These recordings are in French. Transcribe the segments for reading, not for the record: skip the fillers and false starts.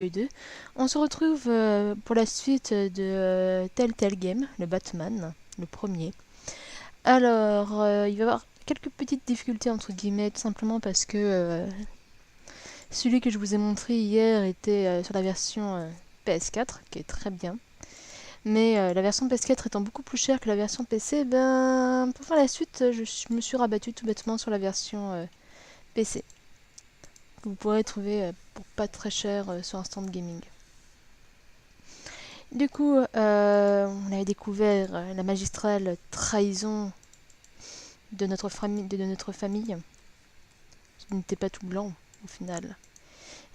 2. On se retrouve pour la suite de Telltale Game, le Bataman, le premier. Alors, il va y avoir quelques petites difficultés entre guillemets, tout simplement parce que celui que je vous ai montré hier était sur la version PS4, qui est très bien. Mais la version PS4 étant beaucoup plus chère que la version PC, ben, pour faire la suite, je me suis rabattu tout bêtement sur la version PC. Que vous pourrez trouver pour pas très cher sur un stand gaming. Du coup, on avait découvert la magistrale trahison de notre famille, qui n'était pas tout blanc au final.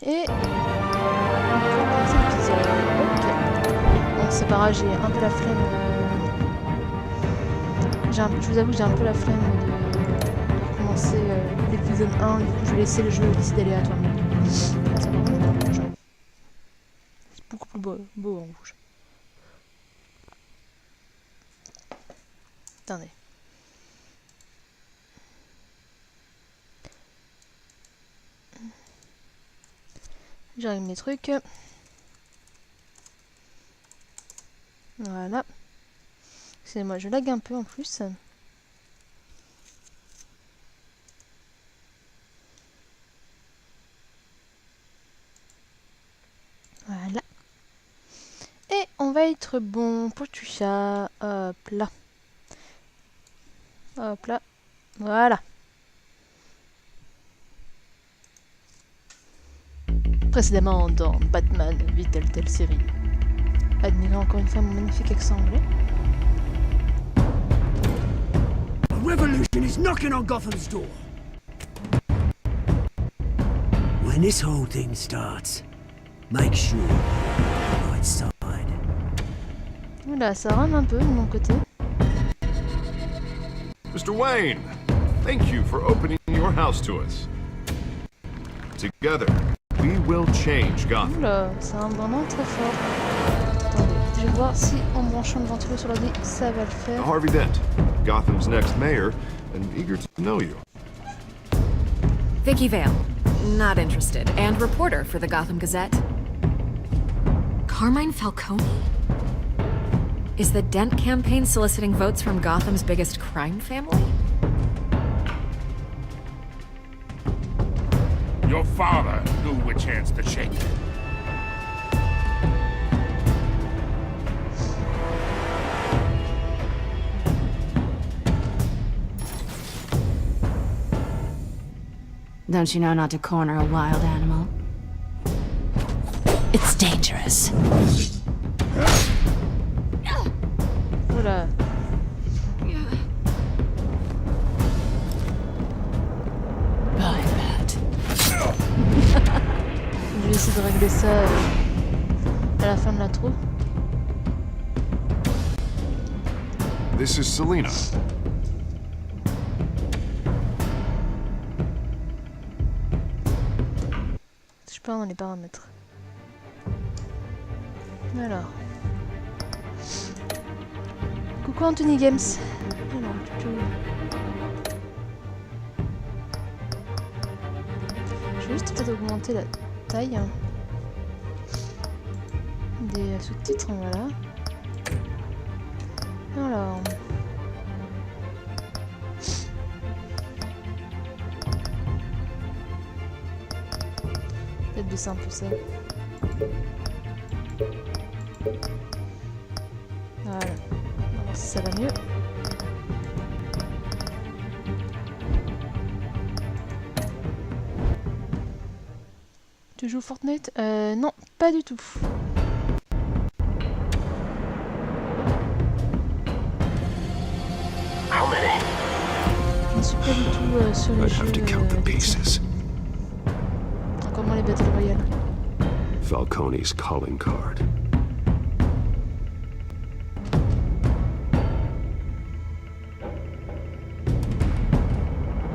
Et bon, c'est pas grave, j'ai un peu la flemme. Je vous avoue que j'ai un peu la flemme de recommencer l'épisode 1. Du coup, je vais laisser le jeu décider aléatoirement. C'est beaucoup plus beau en rouge. Attendez. J'arrive mes trucs. Voilà. Excusez-moi, je lag un peu en plus. Voilà. Et on va être bon pour tout ça. Hop là. Hop là. Voilà. Précédemment dans Batman v Telltale série. Admirez encore une fois mon magnifique accent anglais. A revolution is knocking on Gotham's door. When this whole thing starts, make sure you're right side. Oula, ça rame un peu de mon côté. Mr. Wayne, thank you for opening your house to us. Together, we will change Gotham. Oula, c'est un vraiment très fort. Attendez, je vais voir si en branchant le ventilo sur l'ordi, ça va le faire. Harvey Dent, Gotham's next mayor, and eager to know you. Vicky Vale, not interested, and reporter for the Gotham Gazette. Carmine Falcone? Is the Dent campaign soliciting votes from Gotham's biggest crime family? Your father knew which hands to shake. Don't you know not to corner a wild animal? It's dangerous. Oula. Bye, Bat. Je vais essayer de régler ça à la fin de l'intro. This is Selina. Je pars dans les paramètres. Alors. Coucou Anthony Games. Alors, je vais juste peut-être augmenter la taille des sous-titres, voilà. Alors. Peut-être baisser un peu ça. Voilà. On va voir si ça va mieux. Tu joues Fortnite? Non, pas du tout. Je ne suis pas du tout sur les jeux. Encore moins les Battle Royale. Falcone's calling card.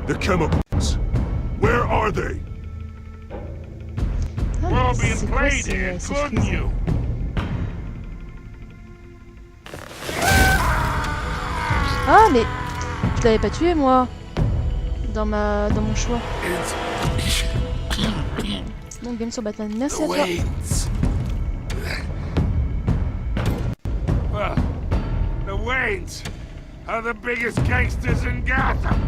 The chemicals. Where are they? Ah, We're all mais being c'est quoi played ces here, couldn't fusées? you? Ah mais je l'avais pas tué moi dans mon choix. Donc game sur Batman. Merci à toi. Waynes. The Waynes are the biggest gangsters in Gotham.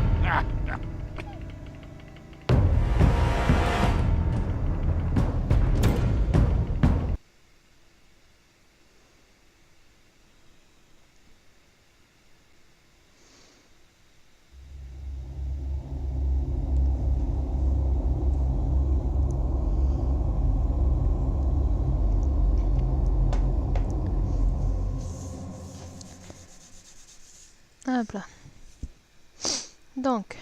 Hop là. Donc.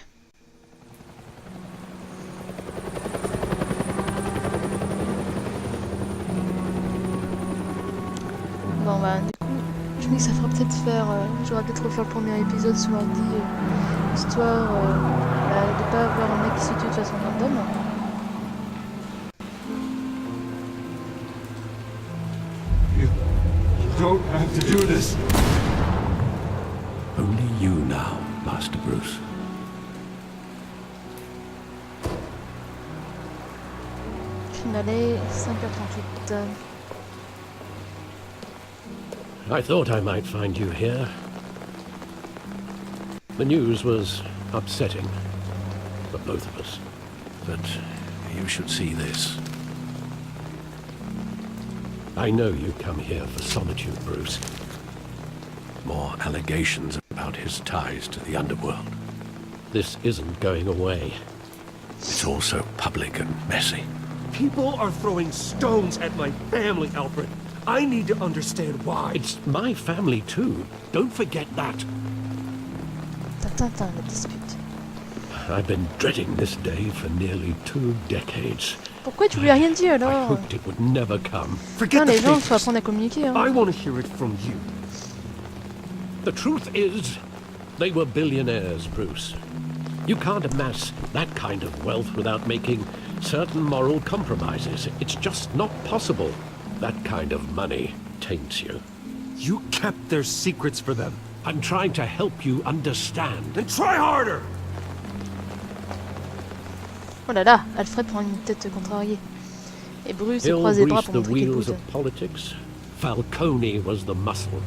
Bon bah du coup, je me dis que ça ferait peut-être faire... j'aurais peut-être refaire le premier épisode sur lundi, histoire de pas avoir un mec qui se tue de façon random. You don't have to do this. Only you now, Master Bruce. Finale 5h38. I thought I might find you here. The news was upsetting for both of us. But you should see this. I know you come here for solitude, Bruce. More allegations about his ties to the underworld. This isn't going away. It's all so public and messy. People are throwing stones at my family, Alfred. I need to understand why. It's my family too. Don't forget that. Tintin, la dispute. I've been dreading this day for nearly 2 decades. Pourquoi tu lui as rien dit I alors? hoped it would never come. Forget Non, the les gens, faut papers. apprendre à communiquer. Hein. I want to hear it from you. The truth is, they were billionaires, Bruce. You can't amass that kind of wealth without making certain moral compromises. It's just not possible. That kind of money taints you. You kept their secrets for them. I'm trying to help you understand. Then try harder! Oh là là, Alfred prend une tête contrariée. Et Bruce se Hill croise les bras greased pour the montrer qu'il wheels écoute. of politics. Falcone was the muscle.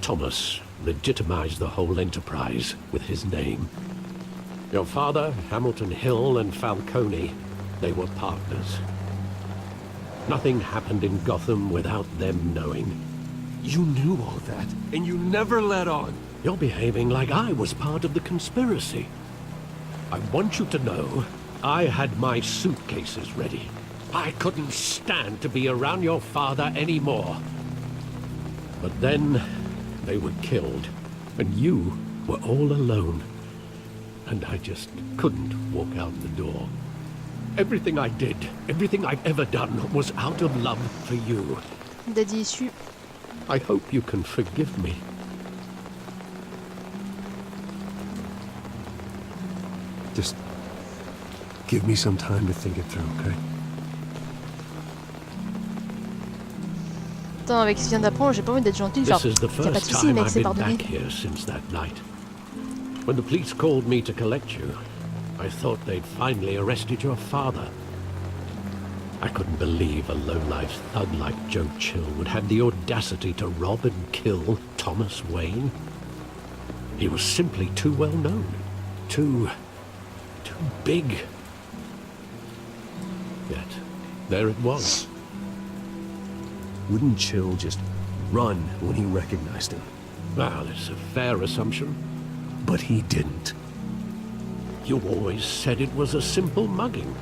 Thomas legitimized the whole enterprise with his name. Your father, Hamilton Hill, and Falcone, they were partners. Nothing happened in Gotham without them knowing. You knew all that, and you never let on. You're behaving like I was part of the conspiracy. I want you to know I had my suitcases ready. I couldn't stand to be around your father anymore. But then they were killed, and you were all alone. And I just couldn't walk out the door. Everything I did, everything I've ever done was out of love for you. Daddy issu. I hope you can forgive me. Just give me some time to think it through, okay? Attends, avec ce qu'il vient d'apprendre, j'ai pas envie d'être gentil. Genre, This is the y a pas de first soucis, time mec, I've c'est been pardonné. back here since that night. When the police called me to collect you, I thought they'd finally arrested your father. I couldn't believe a low-life thug like Joe Chill would have the audacity to rob and kill Thomas Wayne. He was simply too well known. Too big. Yet, there it was. Wouldn't Chill just run when he recognized him? Well, it's a fair assumption. But he didn't. You always said it was a simple mugging.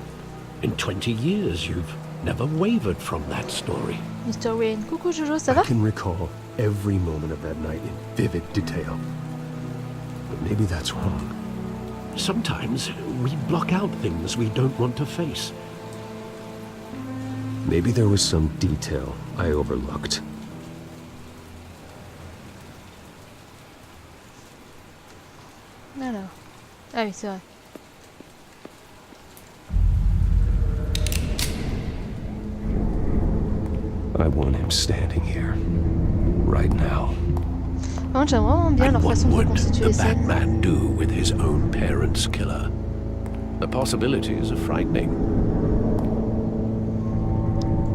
In 20 years, you've never wavered from that story. Mr. Wayne. Coucou Jojo, ça I va? can recall every moment of that night in vivid detail. But maybe that's wrong. Sometimes we block out things we don't want to face. Maybe there was some detail I overlooked. Alors. Ah oui, c'est vrai. I want him standing here, right now. Par contre, j'aime vraiment bien And leur what façon de would reconstituer the les scènes. Batman do with his own parents' killer? The possibilities are frightening.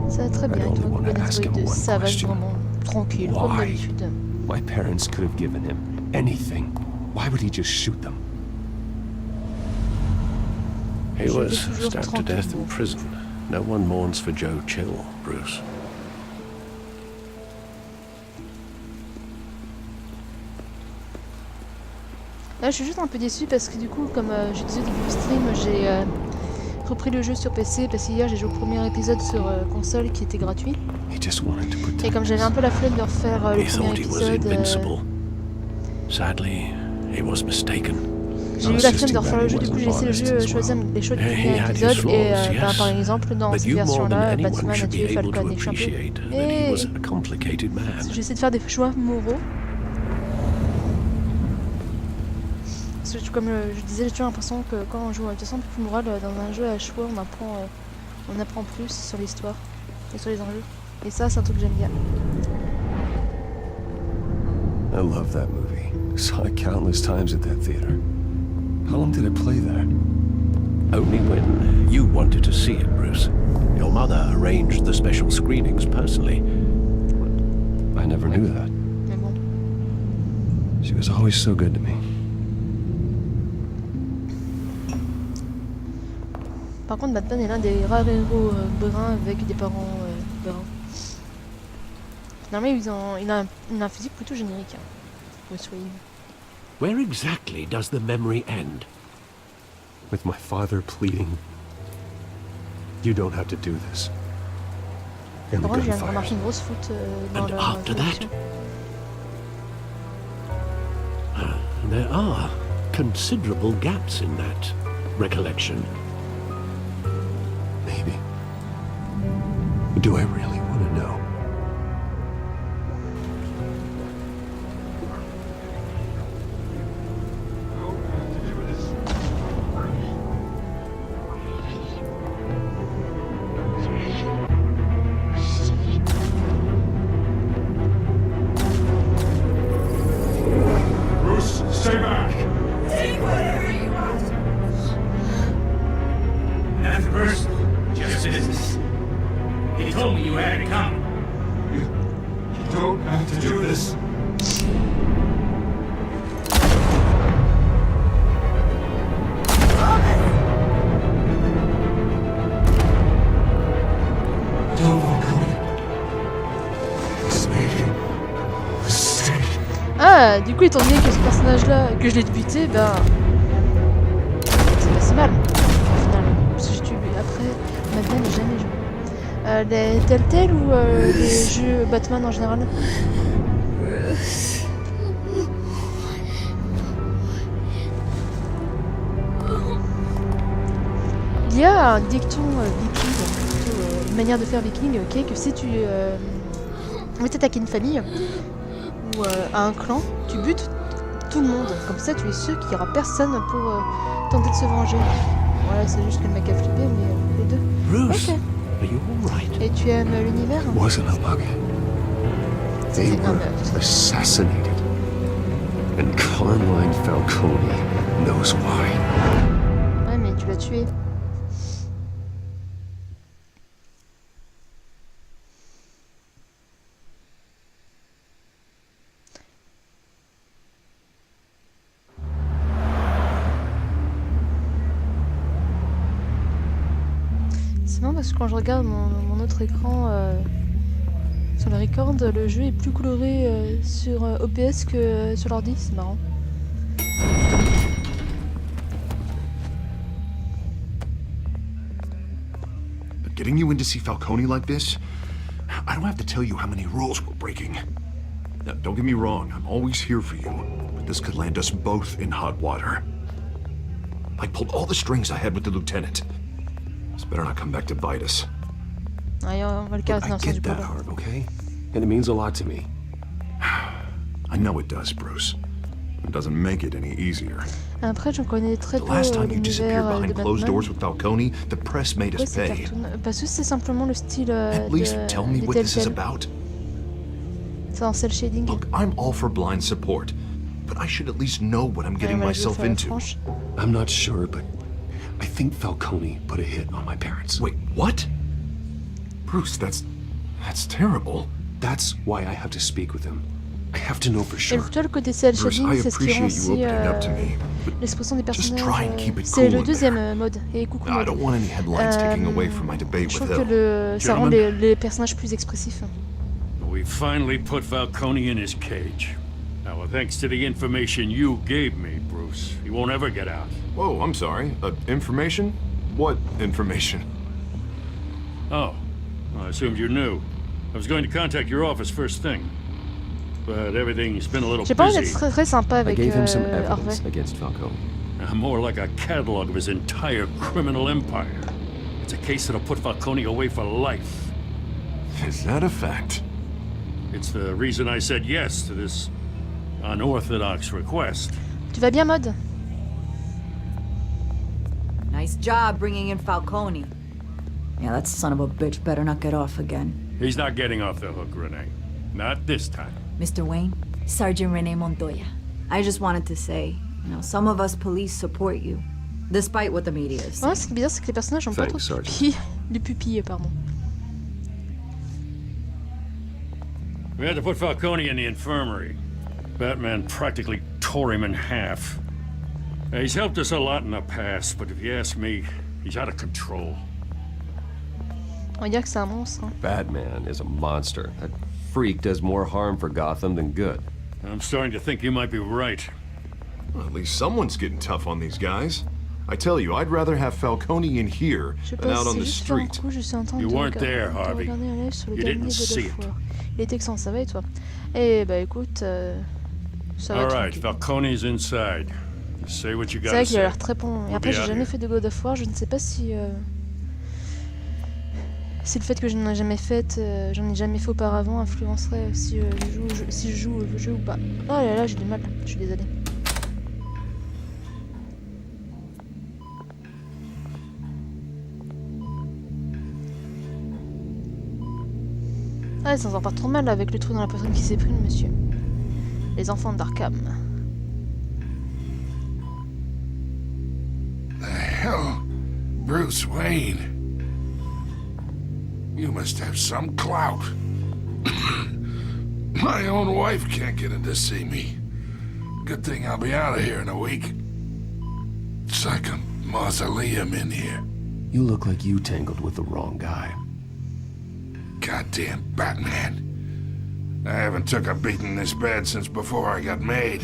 Ça va très bien, I ils only ont wanna des ask trucs him de one savage question. vraiment Tranquille, comme Why? d'habitude. My parents could have given him anything. Why would he just shoot them? He Je was vais toujours stabbed to death in tranquillement. prison. No one mourns for Joe Chill, Bruce. Là, je suis juste un peu déçue parce que du coup, comme je disais au début du stream, j'ai repris le jeu sur PC parce qu'hier j'ai joué au premier épisode sur console qui était gratuit. He just wanted to protect Et comme j'avais un peu la flemme de refaire le He premier thought he was épisode, invincible. Sadly, he was mistaken. j'ai eu la flemme de refaire le jeu, du coup j'ai laissé le jeu choisir les choix du premier épisode et par exemple dans But cette you more than version-là, anyone Bataman a should be tué able to Falcon et Champion. appreciate that he Mais was a complicated man. j'essaie de faire des choix moraux. Parce que comme je disais, j'ai toujours l'impression que quand on joue à façon plus morale dans un jeu à choix, on apprend plus sur l'histoire et sur les enjeux. Et ça, c'est un truc que j'aime bien. I love that movie. Saw it countless times at that theater. How long did it play there? Only when you wanted to see it, Bruce. Your mother arranged the special screenings personally. I never knew that. Mais bon. She was always so good to me. Par contre, Batman est l'un des rares héros bruns avec des parents bruns. Normalement, il a un physique plutôt générique. Hein. Bruce Wayne. Where exactly does the memory end? With my father pleading, "You don't have to do this." And the Par contre, je viens de gunfire. remarquer une grosse faute dans And leur after that? introduction. There are considerable gaps in that recollection. Maybe. Do I really want to know? Bruce, stay back! Nothing personal, just business. He told me you had to come. You don't have to do this. Don't walk away. It's made a mistake. Ah, du coup, étant donné que ce personnage-là, que je l'ai débuté, ben. C'est pas si mal, au final. Parce que j'ai tué après, Batman, j'ai jamais joué. Les Telltale ou les jeux Batman en général? Il y a un dicton viking, plutôt une manière de faire viking, ok, que si tu veux t'attaquer une famille ou à un clan, tu butes tout le monde. Comme ça, tu es sûr qu'il n'y aura personne pour tenter de se venger. Voilà, c'est juste que le mec a flippé, mais les deux. Bruce, Ok. are you all right? Et tu aimes l'univers? It wasn't a bug. They C'est un were meurtre. assassinated. And Carmine Falcone knows why. Ouais, mais tu l'as tué. C'est marrant parce que quand je regarde mon autre écran sur le record, le jeu est plus coloré sur OBS que sur l'ordi, c'est marrant. But getting you in to see Falcone like this, I don't have to tell you how many rules we're breaking. Now, don't get me wrong, I'm always here for you, but this could land us both in hot water. I pulled all the strings I had with the lieutenant. This better not come back to bite us. Ouais, on va le caresser I dans le sens du get that, poil. Hart, okay? And it means a lot to me. I know it does, Bruce. It doesn't make it any easier. Après, j'en connais très The peu last time you disappeared l'univers de behind closed doors Batman. with Falcone, the press made Pourquoi us c'est pay. cartoon? Parce que c'est simplement le style At least tell me des what this is Telltale. about. C'est en cel shading. Look, I'm all for blind support, but I should at least know what I'm getting Ouais, moi, je vais myself faire la into. franche. I'm not sure, but I think Falcone put a hit on my parents. Wait, what? Bruce, that's terrible. That's why I have to speak with him. I have to know for Et sure. le côté cel Bruce, shading, I c'est ce qui rend appreciate you aussi opening up to me, but l'expression des just personnages. try and keep it C'est cool le in deuxième there. mode. Et coucou I mode. don't want any headlines taking away from my debate Je with trouve que Hill. ça rend Gentlemen. les personnages plus expressifs. We finally put Falcone in his cage. Now, thanks to the information you gave me, Bruce, he won't ever get out. Whoa, I'm sorry. Information? What information? Oh, well, I assumed you knew. I was going to contact your office first thing, but everything's been a little J'ai pas envie busy. d'être très sympa I avec gave him some Harvey. evidence against Falcone. More like a catalog of his entire criminal empire. It's a case that'll put Falcone away for life. Is that a fact? It's the reason I said yes to this unorthodox request. Tu vas bien, mode? Nice job bringing in Falcone. Yeah, that son of a bitch better not get off again. He's not getting off the hook, Renee. Not this time. Mr. Wayne, Sergeant Rene Montoya. I just wanted to say, some of us police support you, despite what the media is saying. Ouais, ce qui est bizarre, c'est que les personnages ont pas trop Thanks, de Sergeant. pupilles. Les pupilles, pardon. We had to put Falcone in the infirmary. Batman practically tore him in half. He's helped us a lot in the past, but if you ask me, he's out of control. On va dire que c'est un monstre. Hein. Batman is a monster. That freak does more harm for Gotham than good. I'm starting to think you might be right. Well, at least someone's getting tough on these guys. I tell you, I'd rather have Falcone in here Je sais than pas, out on c'est the juste faire un street. coup, je suis en train You de weren't regarder, there, Harvey. un œil sur le You dernier didn't see God of it. War. Il est excellent, ça va et toi? Eh bah écoute, ça va All right, tranquille. Falcone's inside. Just say what you C'est vrai gotta qu'il a say. l'air très bon. Et We'll après, be j'ai out jamais here. fait de God of War, je ne sais pas si... Si le fait que je n'en ai jamais fait, j'en ai jamais fait auparavant, influencerait si, si je joue le jeu ou pas. Oh là là, j'ai du mal, je suis désolée. Ah, ça s'en sort pas trop mal avec le trou dans la poitrine qui s'est pris, monsieur. Les enfants d'Arkham. The hell? Bruce Wayne? You must have some clout. My own wife can't get in to see me. Good thing I'll be out of here in a week. It's like a mausoleum in here. You look like you tangled with the wrong guy. Goddamn Batman. I haven't took a beating this bad since before I got made.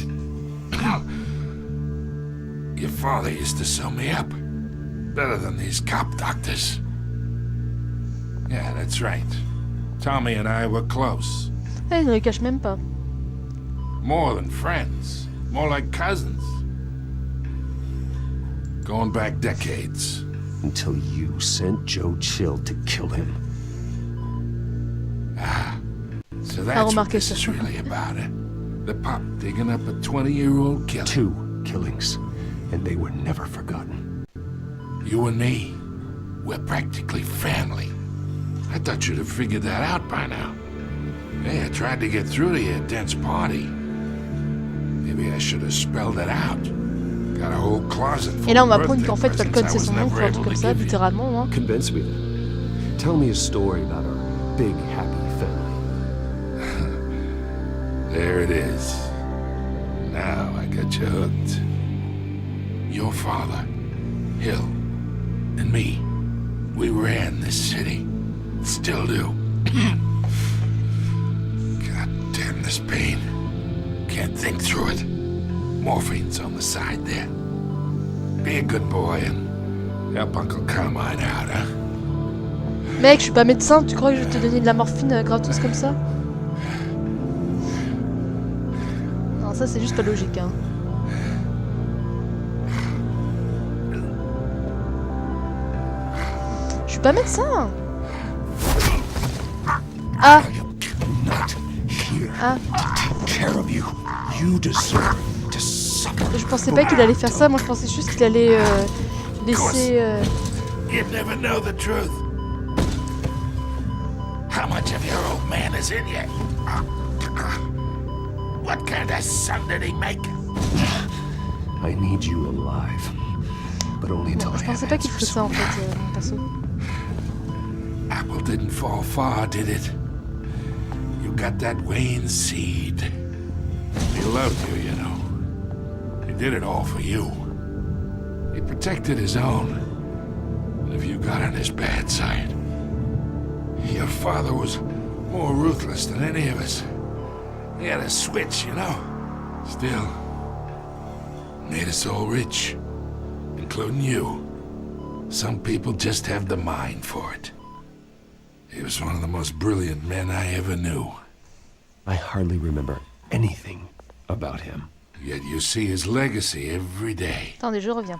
Your father used to sew me up. Better than these cop doctors. Yeah, that's right. Tommy and I were close. Ah, il ne le cache même pas. More than friends. More like cousins. Going back decades. Until you sent Joe Chill to kill him. So that's what remarqué this ça. is really about, eh? The pop digging up a 20-year-old killer. 2 killings, and they were never forgotten. You and me, we're practically family. I thought you'd have figured that out by now. Hey, I tried to get through to your dense party. Maybe I should have spelled it out. Got a whole closet full Et là, on of m'apprend birthday qu'en fait, presents Falcon, I c'est was son nom, never ou un able truc to comme ça, give you. littéralement. Hein. Convince me then. Tell me a story about our big, happy family. There it is. Now I got you hooked. Your father, Hill, and me, we ran this city. Still do. God damn this pain. Can't think through it. Morphine's on the side there. Be a good boy and help Uncle Carmine out, huh? Mec, je suis pas médecin, tu crois que je vais te donner de la morphine gratos comme ça? Non, ça c'est juste pas logique, hein. Je suis pas médecin! Ah! Ah! Je pensais pas qu'il allait faire ça, moi je pensais juste qu'il allait laisser... You'd never know the truth. How much of your old man is in you? What kind of son did he make? I need you alive. But only until Bon, je I pensais have pas qu'il ferait answers. ça en fait, mon perso. Apple didn't fall far, did it? You got that Wayne seed. He loved you, you know. He did it all for you. He protected his own. And if you got on his bad side, your father was more ruthless than any of us. He had a switch, you know. Still, made us all rich, including you. Some people just have the mind for it. He was one of the most brilliant men I ever knew. I hardly remember anything about him. Yet you see his legacy every day. Attendez, je reviens.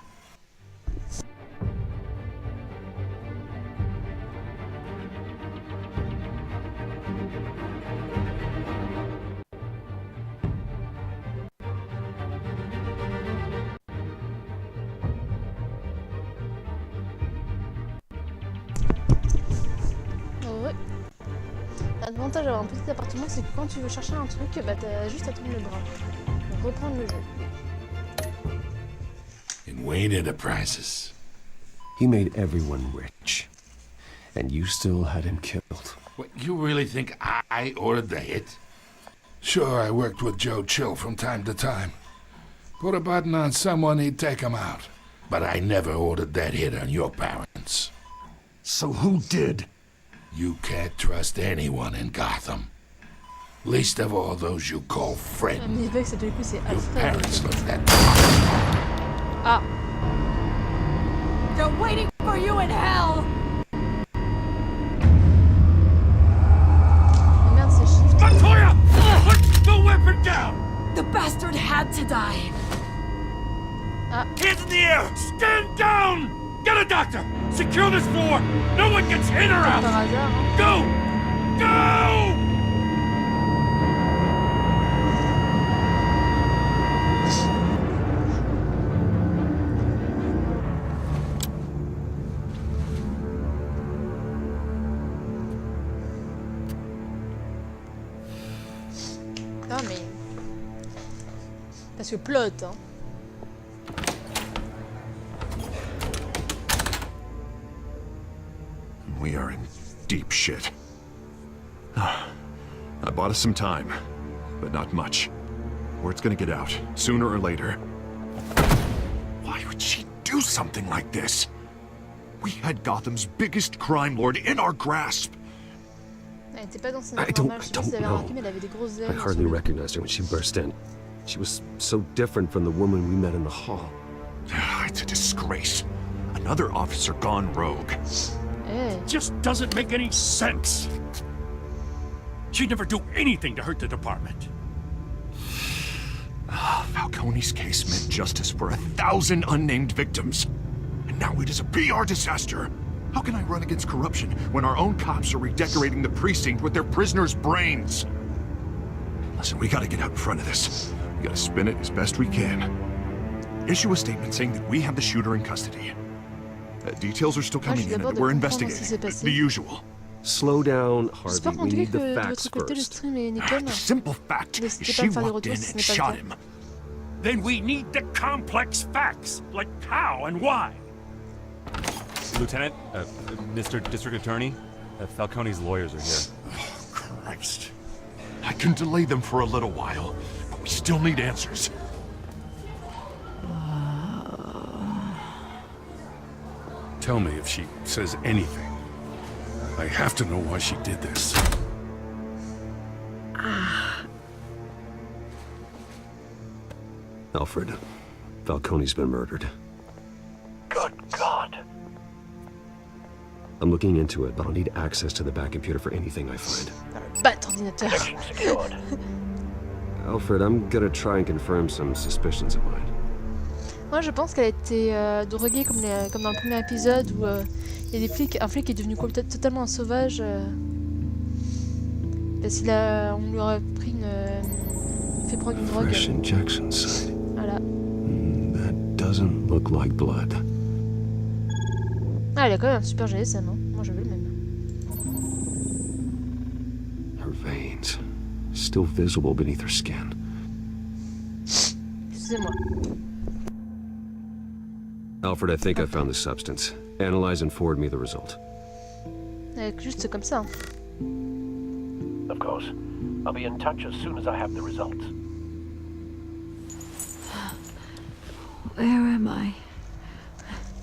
Ouais. L'avantage d'avoir un petit appartement, c'est que quand tu veux chercher un truc, bah t'as juste à tourner le bras. Donc reprendre le jeu. In Wayne Enterprises. He made everyone rich. And you still had him killed. What, you really think I ordered the hit? Sure, I worked with Joe Chill from time to time. Put a button on someone, he'd take him out. But I never ordered that hit on your parents. So who did? You can't trust anyone in Gotham. Least of all those you call friends. Mais avec ça du coup c'est Your Alfred. parents left that. Ah. They're waiting for you in hell! Mais merde, c'est shift. Montoya! Put the weapon down! The bastard had to die! Hands in the air! Stand down! Get a doctor! Secure this floor! No one gets in or out! Par hasard, hein. Go! Go! Non mais... Parce que plot, hein. We are in deep shit. I bought us some time, but not much. Word's gonna get out, sooner or later. Why would she do something like this? We had Gotham's biggest crime lord in our grasp. Elle était pas dans ses I normales, je sais pas si don't vous avez know. remarqué, mais elle avait des grosses I ailes. hardly recognized her when she burst in. She was so different from the woman we met in the hall. It's a disgrace. Another officer gone rogue. Eh. Just doesn't make any sense. She'd never do anything to hurt the department. Falcone's case meant justice for 1,000 unnamed victims. And now it is a PR disaster. How can I run against corruption when our own cops are redecorating the precinct with their prisoners' brains? Listen, we gotta get out in front of this. We gotta spin it as best we can. Issue a statement saying that we have the shooter in custody. Details are still coming in and we're investigating. The usual. Slow down, J'espère Harvey. qu'en We tout cas need que the de facts votre côté le first. stream est nickel. The simple fact is N'hésitez pas à she me faire des walked retours in si and ce n'est pas shot le him. cas. Then we need the complex facts, like how and why. Lieutenant, Mr. District Attorney, Falcone's lawyers are here. Oh, Christ. I can delay them for a little while, but we still need answers. Tell me if she says anything. I have to know why she did this. Alfred, Falcone's been murdered. Good God. I'm looking into it, but I'll need access to the back computer for anything I find. Bat ordinateur. Secured. Alfred, I'm gonna try and confirm some suspicions of mine. Moi je pense qu'elle a été droguée comme dans le premier épisode où il y a des flics, un flic qui est devenu totalement un sauvage parce qu'on lui aurait pris fait prendre une drogue. Fresh injection site. Voilà. That doesn't look like blood. Ah, elle a quand même un super GSM, hein. Moi je veux le même. Her veins, still visible beneath her skin. Excusez-moi. Alfred, I think I found the substance. Analyze and forward me the result. Juste comme ça. Of course. I'll be in touch as soon as I have the results. Where am I?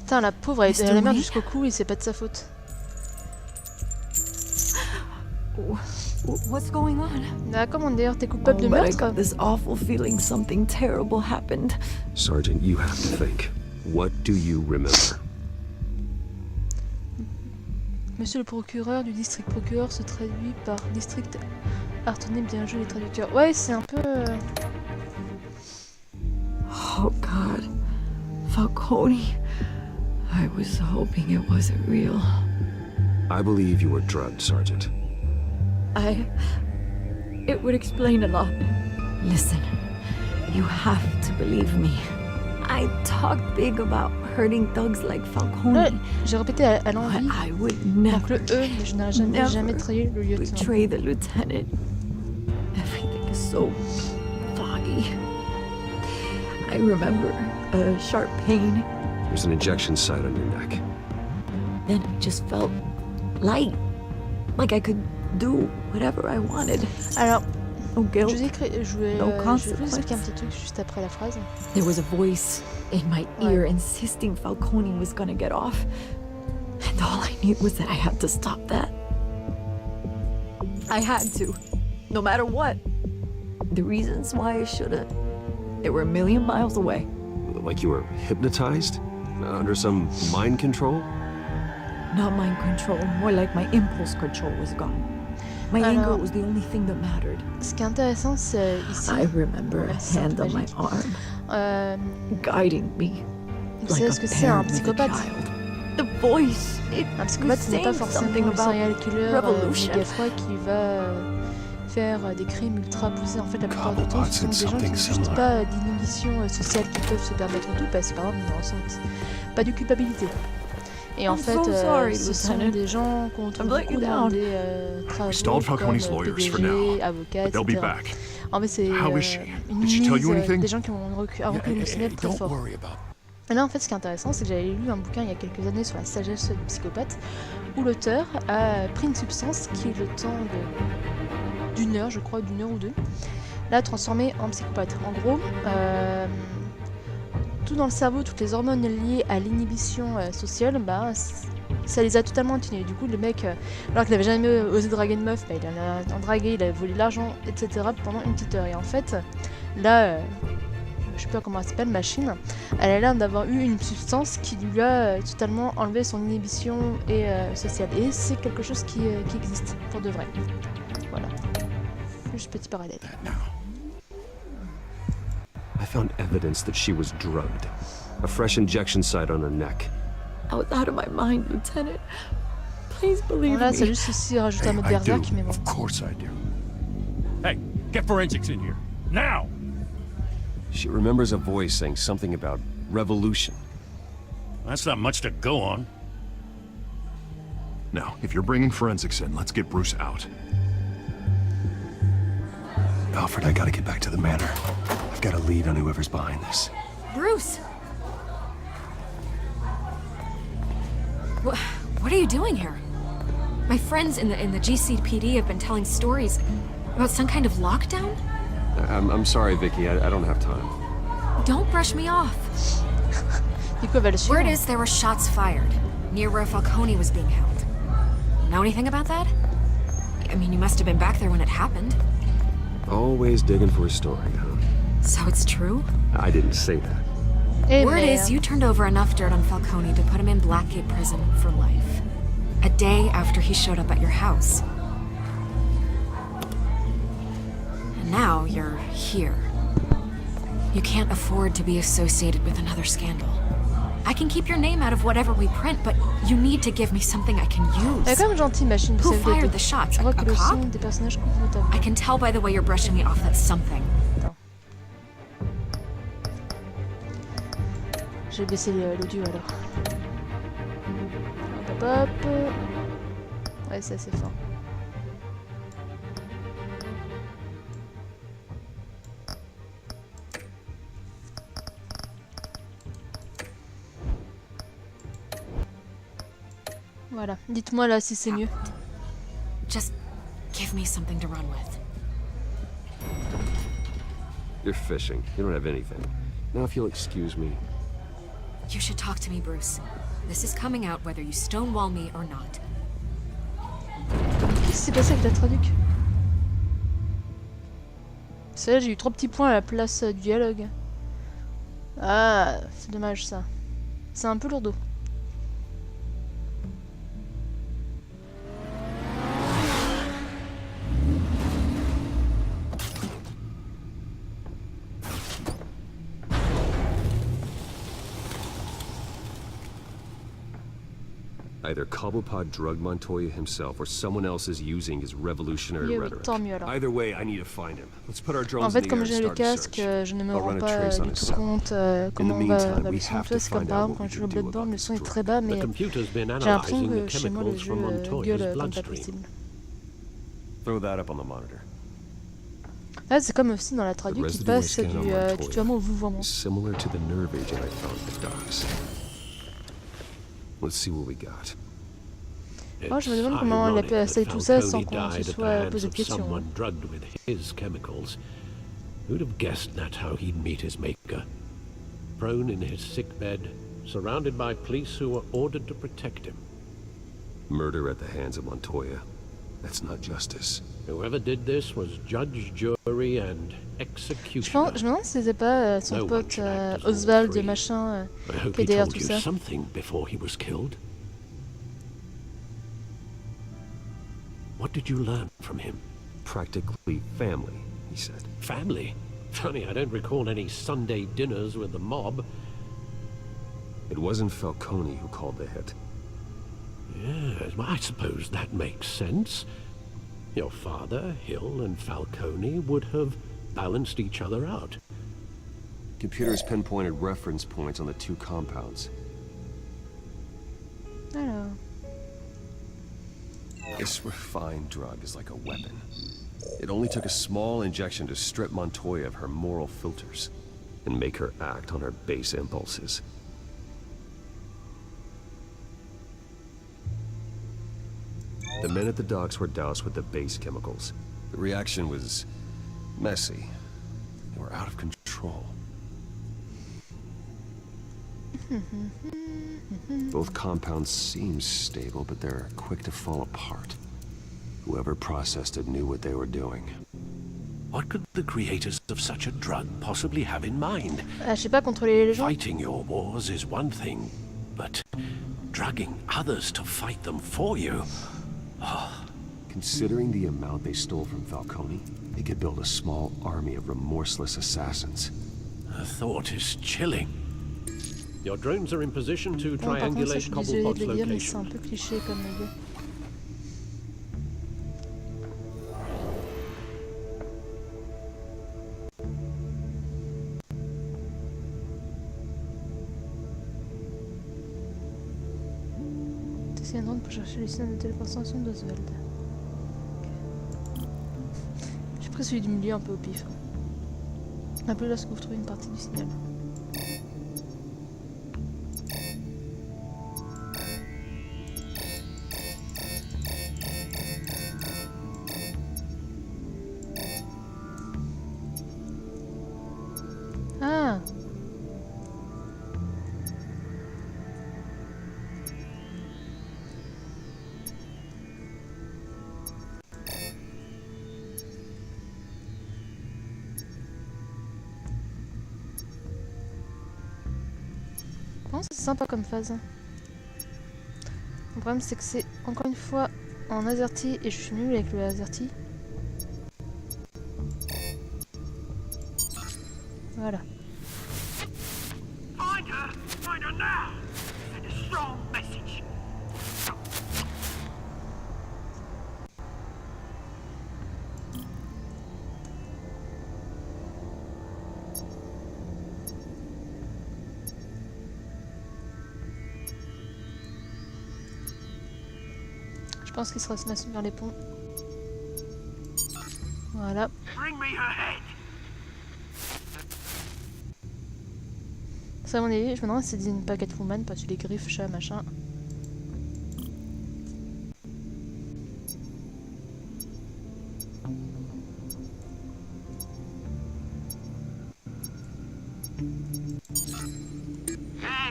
Putain, la pauvre, elle est à la merde jusqu'au cou et c'est pas de sa faute. What's going on? Ah, comment d'ailleurs, t'es coupable de but I meurtre? got this awful feeling something terrible happened. Sergeant, you have to think. What do you remember? Monsieur le procureur du district procureur se traduit par district. Retenez bien joué les traducteurs. Ouais, c'est un peu. Oh God. Falcone. I was hoping it wasn't real. I believe you were drugged, Sergeant. It would explain a lot. Listen, you have to believe me. I talk big about hurting thugs like Falcone. Ouais, j'ai répété à l'envie. I would Donc le never, E, mais je n'aurais jamais trahi le lieutenant. betray the lieutenant. Everything is so foggy. I remember a sharp pain. There's an injection site on your neck. Then I just felt light. Like I could do whatever I wanted. Alors, No guilt. je vais No vous expliquer un consequence. petit truc juste après la phrase. There was a voice in my ear insisting Falcone was gonna get off. And all I knew was that I had to stop that. I had to. No matter what. The reasons why I shouldn't, they were a million miles away. Like you were hypnotized? Under some mind control? Not mind control, more like my impulse control was gone. My anger was the only thing that mattered. Ce qui est intéressant, c'est ici. I remember a hand on my arm, guiding me. Vous savez ce que c'est un psychopathe? The voice, Un psychopathe, ce n'est pas forcément un serial killer méga froid qui va faire des crimes ultra poussés. En fait, la plupart du temps, ce sont des gens qui n'ont juste pas d'inhibition sociale qui peuvent se permettre tout parce que par exemple, ils ne ressentent pas de culpabilité. Et en fait, ce sont des gens qu'on trouve beaucoup dans des travaux comme PDG, avocats, etc. En fait, c'est une mise des gens qui ont un recul émotionnel très fort. Et là, en fait, ce qui est intéressant, c'est que j'avais lu un bouquin il y a quelques années sur la sagesse du psychopathe, où l'auteur a pris une substance qui est le temps d'une heure, je crois, d'une heure ou deux, l'a transformée en psychopathe. En gros, tout dans le cerveau, toutes les hormones liées à l'inhibition sociale, bah, ça les a totalement atténuées. Du coup, le mec, alors qu'il n'avait jamais osé draguer une meuf, bah, il en a dragué, il a volé de l'argent, etc. pendant une petite heure. Et en fait, là, je sais pas comment elle s'appelle, machine, elle a l'air d'avoir eu une substance qui lui a totalement enlevé son inhibition et sociale. Et c'est quelque chose qui existe pour de vrai. Voilà. Juste petit parallèle. I found evidence that she was drugged. A fresh injection site on her neck. I was out of my mind, Lieutenant. Please believe Là, me. c'est juste ici rajouter un mode berserk, mais bon. Of course I do. Hey, get forensics in here. Now! She remembers a voice saying something about revolution. That's not much to go on. Now, if you're bringing forensics in, let's get Bruce out. Alfred, I gotta get back to the manor. I've got a lead on whoever's behind this. Bruce! What are you doing here? My friends in the GCPD have been telling stories about some kind of lockdown? I'm sorry, Vicky. I don't have time. Don't brush me off. Word is there were shots fired near where Falcone was being held. Know anything about that? I mean, you must have been back there when it happened. Always digging for a story, huh? So it's true? I didn't say that. Word is you turned over enough dirt on Falcone to put him in Blackgate Prison for life. A day after he showed up at your house. And now you're here. You can't afford to be associated with another scandal. I can keep your name out of whatever we print, but you need to give me something I can use. Elle est quand même gentille, machine. Who fired the shots? A cop? I can tell by the way you're brushing me off that's something. Je vais baisser l'audio alors. Hop hop hop. Ouais, c'est assez fort. Voilà, dites-moi là si c'est mieux. Just give me something to run with. You're fishing. You don't have anything. Now if you'll excuse me. You should talk to me, Bruce. This is coming out whether you stonewall me or not. Qu'est-ce qui s'est passé avec la traduc? C'est vrai, j'ai eu 3 petits points à la place du dialogue. Ah, c'est dommage ça. C'est un peu lourdeau. Either Cobblepot drugged Montoya himself or someone else is using his revolutionary rhetoric. Tant mieux alors. Either way, I need to find him. Let's put our drones En fait, in the comme air j'ai and le start the casque, search. je ne me I'll rends run a pas trace on du his tout cell. compte comment In the va meantime, le we son. have Tu vois, to c'est comme find par out exemple what quand we je joue au can do Bloodborne, about le son this est drug. très bas, The mais computer's been j'ai l'impression analyzing que the chez moi le chemicals jeu from gueule Montoya's comme pas bloodstream. possible. Throw that up on the monitor. Là, c'est comme aussi dans la traduc qui residue passe scan on du Montoya tutoiement au vouvoiement. is similar to the nerve agent I found at the docks. Let's see what we got. Oh, je me demande comment il a pu installer tout ça sans qu'on se soit posé de questions. Someone drugged with his chemicals. Who'd have guessed that's how he'd meet his maker? Prone in his sick bed, surrounded by police who were ordered to protect him. Murder at the hands of Montoya. That's not justice. Whoever did this was judge, jury, and executioner. Je me demande si c'était pas son No pote one should act as all Oswald three. machin I hope qui est he derrière told tout you ça. something before he was killed. What did you learn from him? Practically family, he said. Family? Funny, I don't recall any Sunday dinners with the mob. It wasn't Falcone who called the hit. Yes, well, I suppose that makes sense. Your father, Hill, and Falcone would have balanced each other out. Computers pinpointed reference points on the two compounds. Alors. This refined drug is like a weapon. It only took a small injection to strip Montoya of her moral filters and make her act on her base impulses. The men at the docks were doused with the base chemicals. The reaction was messy. They were out of control. Both compounds seem stable, but they're quick to fall apart. Whoever processed it knew what they were doing. What could the creators of such a drug possibly have in mind? Je sais pas, contrôler les gens. Fighting your wars is one thing, but drugging others to fight them for you? Considering the amount they stole from Falcone, they could build a small army of remorseless assassins. The thought is chilling. Your drones are in position to Bon, par contre, ça, je triangulate suis désolée Cobblepot's de le dire, mais c'est un location. peu cliché comme idée. C'est un drone pour chercher les signes de téléportation d'Oswald. Okay. J'ai pris celui du milieu un peu au pif. Appelez lorsque vous trouvez une partie du signal. Ah! Bon, c'est sympa comme phase. Le problème c'est que c'est encore une fois en AZERTY et je suis nulle avec le AZERTY. Voilà. Find her now! Send a strong message. Je pense qu'il sera se mettre vers les ponts. Voilà. Bring me her head. Ça, à mon avis, je me demande si c'est une paquette woman parce que les griffes, chat, machin.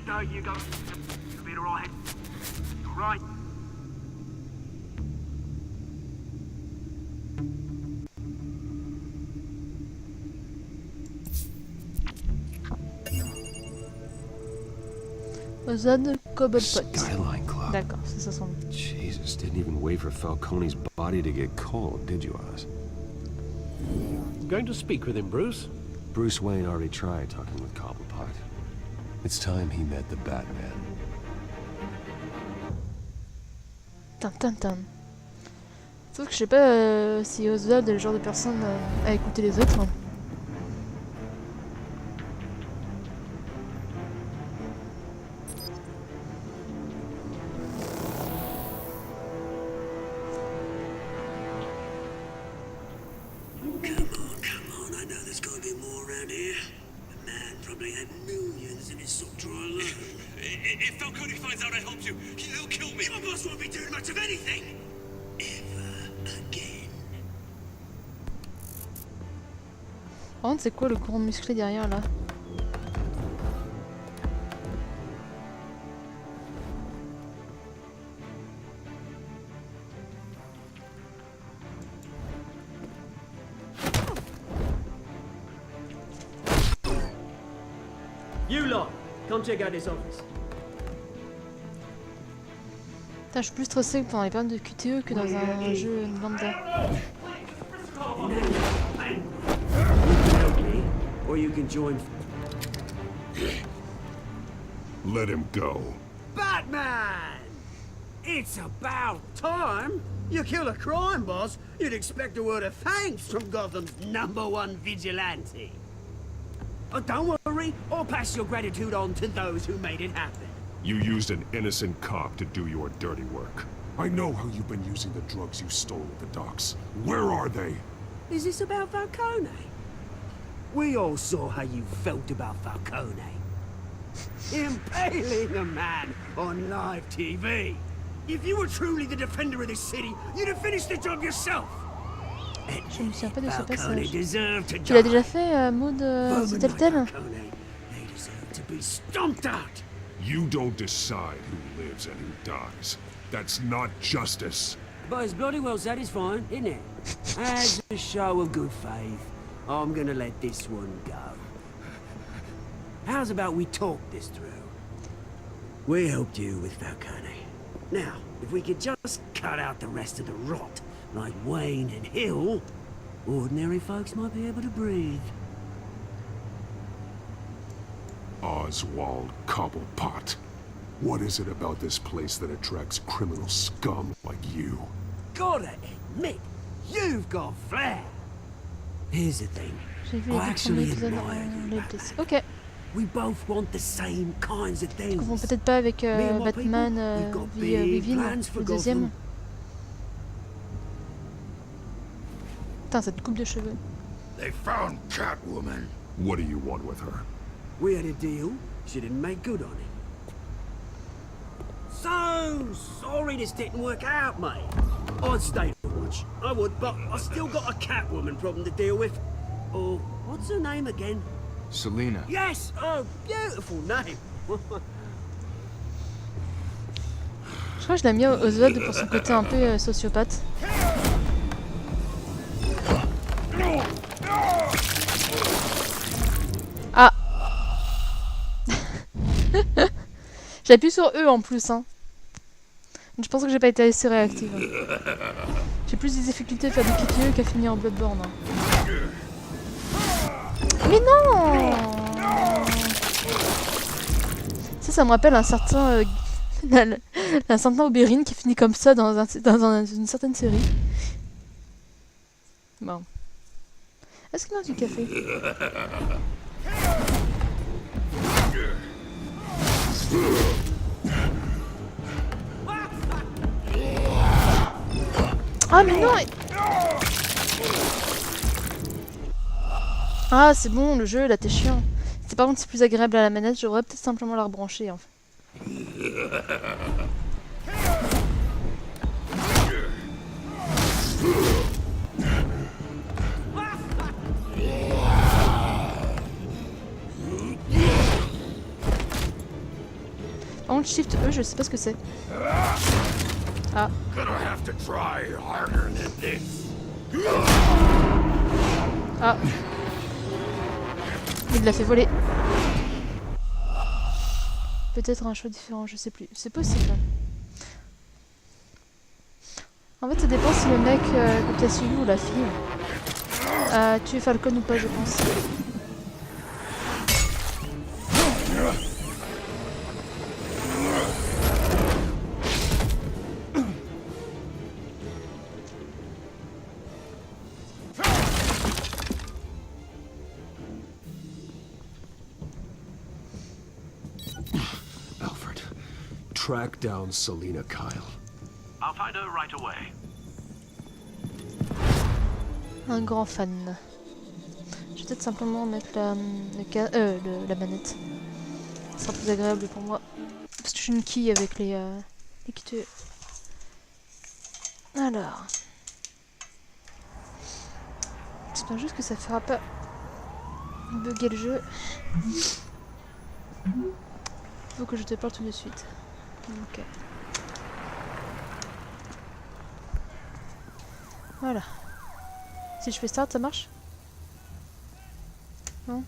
There you go. You'll be alright. Right. Ozone Cobblepot. Skyline Club. D'accord, c'est ça son nom. Jesus, didn't even wait for Falcone's body to get cold, did you, Oz? Going to speak with him, Bruce? Bruce Wayne already tried talking with Cobblepot. It's time he met the Batman. Tin. Sauf que je sais pas si Oswald est le genre de personne à écouter les autres. Come on, I know there's gotta be more around here. The man probably had millions in his sock drawer alone. If Falcone finds out I helped you, he'll kill me. My boss won't be doing much of anything. Ever again. Par contre, c'est quoi le grand musclé derrière là? You lot, come check out his office. Putain, je suis plus stressée pendant les périodes de QTE que dans un jeu lambda. Or you can join. Let him go. Batman! It's about time. You kill a crime boss, you'd expect a word of thanks from Gotham's #1 vigilante. Oh, don't worry, I'll pass your gratitude on to those who made it happen. You used an innocent cop to do your dirty work. I know how you've been using the drugs you stole at the docks. Where are they? Is this about Falcone? We all saw how you felt about Falcone. Impaling a man on live TV. If you were truly the defender of this city, you'd have finished the job yourself. Je me souviens pas de ce Falcone passage. deserved to Tu l'as die. déjà fait, Maud, de Telltale? They deserve to be stomped out. You don't decide who lives and who dies. That's not justice. But it's bloody well satisfying, isn't it? As a show of good faith, I'm gonna let this one go. How's about we talk this through? We helped you with Falcone. Now, if we could just cut out the rest of the rot, like Wayne and Hill, ordinary folks might be able to breathe. Oswald Cobblepot. What is it about this place that attracts criminal scum like you? Gotta admit, you've got flair. Here's the thing. J'ai vu I les deux actually premiers épisodes admire en you, Let's. Batman. Ok. We both want the same kinds of Je things. comprends peut-être pas avec Me and my Batman people, we've got v big Vivian, plans for le deuxième. Gotham. Putain, cette coupe de cheveux. They found Catwoman. What do you want with her? We had a deal. She didn't make good on it. So sorry this didn't work out, mate. I'd stay for watch. I would, but I still got a Catwoman problem to deal with. Oh, what's her name again? Selena. Yes! Oh, beautiful name. Je crois que je l'ai mis Oswald pour son côté un peu sociopathe. Ah. J'appuie sur E en plus, hein. Je pense que j'ai pas été assez réactive. J'ai plus des difficultés à faire des QTE qu'à finir en Bloodborne. Hein. Mais non! Ça me rappelle un certain... un certain Oberyn qui finit comme ça dans une certaine série. Bon. Est-ce qu'il y a du café? Ah mais non! Ah c'est bon, le jeu là t'es chiant. C'est par contre c'est plus agréable à la manette, j'aurais peut-être simplement la rebrancher en fait. Par contre, Shift E, je sais pas ce que c'est. Ah. Ah. Il l'a fait voler. Peut-être un choix différent, je sais plus. C'est possible. En fait, ça dépend si le mec que t'as suivi ou la fille a tué Falcon ou pas, je pense. Alfred, track down Selina Kyle. I'll find her right away. Un grand fan. Je vais peut-être simplement mettre la manette. Ce sera plus agréable pour moi. Parce que je suis une quille avec les quitteux. Alors. J'espère juste que ça fera pas bugger le jeu. Faut que je te parle tout de suite. Ok. Voilà. Si je fais start, ça marche? Non?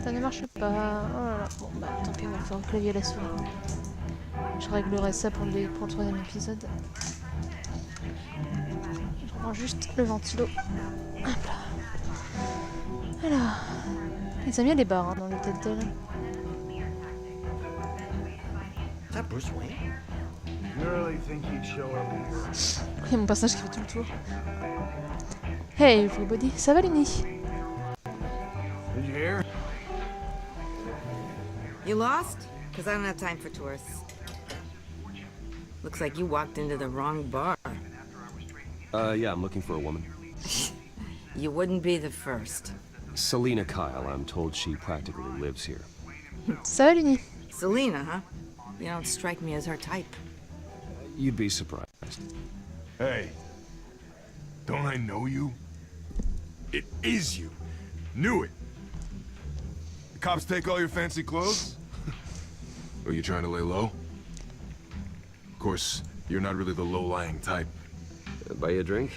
Ça ne marche pas. Oh là là. Bon bah tant pis, on va le faire au clavier à la souris. Je réglerai ça pour le troisième épisode. Je reprends juste le ventilo. Hop là. Alors. Ils aiment bien les bars hein, dans le Telltale. Il y a mon personnage qui fait tout le tour. Hey everybody, ça va Lenny? You lost? Because I don't have time for tourists. Looks like you walked into the wrong bar. Yeah, I'm looking for a woman. You wouldn't be the first. Selina Kyle, I'm told she practically lives here. Ça va Lenny? Selina, huh? You don't strike me as her type. You'd be surprised. Hey, don't I know you? It is you. Knew it. The cops take all your fancy clothes? Are you trying to lay low? Of course, you're not really the low-lying type. Buy you a drink?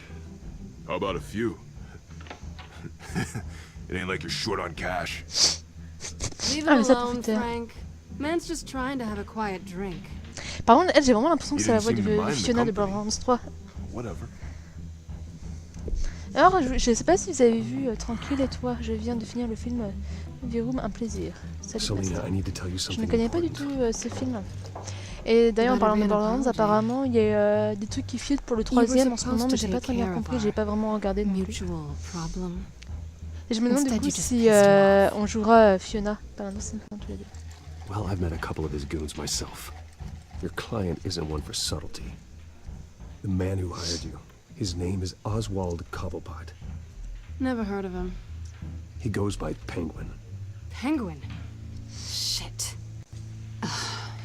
How about a few? It ain't like you're short on cash. Leave it alone, Frank. Man's just trying to have a quiet drink. Par contre, elle, j'ai vraiment l'impression que c'est la voix de Fiona de Borderlands 3. Whatever. Alors, je sais pas si vous avez vu Tranquille et toi, je viens de finir le film Verum, un plaisir. Salut, Selina, I need to tell you je something ne connais pas du important. tout ce film. Et d'ailleurs, en parlant de Borderlands, apparemment, il y a des trucs qui filent pour le troisième en ce moment, mais j'ai pas très bien compris, j'ai pas vraiment regardé non plus. Et je me demande du coup si on jouera Fiona. Pas tous les deux. Well, I've met a couple of his goons myself. Your client isn't one for subtlety. The man who hired you, his name is Oswald Cobblepot. Never heard of him. He goes by Penguin. Penguin? Shit.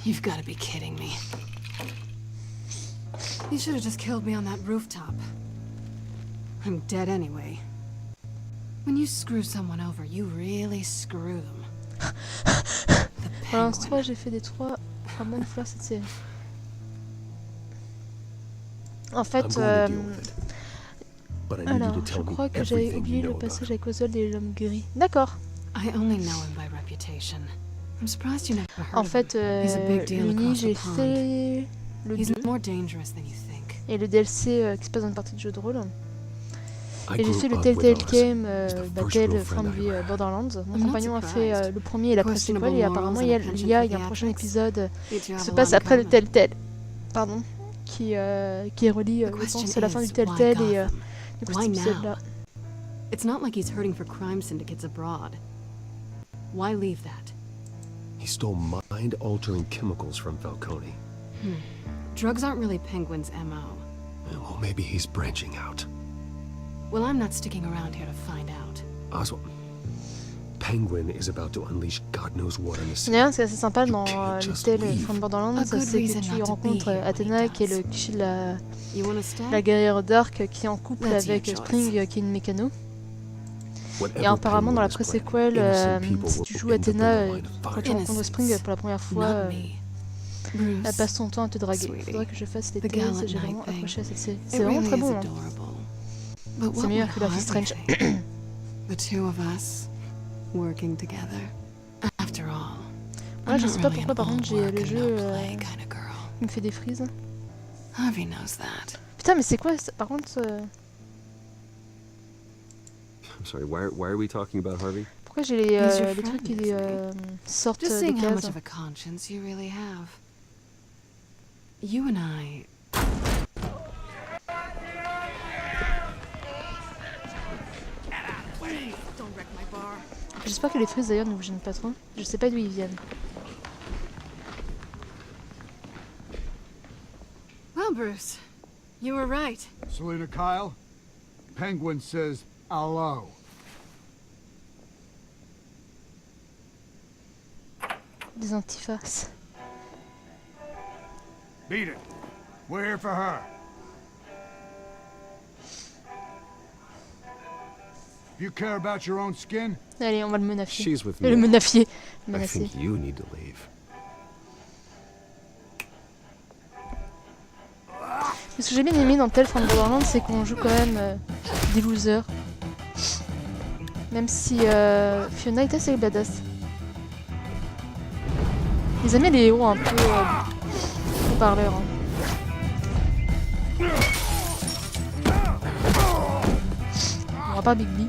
You've got to be kidding me. You should have just killed me on that rooftop. I'm dead anyway. When you screw someone over, you really screw them. Voilà, 3, j'ai fait des 3 à bonne fleur cette série. En fait, alors, je crois que j'avais oublié le passage avec Oswald et l'homme gris. D'accord. En fait, Luni, j'ai fait le 2 et le DLC qui se passe dans une partie de jeu de rôle. Et j'ai fait le Telltale Game Battle from the Borderlands. Mon compagnon a fait le premier et la pré-sequel et apparemment il y a un prochain épisode qui se passe après le Telltale. Pardon. Qui relie, je pense, à la fin du Telltale et du coup cet épisode-là. It's not like he's hurting for crime syndicates abroad. Why leave that? He stole mind-altering chemicals from Falcone. Drugs aren't really Penguin's MO. Well, maybe he's branching out. Well, I'm not sticking around here to find out. Penguin is about to unleash God knows what on the D'ailleurs, c'est assez sympa dans le Tale from Borderlands, c'est que tu rencontres Athena, qui est le cliché de la guerrière dark, qui est en couple avec Spring, qui est une mécano. Et apparemment, dans la pré-séquelle, si tu joues Athena, quand tu rencontres Spring pour la première fois, elle passe son temps à te draguer. Il faudrait que je fasse les Tales, j'ai vraiment accroché à cette série. C'est vraiment très bon. Hein. C'est meilleur que Life is Strange. Ouais, je sais pas pourquoi, par contre, j'ai le jeu qui me fait des frises. Putain, mais c'est quoi par contre I'm sorry, why are we talking about Harvey? Pourquoi j'ai les trucs qui sortent des cases? You and I. J'espère que les frises d'ailleurs ne vous gênent pas trop. Je sais pas d'où ils viennent. Well, Bruce, you were right. Selena Kyle, Penguin says hello. Des antifaces. Beat it. We're here for her. You care about your own skin? Allez, on va le menafier. She's with me. Le menafier. I think you need to leave. Ce que j'ai bien aimé dans Telltale from Borderlands, c'est qu'on joue quand même des losers. Même si Fiona était assez badass. Ils aimaient les héros un peu parleurs. Hein. On va pas Big B.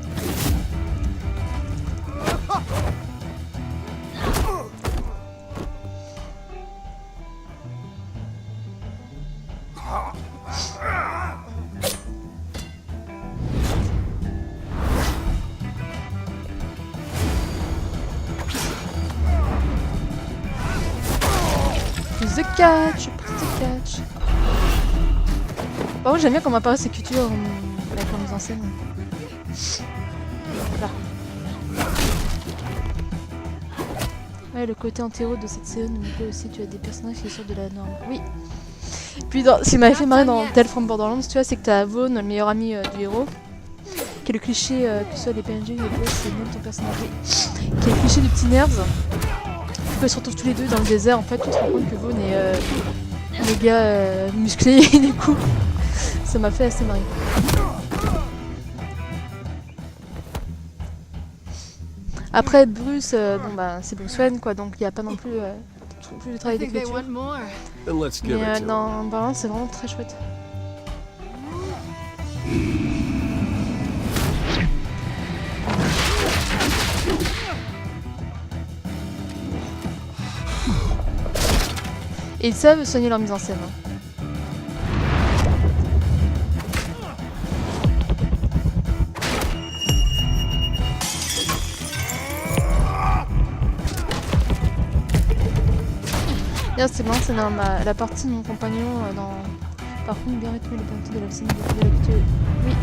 The catch, petit catch. Par contre, j'aime bien comment apparaît ces cultures avec la mise en scène. Voilà. Ouais, le côté antéro de cette série nous plaît aussi. Tu as des personnages qui sortent de la norme. Oui. Puis, ce qui m'avait fait marrer dans Telltale from Borderlands, tu vois, c'est que t'as Vaughn, le meilleur ami du héros, qui est le cliché que ce soit les PNJ, les boss, c'est même ton personnage, qui est le cliché du petit nerd. Ils se retrouvent tous les deux dans le désert, en fait, tu te rends compte que Vaughn est méga musclé, et du coup, ça m'a fait assez marrer. Après, Bruce, bon bah, c'est Bruce Wayne, quoi, donc il n'y a pas non plus de travail d'écriture. Mais dans Borderlands, c'est vraiment très chouette. Et ils savent soigner leur mise en scène. D'ailleurs, c'est marrant, c'est dans la partie de mon compagnon dans... Par contre, bien rythmer les parties de la scène de l'actuel. Oui.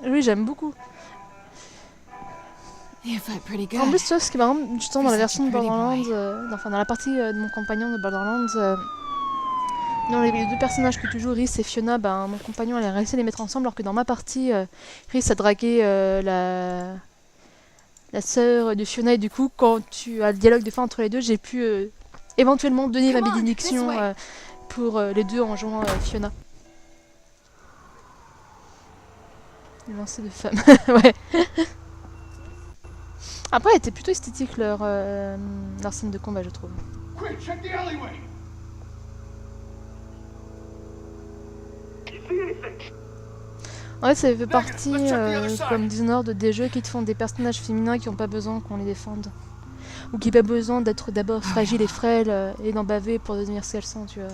Oui, j'aime beaucoup. En plus, tu vois, ce qui est marrant, justement, dans la version de Borderlands, enfin, dans la partie de mon compagnon de Borderlands, dans les deux personnages que tu joues, Rhys et Fiona, ben, mon compagnon, elle a réussi à les mettre ensemble, alors que dans ma partie, Rhys a dragué la sœur de Fiona, et du coup, quand tu as le dialogue de fin entre les deux, j'ai pu éventuellement donner ma bénédiction pour les deux en jouant Fiona. Le lancer de femme, ouais. Après, elle était plutôt esthétique leur scène de combat, je trouve. En fait, ça fait partie, comme Dishonored, des jeux qui te font des personnages féminins qui n'ont pas besoin qu'on les défende. Ou qui n'ont pas besoin d'être d'abord fragiles et frêles et d'en baver pour devenir ce qu'elles sont, tu vois.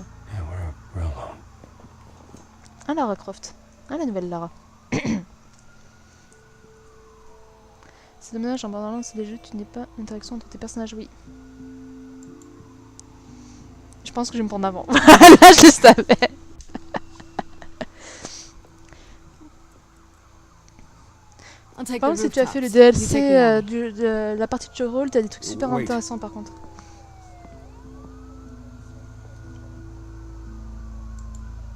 Ah, Lara Croft. Ah, la nouvelle Lara. C'est dommage, en Borderlands, c'est les jeux, tu n'as pas d'interaction entre tes personnages, oui. Je pense que je vais me prendre avant. Là, je savais. I'll take Par the contre, si tu as fait le rooftops. You take DLC the de la partie de showroll, t'as des trucs super Wait. intéressants par contre.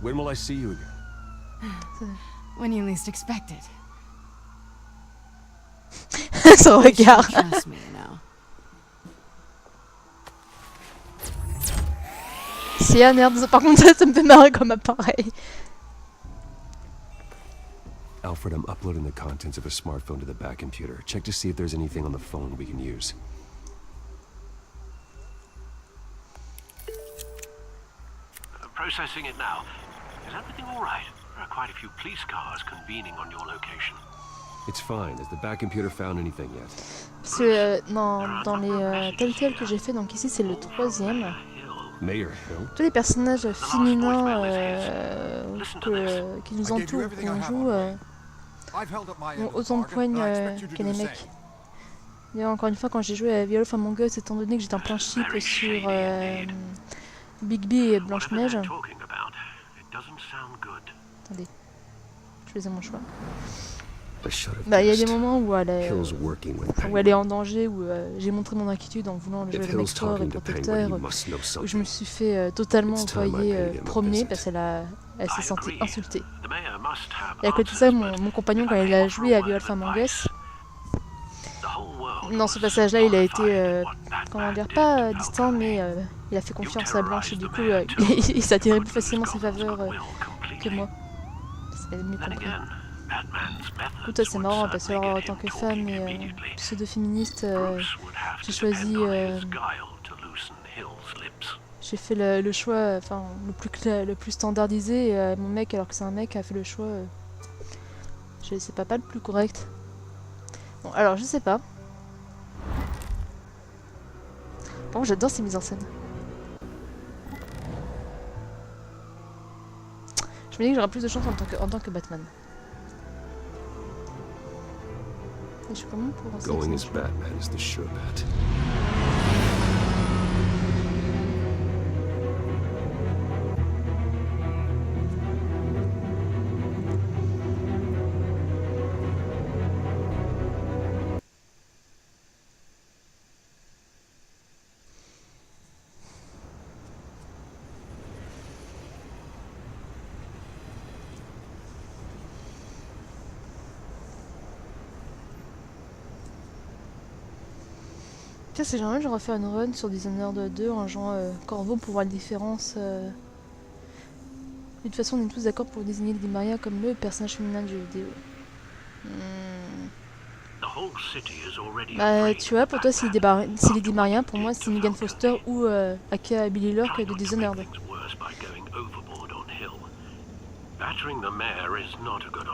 When will I see you again? when you least expect it. Son regard. Trust me, you know. Si, ah merde, par contre ça me fait marrer comme appareil. Alfred, I'm uploading the contents of a smartphone to the back computer. Check to see if there's anything on the phone we can use. Processing it now. Is everything all right? There are quite a few police cars convening on your location. It's fine. Has the back computer found anything yet? Parce que dans les Telltale que j'ai fait, donc ici c'est le 3e. Mayor Hill? Tous les personnages féminins qui nous entourent, qu'on joue, ont autant de poignes que les mecs. Et encore une fois, quand j'ai joué à The Wolf Among Us, étant donné que j'étais en plein chip sur Bigby et Blanche-Neige. Attendez, je faisais mon choix. Bah, il y a des moments où elle est en danger, où j'ai montré mon inquiétude en voulant le jouer le mec fort et protecteur, où je me suis fait totalement envoyer promener parce qu'elle s'est sentie insultée. Et à côté de ça, mon compagnon, quand il a joué à The Wolf Among Us, dans ce passage-là, il a été, comment dire, pas distant, mais il a fait confiance à Blanche et du coup, il s'attirait plus facilement ses faveurs que moi. C'est mieux compris. Écoute, c'est marrant parce que en tant que femme et pseudo-féministe, j'ai fait le choix, enfin le plus standardisé. Et, mon mec, alors que c'est un mec, a fait le choix. C'est pas le plus correct. Bon, alors je sais pas. Bon, j'adore ces mises en scène. Je me dis que j'aurai plus de chance en tant que Batman. Et je suis comment pour Going as Batman is the sure bet. Tiens, c'est génial, je refais une run sur Dishonored 2 en jouant Corvo pour voir la différence. De toute façon, on est tous d'accord pour désigner Lady Maria comme le personnage féminin du jeu vidéo. Bah, tu vois, pour toi, c'est Lady Maria, pour moi, c'est Megan Foster ou aka Billy Lurk de Dishonored.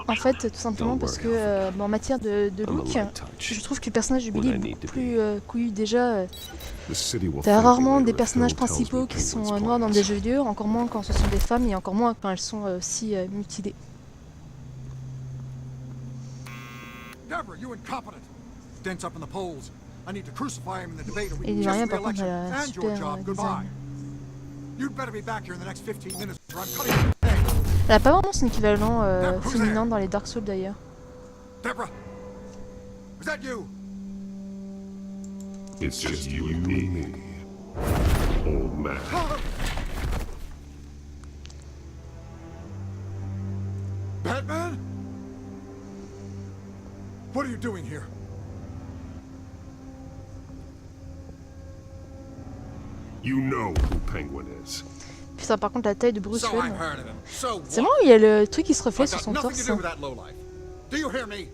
En fait, tout simplement parce que en matière de look, je trouve que le personnage de Billy est beaucoup plus couillu. Déjà, t'as rarement des personnages principaux qui sont noirs dans des jeux vidéo, encore moins quand ce sont des femmes et encore moins quand elles sont aussi mutilées. Et Lady Maria, par contre, elle a un super design. Elle a pas vraiment son équivalent féminin dans les Dark Souls d'ailleurs. Deborah, was that you? It's just you and me, old man. Batman? What are you doing here? You know who Penguin is. Putain, par contre, la taille de Bruce Wayne. C'est bon, il y a le truc qui se reflète sur son torse. Do you hear me?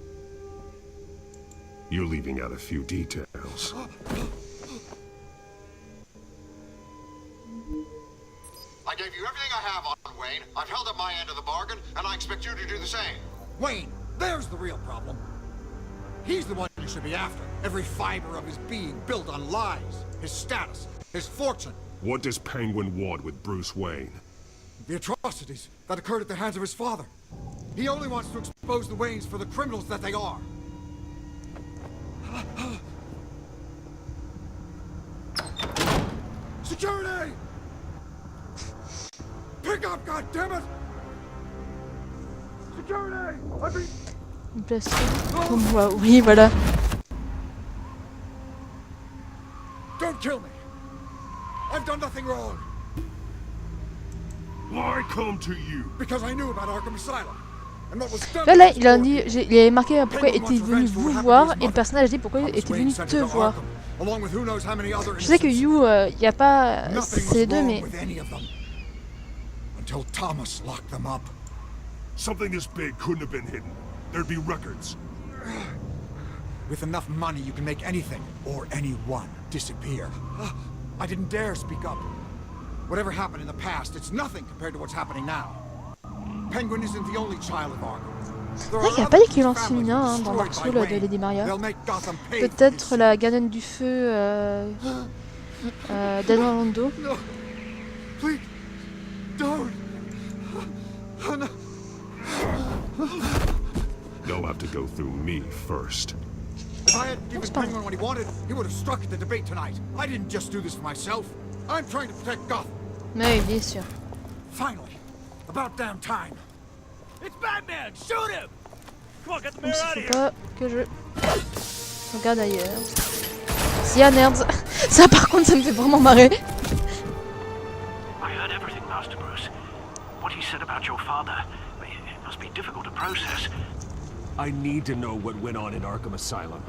You're leaving out a few details. I gave you everything I have on Wayne. I've held up my end of the bargain, and I expect you to do the same. Wayne, there's the real problem. He's the one you should be after. Every fiber of his being built on lies, his status, his fortune. What does Penguin want with Bruce Wayne? The atrocities that occurred at the hands of his father. He only wants to expose the Waynes for the criminals that they are. Security! Pick up, goddammit! Security! Une place comme moi, oui, voilà. Don't kill me. I've done nothing wrong. Why come to you? Because I knew about Arkham Asylum. And what was done. Là, il a dit, il avait marqué pourquoi était venu vous voir, et le personnage a dit pourquoi il était venu te voir. Je sais que You, il n'y a pas. C'est les deux, mais. Until Thomas locked them up. Something this big couldn't have been hidden. There'd be records. With enough money, you can make anything, or anyone, disappear. I didn't dare speak up. Whatever happened in the past, it's nothing compared to what's happening now. Penguin isn't the only child of Arkham. C'est vrai qu'il n'y a pas d'équivalence féminin hein, dans Dark Souls de Lady Maria. Peut-être la gardienne du feu d'Adam Lando. They'll have to go through me first. If I had given Penguin what he wanted, he would have struck at the debate tonight. I didn't just do this for myself. I'm trying to protect Gotham. Mais bien sûr. Finally, about damn time. It's Batman! Shoot him! Come on, get the Il mirror out of faut here! pas que je regarde ailleurs. Si y'a nerds, ça par contre ça me fait vraiment marrer. I heard everything, Master Bruce. What he said about your father, it must be difficult to process. I need to know what went on in Arkham Asylum.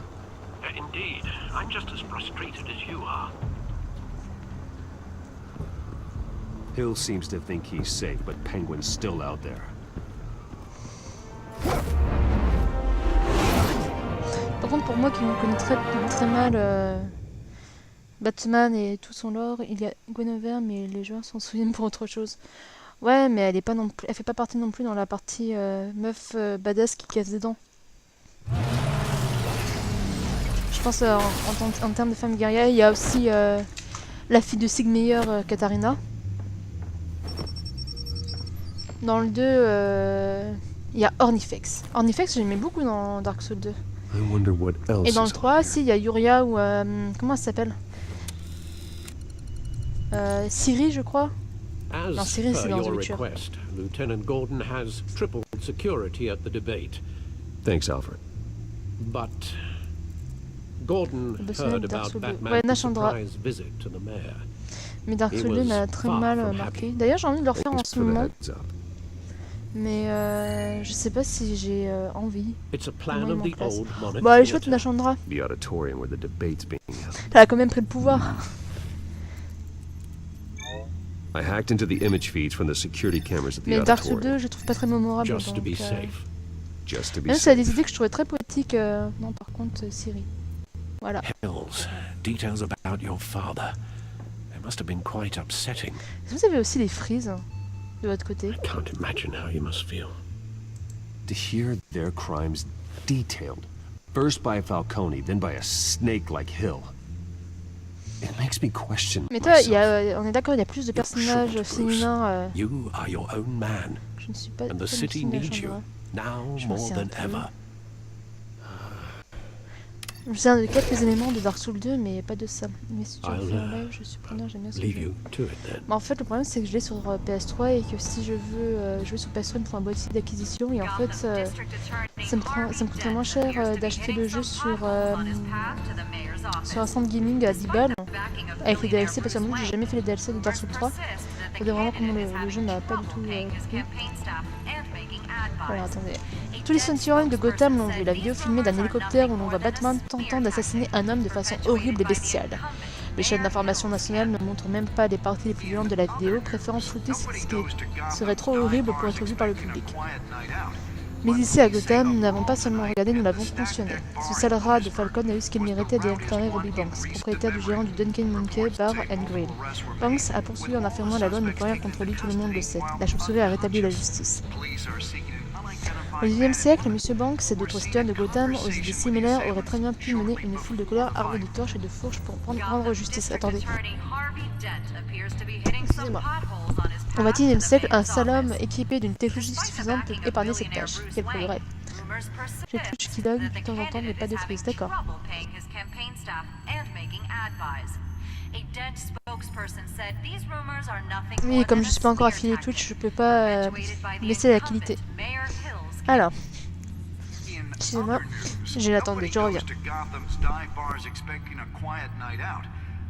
Indeed, I'm just as frustrated as you are. Hill seems to think he's safe, but Penguin's still out there. Par contre, pour moi qui me connais très mal Batman et tout son lore, il y a Guinevere, mais les joueurs s'en souviennent pour autre chose. Ouais, mais elle est pas non plus, elle fait pas partie non plus dans la partie meuf badass qui casse des dents. Je pense en termes de femme guerrière, il y a aussi la fille de Sigmeyer, Katharina. Dans le 2, il y a Ornifex. Ornifex, j'aimais beaucoup dans Dark Souls 2. Et dans le 3, si, il y a Yuria ou... comment elle s'appelle Ciri, je crois. Non, Ciri, c'est dans The Witcher. Lieutenant Gordon has tripled security at the debate. Thanks, Alfred. But Gordon heard about Batman's surprise visit to the mayor. Mais Dark Souls 2 m'a très mal marqué. D'ailleurs, j'ai envie de le refaire en ce moment. Mais je sais pas si j'ai envie. Bon, allez, chouette, Nashandra. Elle a quand même pris le pouvoir. I hacked into the image feeds from the security cameras at the mais Dark Souls 2, auditorium. je le trouve pas très mémorable. Just to donc, be safe. Just to be même si elle a des idées que je trouvais très poétiques. Non, par contre, Ciri. Voilà. Hills, details about your father. They must have been quite upsetting. Est-ce que vous avez aussi les frises de votre côté? I can't imagine how you must feel. To hear their crimes detailed, first by Falcone, then by a snake like Hill. It makes me question mais toi, on est d'accord, il y a plus de personnages féminins. You are your own man. Je ne suis pas. And the city needs you now more than ever. Je me souviens de quelques éléments de Dark Souls 2, mais pas de ça. Mais si tu veux faire un live, je suis preneur, j'aime bien ce jeu. Mais en fait, le problème, c'est que je l'ai sur PS3 et que si je veux jouer sur PS3, il me faut un boîtier d'acquisition. Et en fait, ça me coûterait moins cher d'acheter le jeu sur un centre gaming à 10 balles avec les DLC, parce que moi, j'ai jamais fait les DLC de Dark Souls 3. Faut dire vraiment comment le jeu m'a pas du tout plu. Voilà, attendez. Tous les citoyens de Gotham l'ont vu, la vidéo filmée d'un hélicoptère où l'on voit Batman tentant d'assassiner un homme de façon horrible et bestiale. Les chaînes d'information nationales ne montrent même pas les parties les plus violentes de la vidéo, préférant flouter ce qui serait trop horrible pour être vu par le public. Mais ici à Gotham, nous n'avons pas seulement regardé, nous l'avons cautionné. Ce sale rat de Falcon a eu ce qu'il méritait d'y déclarer Robbie Banks, propriétaire du gérant du Dunkin' Monkey Bar and Grill. Banks a poursuivi en affirmant la loi ne peut rien contre lui, tout le monde le sait. La chauve-souris a rétabli la justice. Au XIXe siècle, M. Banks et d'autres citoyens de Gotham, aux idées similaires, auraient très bien pu mener une foule de couleurs armée de torches et de fourches pour rendre justice. Attendez. Excusez-moi. Au XXIe siècle, un sale homme équipé d'une technologie suffisante peut épargner cette tâche. Quel progrès. J'ai Twitch qui log de temps en temps, mais pas de freeze. D'accord. Oui, comme je suis pas encore affilié Twitch, je peux pas laisser la qualité. Alors. Excusez-moi, j'ai l'attendue, je reviens.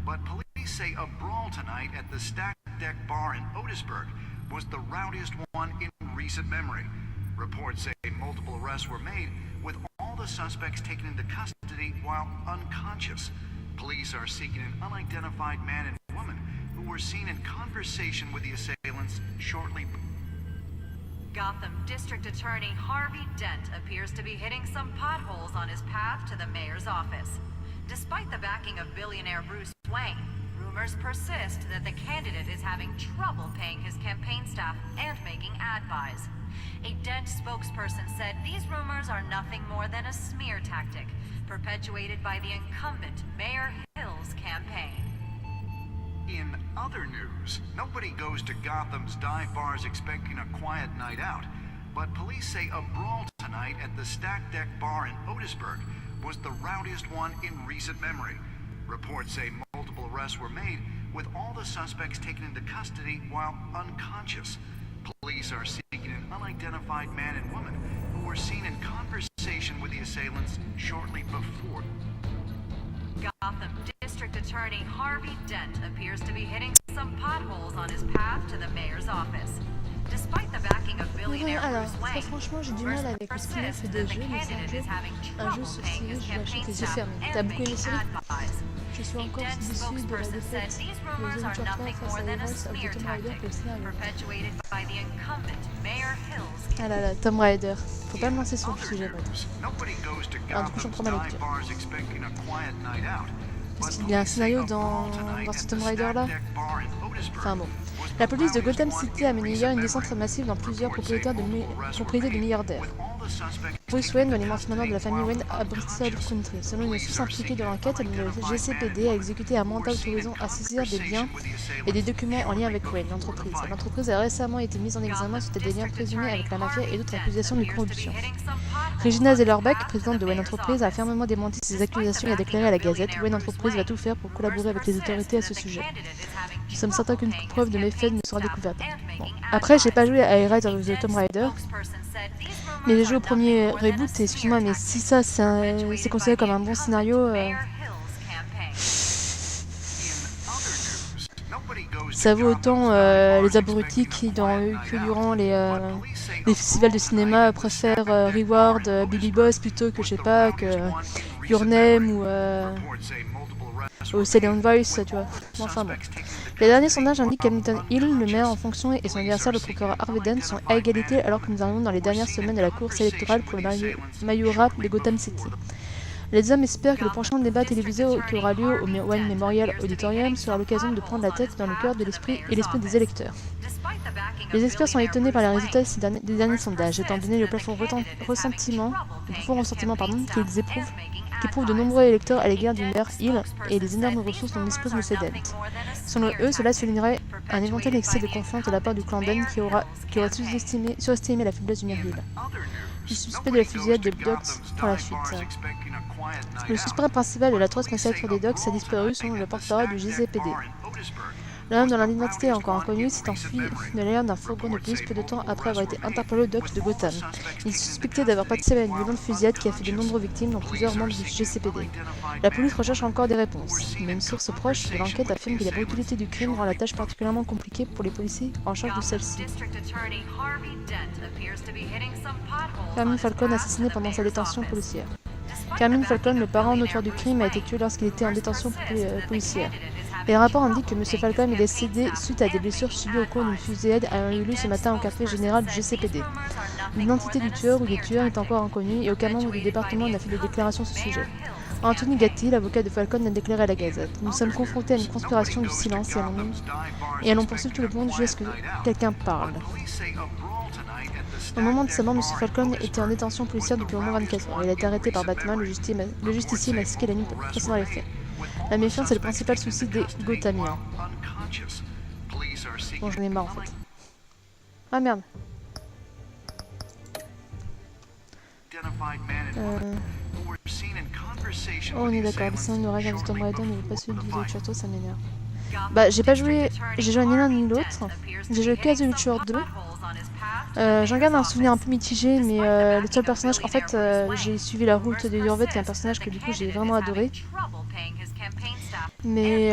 But police say a brawl tonight at the Stack Deck Bar in Otisburg was the rowdiest one in recent memory. Reports say multiple arrests were made, with all the suspects taken into custody while unconscious. Police are seeking an unidentified man and woman who were seen in conversation with the assailants shortly. Gotham District Attorney Harvey Dent appears to be hitting some potholes on his path to the mayor's office. Despite the backing of billionaire Bruce Wayne, rumors persist that the candidate is having trouble paying his campaign staff and making ad buys. A Dent spokesperson said these rumors are nothing more than a smear tactic, perpetuated by the incumbent Mayor Hill's campaign. In other news, nobody goes to Gotham's dive bars expecting a quiet night out, but police say a brawl tonight at the Stack Deck Bar in Otisburg was the rowdiest one in recent memory. Reports say multiple arrests were made, with all the suspects taken into custody while unconscious. Police are seeking an unidentified man and woman who were seen in conversation with the assailants shortly before. Gotham District Attorney Harvey Dent appears to be hitting some potholes on his path to the mayor's office. Despite the backing of billionaire Alors, Bruce très Wayne, franchement, j'ai du mal avec le spin-off des jeux, mais c'est un jeu sur série, je vais acheter les yeux fermés. T'as beaucoup aimé série? Je suis encore déçue de la défaite de The Uncharted face à The Voice of the Tomb Raider pour le scénario. Ah là là, Tomb Raider. Faut pas me lancer sur le sujet, moi. Alors du coup, j'en prends ma lecture. Parce qu'il y a un scénario dans ce Tomb Raider là. Enfin bon. La police de Gotham City a mené hier une descente massive dans plusieurs propriétés de milliardaires. Bruce Wayne, l'élément finalement de la famille Wayne à Bristol Country. Selon une source impliquée de l'enquête, le GCPD a exécuté un mandat autorisant à saisir des biens et des documents en lien avec Wayne, l'entreprise. L'entreprise a récemment été mise en examen suite à des liens présumés avec la mafia et d'autres accusations de corruption. Regina Zellerbach, présidente de Wayne Entreprise, a fermement démenti ces accusations et a déclaré à la Gazette « Wayne Entreprise va tout faire pour collaborer avec les autorités à ce sujet. Nous sommes certains qu'une preuve de méfaits ne sera découverte. » Bon. Après, j'ai pas joué à Rise of the Tomb Raider, mais j'ai joué au premier reboot et excuse-moi, mais si ça c'est considéré comme un bon scénario, ça vaut autant les abrutis qui que durant les festivals de cinéma préfèrent Reward Billy Boss plutôt que je sais pas que Your Name ou Salient Voice, tu vois. Enfin bon. Les derniers sondages indiquent qu'Hamilton Hill, le maire en fonction et son adversaire, le procureur Harvey Dent, sont à égalité alors que nous arrivons dans les dernières semaines de la course électorale pour le majorat de Gotham City. Les hommes espèrent que le prochain débat télévisé qui aura lieu au Wayne Memorial Auditorium sera l'occasion de prendre la tête dans le cœur de l'esprit des électeurs. Les experts sont étonnés par les résultats des derniers sondages, étant donné le profond ressentiment qu'ils éprouvent, qu'éprouvent de nombreux électeurs à l'égard du maire Hill et les énormes ressources dont dispose M. Dent. Selon eux, cela soulignerait un éventuel excès de confiance de la part du clan Dent qui aurait surestimé la faiblesse du maire Hill. Le suspect de la fusillade de Docs prend la fuite. Le suspect principal de la troisième massacre des Docs a disparu selon le porte-parole du GCPD. L'homme dont l'identité est encore inconnue s'est enfui de l'air d'un fourgon de police peu de temps après avoir été interpellé au Docs de Gotham. Il est suspecté d'avoir participé à une violente fusillade qui a fait de nombreuses victimes, dont plusieurs membres du GCPD. La police recherche encore des réponses, mais une source proche de l'enquête affirme que la brutalité du crime rend la tâche particulièrement compliquée pour les policiers en charge de celle-ci. Carmine Falcone assassiné pendant sa détention policière. Carmine Falcone, le parent notoire du crime, a été tué lorsqu'il était en détention policière. Les rapports indiquent que M. Falcone est décédé suite à des blessures subies au cours d'une fusillade ayant eu lieu ce matin au quartier général du GCPD. L'identité du tueur ou des tueurs est encore inconnue et aucun membre du département n'a fait de déclaration sur ce sujet. Anthony Gatti, l'avocat de Falcone, a déclaré à la Gazette « Nous sommes confrontés à une conspiration du silence et allons poursuivre tout le monde jusqu'à ce que quelqu'un parle. » Au moment de sa mort, M. Falcone était en détention policière depuis au moins 24 heures. Il a été arrêté par Bataman, le justicier masqué la nuit précédant les faits. La méfiance est le principal souci des Gothamiens. Bon, j'en ai marre en fait. Ah merde. Oh, on est d'accord, le scénario de Rise of the Tomb Raider ne veut pas celui de The Witcher, ça m'énerve. Bah, j'ai joué ni l'un ni l'autre. J'ai joué que à The Witcher 2. J'en garde un souvenir un peu mitigé, mais le seul personnage, en fait, j'ai suivi la route de Yorvet, qui est un personnage que du coup j'ai vraiment adoré. Mais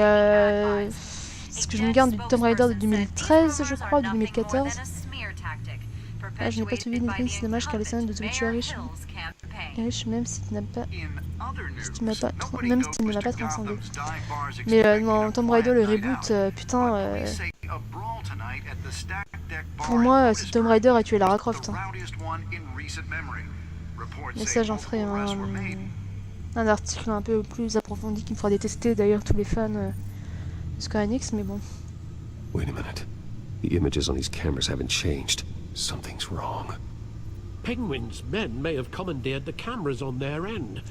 ce que je me garde du Tomb Raider de 2013, je crois, de 2014. Ah, je n'ai pas suivi ni c'est dommage car les scènes de The Witcher riche, même si tu n'as pas, même si tu ne m'as pas transcendé. Mais dans Tomb Raider le reboot, putain, pour moi, ce Tomb Raider a tué Lara Croft. Hein. Mais ça, j'en ferai un article un peu plus approfondi qui me fera détester d'ailleurs tous les fans de Square Enix, mais bon. Wait a minute. The images on these cameras haven't changed. Something's wrong. Penguin's men may have commandeered the cameras on their end.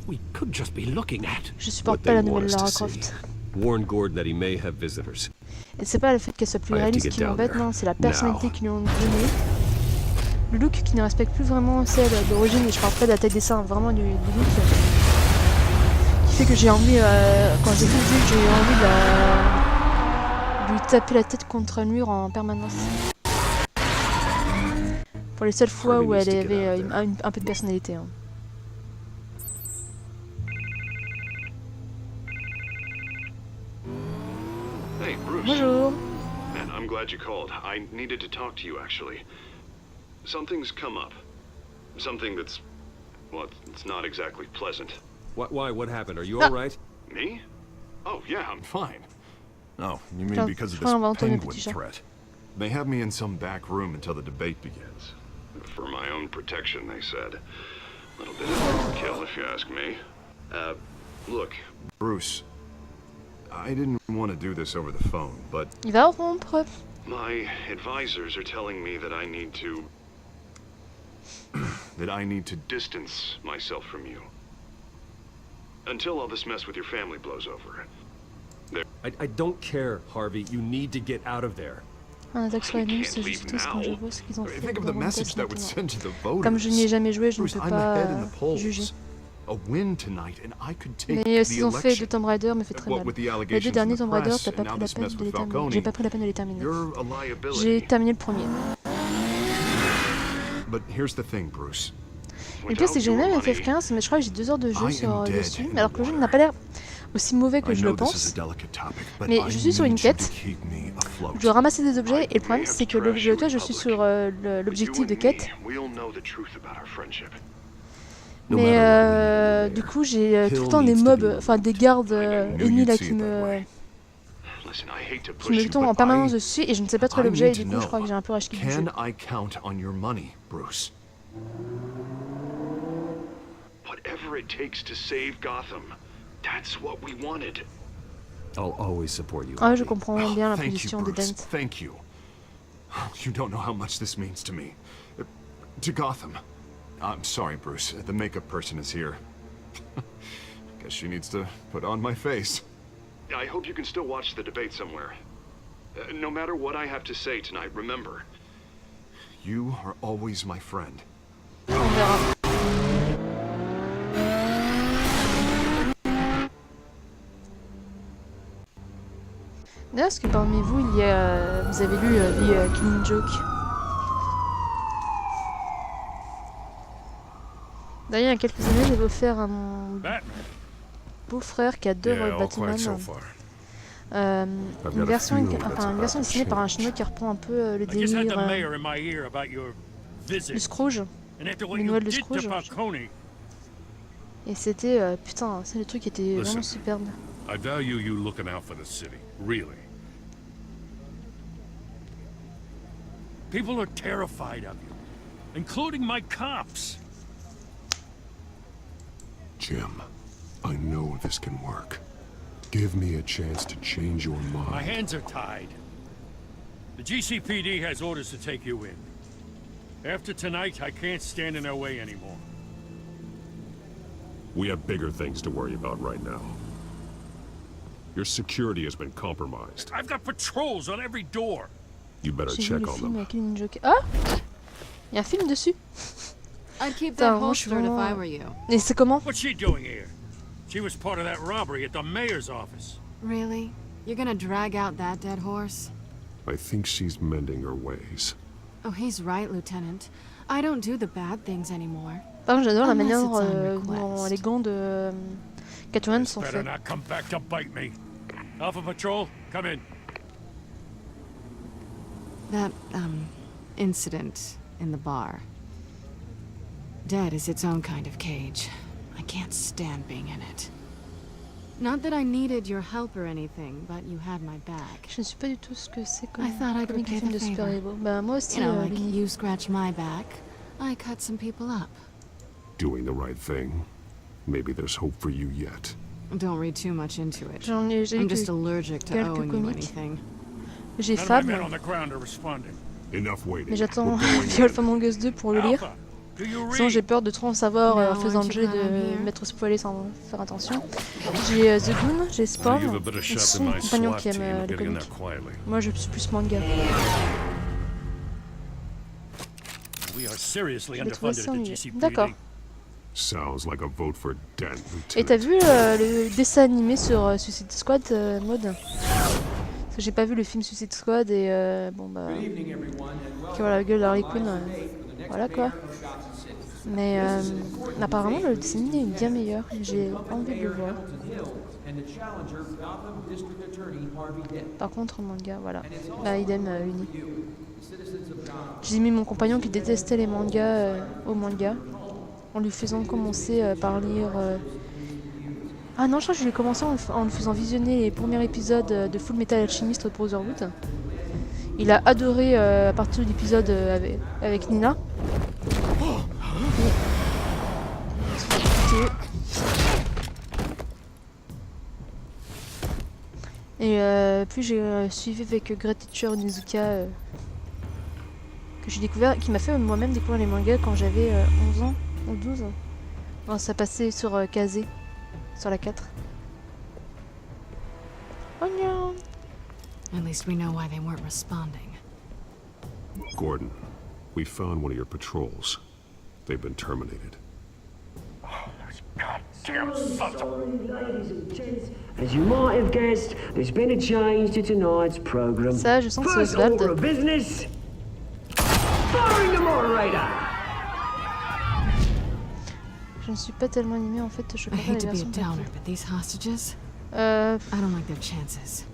We could just be looking at. Je supporte pas la nouvelle Lara Croft. Warn Gordon that he may have visitors. Et c'est pas le fait qu'elle soit plus réaliste qui m'embête, non, c'est la personnalité qu'ils lui ont donnée. Le look qui ne respecte plus vraiment celle d'origine, et je parle pas de la taille des seins, vraiment du look. Qui fait que j'ai envie, quand j'ai vu le jeu, j'ai envie de lui taper la tête contre un mur en permanence. Pour les seules fois où elle avait un peu de personnalité. Hein. Hey, Bruce. Bonjour. Man, I'm glad you called. I needed to talk to you, actually. Something's come up. Something that's, well, it's not exactly pleasant. Why? What happened? Are you all right? Me? Oh, yeah, I'm fine. Oh, you mean because of this penguin threat? They have me in some back room until the debate begins. For my own protection, they said. A little bit of overkill, if you ask me. Look, Bruce, I didn't want to do this over the phone, but... Il va rompre. My advisors are telling me that I need to... that I need to distance myself from you. Until all this mess with your family blows over. I don't care, Harvey. You need to get out of there. Un attaque sur la nuit, c'est juste triste quand je vois ce qu'ils ont fait. Think of the message that would send to the voters. Comme je n'y ai jamais joué, je ne peux pas juger. Mais ce qu'ils ont fait de Tomb Raider me fait très mal. Les deux derniers Tomb Raider, t'as pas pris la peine de les terminer. J'ai pas pris la peine de les terminer. J'ai terminé le premier. Le pire, c'est que j'ai même FF15, mais je crois que j'ai 2 heures de jeu dessus, alors que le jeu n'a pas l'air aussi mauvais que je le pense. Mais je suis sur une quête, je dois ramasser des objets, et le problème c'est que toi je suis sur l'objectif de quête. Mais du coup j'ai tout le temps des mobs, enfin des gardes ennemis là qui me tombent en permanence dessus, et je ne sais pas trop l'objet, et du coup je crois que j'ai un peu racheté du jeu. Whatever it takes to save Gotham. That's what we wanted. I'll always support you. Ah, je comprends bien la position de Dent. Thank you. You don't know how much this means to me. To Gotham. I'm sorry, Bruce. The makeup person is here. Guess she needs to put on my face. I hope you can still watch the debate somewhere. No matter what I have to say tonight, remember, you are always my friend. On verra. D'ailleurs, est-ce que parmi vous, vous avez lu The Killing Joke? D'ailleurs, il y a quelques années, j'avais offert à mon beau-frère qui adore Bataman une version dessinée par un chinois qui reprend un peu le délire du Scrooge, le Noël de Scrooge. Et c'était, putain, c'est le truc qui était vraiment superbe. I value you looking out for the city, really. People are terrified of you, including my cops. Jim, I know this can work. Give me a chance to change your mind. My hands are tied. The GCPD has orders to take you in. After tonight, I can't stand in their way anymore. We have bigger things to worry about right now. Your security has been compromised. I've got patrols on every door. You better check on them. Ah, il y a un film dessus. I'd keep that holstered if I were you. Et c'est comment? What's she doing here? She was part of that robbery at the mayor's office. Really? You're gonna drag out that dead horse? I think she's mending her ways. Oh, he's right, Lieutenant. I don't do the bad things anymore. Par contre, j'adore la Unless manière it's on dont request. les gants de Catwoman sont Better faits. not come back to bite me. Alpha Patrol, come in. That, incident in the bar. Dead is its own kind of cage. I can't stand being in it. Not that I needed your help or anything, but you had my back. Je ne sais pas du tout ce que c'est comme I thought I could film pay de the favor. super-héros. Bah moi aussi, You know, like Lily. you scratch my back, I cut some people up. Doing the right thing. Maybe there's hope for you yet. Don't read too much into it. J'ai I'm lu just que allergic to quelques owing you comics. anything. J'ai None of my Fab, men on the ground are responding. Enough waiting. mais j'attends We're going Wolf in. Among Us 2 pour le lire. Alpha, do you Sinon j'ai read? peur de trop en savoir en No, faisant le aren't jeu you glad I'm de here? m'être spoilé sans faire attention. J'ai The Goon, j'ai Spawn, Give a bit of et shot ce to sont mes my compagnons SWAT qui team aiment of les getting in comics. there quietly. Moi je suis plus manga. We are seriously Je l'ai trouvé underfunded at the ennuyeux. GCPD. D'accord. Sounds like a vote for Dent, Et Lieutenant. t'as vu le dessin animé sur Suicide Squad, Maud? Parce que j'ai pas vu le film Suicide Squad et bon bah... Qui voit la gueule d'Harley Quinn, voilà quoi. Mais apparemment le dessin animé est bien meilleur, j'ai envie de le voir. Par contre le manga, voilà. Bah idem, Uni. J'ai mis mon compagnon qui détestait les mangas au manga, en lui faisant commencer par lire... Ah non, je crois que je l'ai commencé en lui faisant visionner les premiers épisodes de Full Metal Alchemist Brotherhood. Il a adoré à partir de l'épisode avec Nina. Et puis j'ai suivi avec Great Teacher Onizuka que j'ai découvert, qui m'a fait moi-même découvrir les mangas quand j'avais 11 ans ou 12. Bon, ça passait sur Kazé, sur la 4. Oh non! At least we know why they weren't responding. Gordon, we found one of your patrols. They've been terminated. Goddamn sons of... Ladies and gents, as you might have guessed, there's been a change to tonight's program. Ça, je sens que c'est First Oswald. order of business. Firing the moderator. Je ne suis pas tellement animée en fait, je I préfère hate les to be a versions downer, but these hostages, papier. I don't like their chances.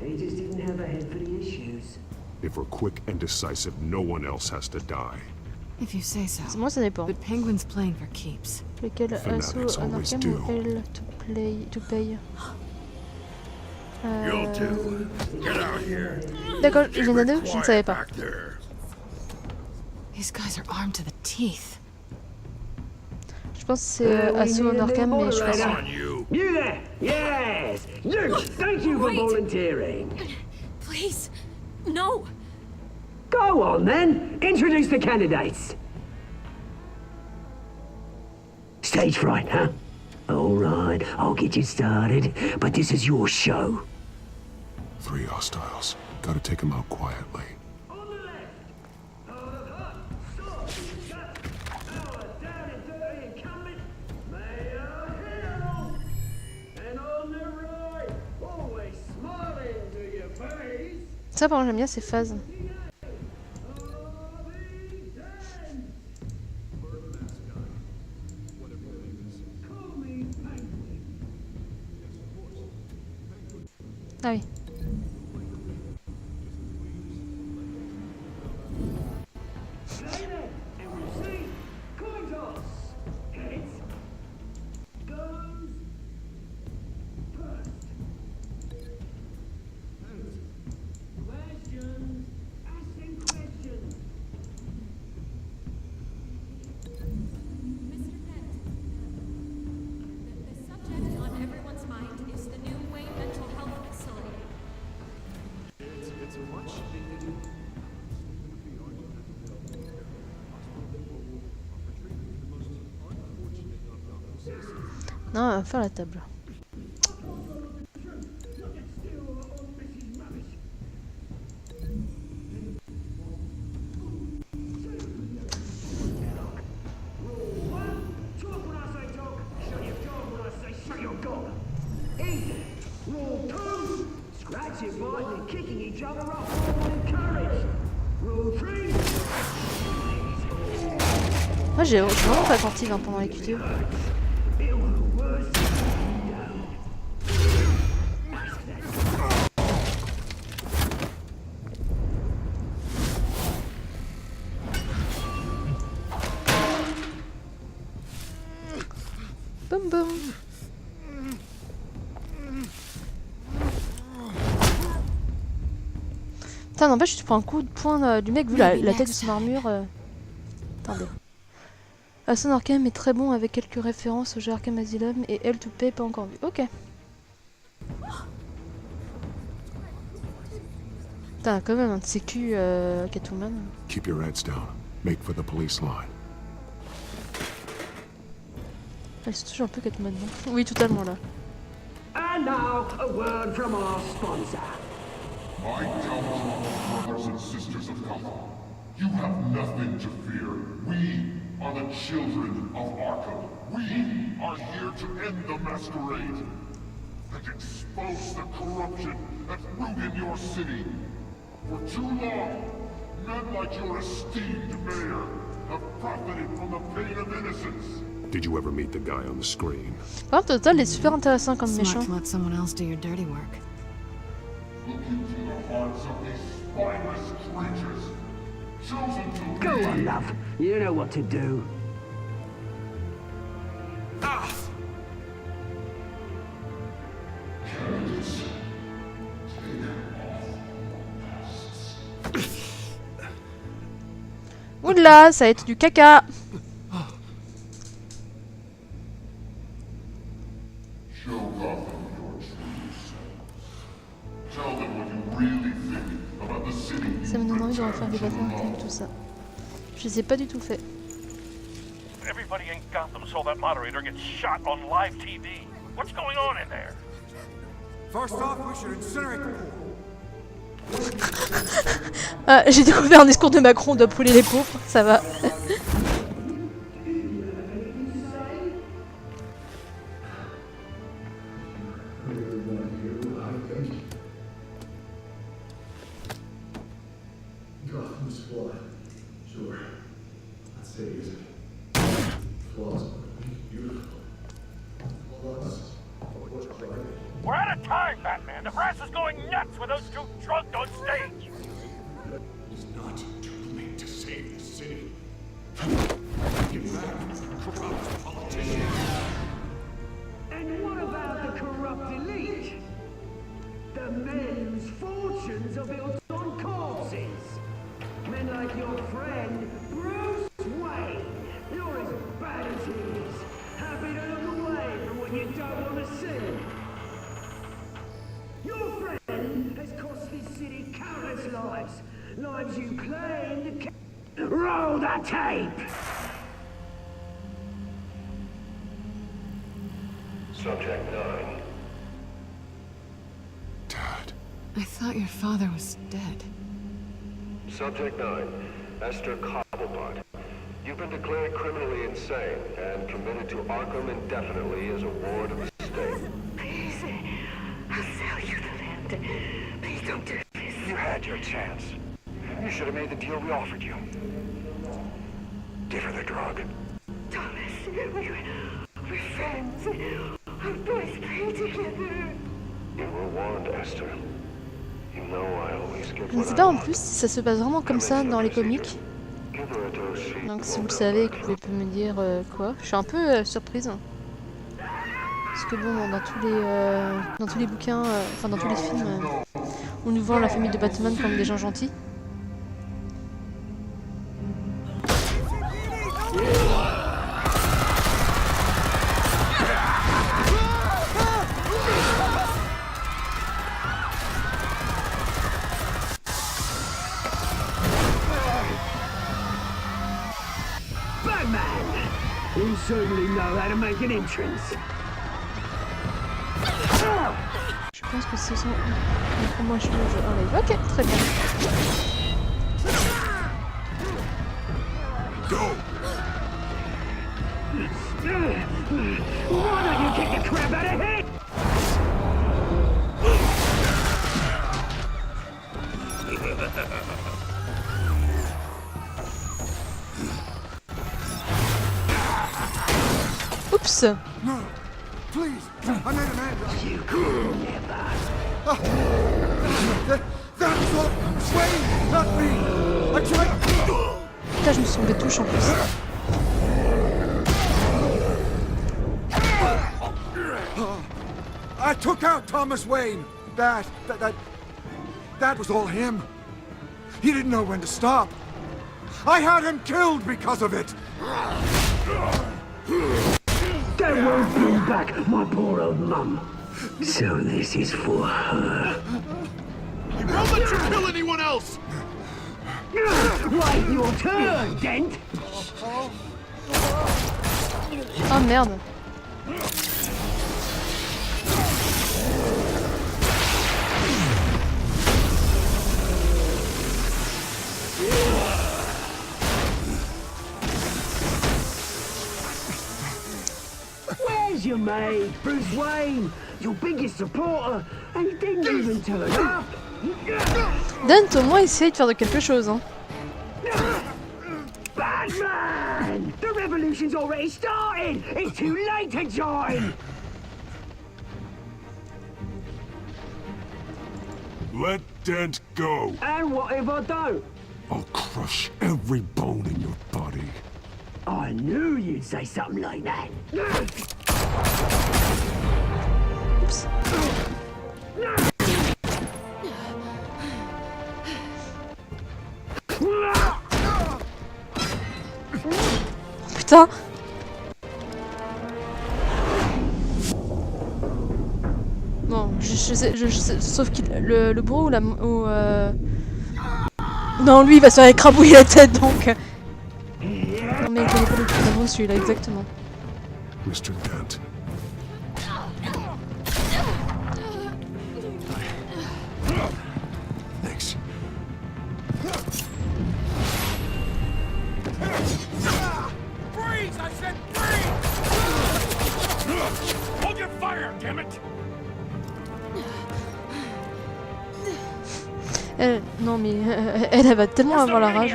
He just didn't have a head for the issues. If we're quick and decisive, no one else has to die. If you say so. Moi ça dépend. But Penguin's playing for keeps. Lequel Fanatics Assaut, always Anarchem do. ou L to pay? You'll do. Get out here. D'accord, il y en a deux, je ne savais pas. Back there. These guys are armed to the teeth. Je pense que c'est Assaut Anarchem, mais je suis pas sûre. On you. You there? Yes. You. Thank you for volunteering. Please, no. Go on then. Introduce the candidates. Stage fright, huh? All right, I'll get you started, but this is your show. 3 hostiles. Gotta take them out quietly. Ça par contre j'aime bien ces phases. Ah oui. Non, on va faire la table. Moi j'ai vraiment pas attentive hein, pendant les QTE. Boum boum. Putain, n'empêche, tu prends un coup de poing du mec vu la tête de son armure. Attendez. Aston Arkham est très bon avec quelques références au jeu Arkham Asylum et L2P pas encore vu. Ok. Putain, quand même un de ses culs Catwoman. Keep your heads down. Make for the police line. Elle se touche un peu Catwoman, non? Oui, totalement là. And now, a word from our sponsor. My downtrodden brothers and sisters of Gotham, you have nothing to fear. We are the children of Arkham. We are here to end the masquerade and expose the corruption that's rooted in your city. For too long, men like your esteemed mayor have profited from the pain of innocence. Did you ever meet the guy on the screen? Par contre, Total est super intéressant comme Smart méchant. to let someone else do your dirty work. Look into the hearts of these spineless creatures, chosen to Go on, love. You know what to do. Ah! Candidates, Oula, ça va être du caca. show Gotham your true selves. Tell them what you really think about the city. Ça me donne envie de refaire des bâtiments et tout ça. Je les ai pas du tout fait. Everybody in Gotham saw that moderator get shot on live TV. What's going on in there? First off, we should incinerate the pool. J'ai découvert un discours de Macron, on doit brûler les pauvres, ça va. We're out of time, Batman. The brass is going nuts with those two drunk on stage. It's not too late to save the city. Get back, corrupt politicians. And what about the corrupt elite? The men whose fortunes are built on corpses. Men like your friend, Bruce Wayne. You're as bad as he is. Happy to look away from what you don't want to see. Your friend has cost this city countless lives. Lives you claim to roll the tape! Subject 9. Dad. I thought your father was dead. Subject 9. Esther Cobblepot. You've been declared criminally insane and committed to Arkham indefinitely as a ward of the state. Please, I'll sell you the land. Please don't do this. You had your chance. You should have made the deal we offered you. Give her the drug. Thomas, we're friends. Our boys play together. You were warned, Esther. You know I always give Je ne sais pas en plus si ça se passe vraiment comme ça dans les comics. Donc si vous le savez, vous pouvez me dire quoi. Je suis un peu surprise. Parce que bon, dans tous les bouquins, enfin dans tous les films, on nous vend la famille de Batman comme des gens gentils. You certainly know how to make an entrance. Je pense que ce sont pour moi je joue au jeu en live. Ok, très bien. Why don't you kick the crap out of him? Oups. No, please, I made an end. You could never. That was Wayne, not me. I tried. Putain, je me suis tombé touche en plus. I took out Thomas Wayne. That was all him. He didn't know when to stop. I had him killed because of it. That won't bring back my poor old mum. So this is for her. I won't let you kill anyone else! Wait your turn, Dent! Oh merde. Where's your mate, Bruce Wayne? Your biggest supporter, and he didn't even turn up. Dent au moins essaye de faire de quelque chose, hein. Batman! The revolution's already started! It's too late to join! Let Dent go. And what if I don't? I'll crush every bone in your body. I knew you'd say something like that. Oups. Putain. Bon, je sais, sauf qu'il le bourreau ou la non, lui il va se faire écrabouiller la tête donc. Non mais il connaît pas le plus avant celui-là exactement. Mr. Dent. Thanks. Freeze! I said freeze! Hold your fire, damn it! Non mais elle va tellement avoir la rage.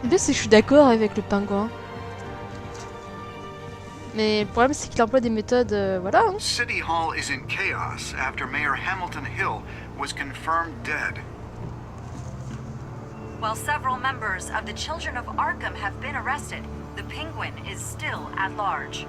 Le pire c'est que je suis d'accord avec le pingouin. Mais le problème c'est qu'il emploie des méthodes, voilà. Hein. City Hall is in chaos after Mayor Hamilton Hill was confirmed dead. While several members of the Children of Arkham have been arrested, the Penguin is still at large.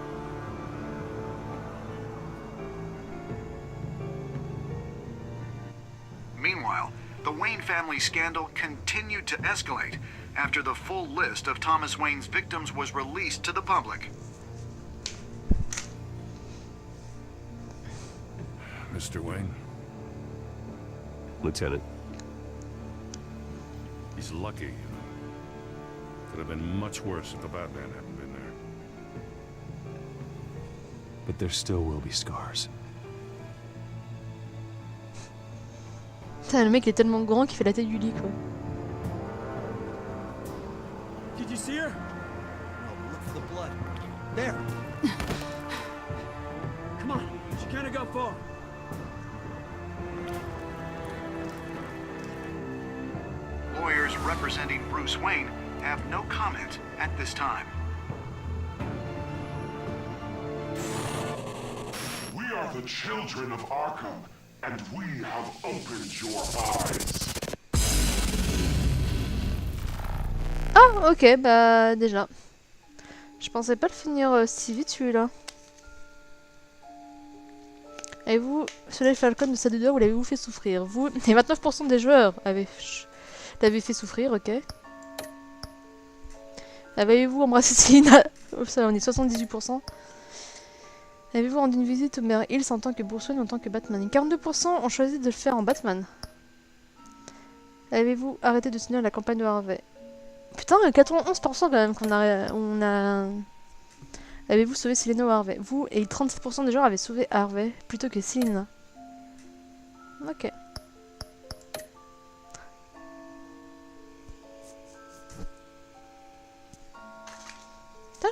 Meanwhile, the Wayne family scandal continued to escalate after the full list of Thomas Wayne's victims was released to the public. Mr. Wayne? Lieutenant. He's lucky. Could have been much worse if the Batman hadn't been there. But there still will be scars. Putain, le mec il est tellement grand qu'il fait la taille du lit quoi. Did you see her? No, look for the blood. There. Come on, she can't have got far. Lawyers representing Bruce Wayne have no comment at this time. We are the children of Arkham, and we have opened your eyes. Ah ok, bah déjà. Je pensais pas le finir si vite celui-là. Avez-vous, Soleil Falcon de Sadudor, vous l'avez-vous fait souffrir? Vous, et 29% des joueurs l'avaient fait souffrir, ok. Avez-vous embrassé Selina? Oh, ça, on est 78%. Avez-vous rendu une visite au maire Hills en tant que Bruce Wayne ou en tant que Batman? 42% ont choisi de le faire en Batman. Avez-vous arrêté de soutenir la campagne de Harvey? Putain, 91% quand même qu'on a... Avez-vous sauvé Selena ou Harvey? Vous et 37% des joueurs avaient sauvé Harvey plutôt que Selena. Ok.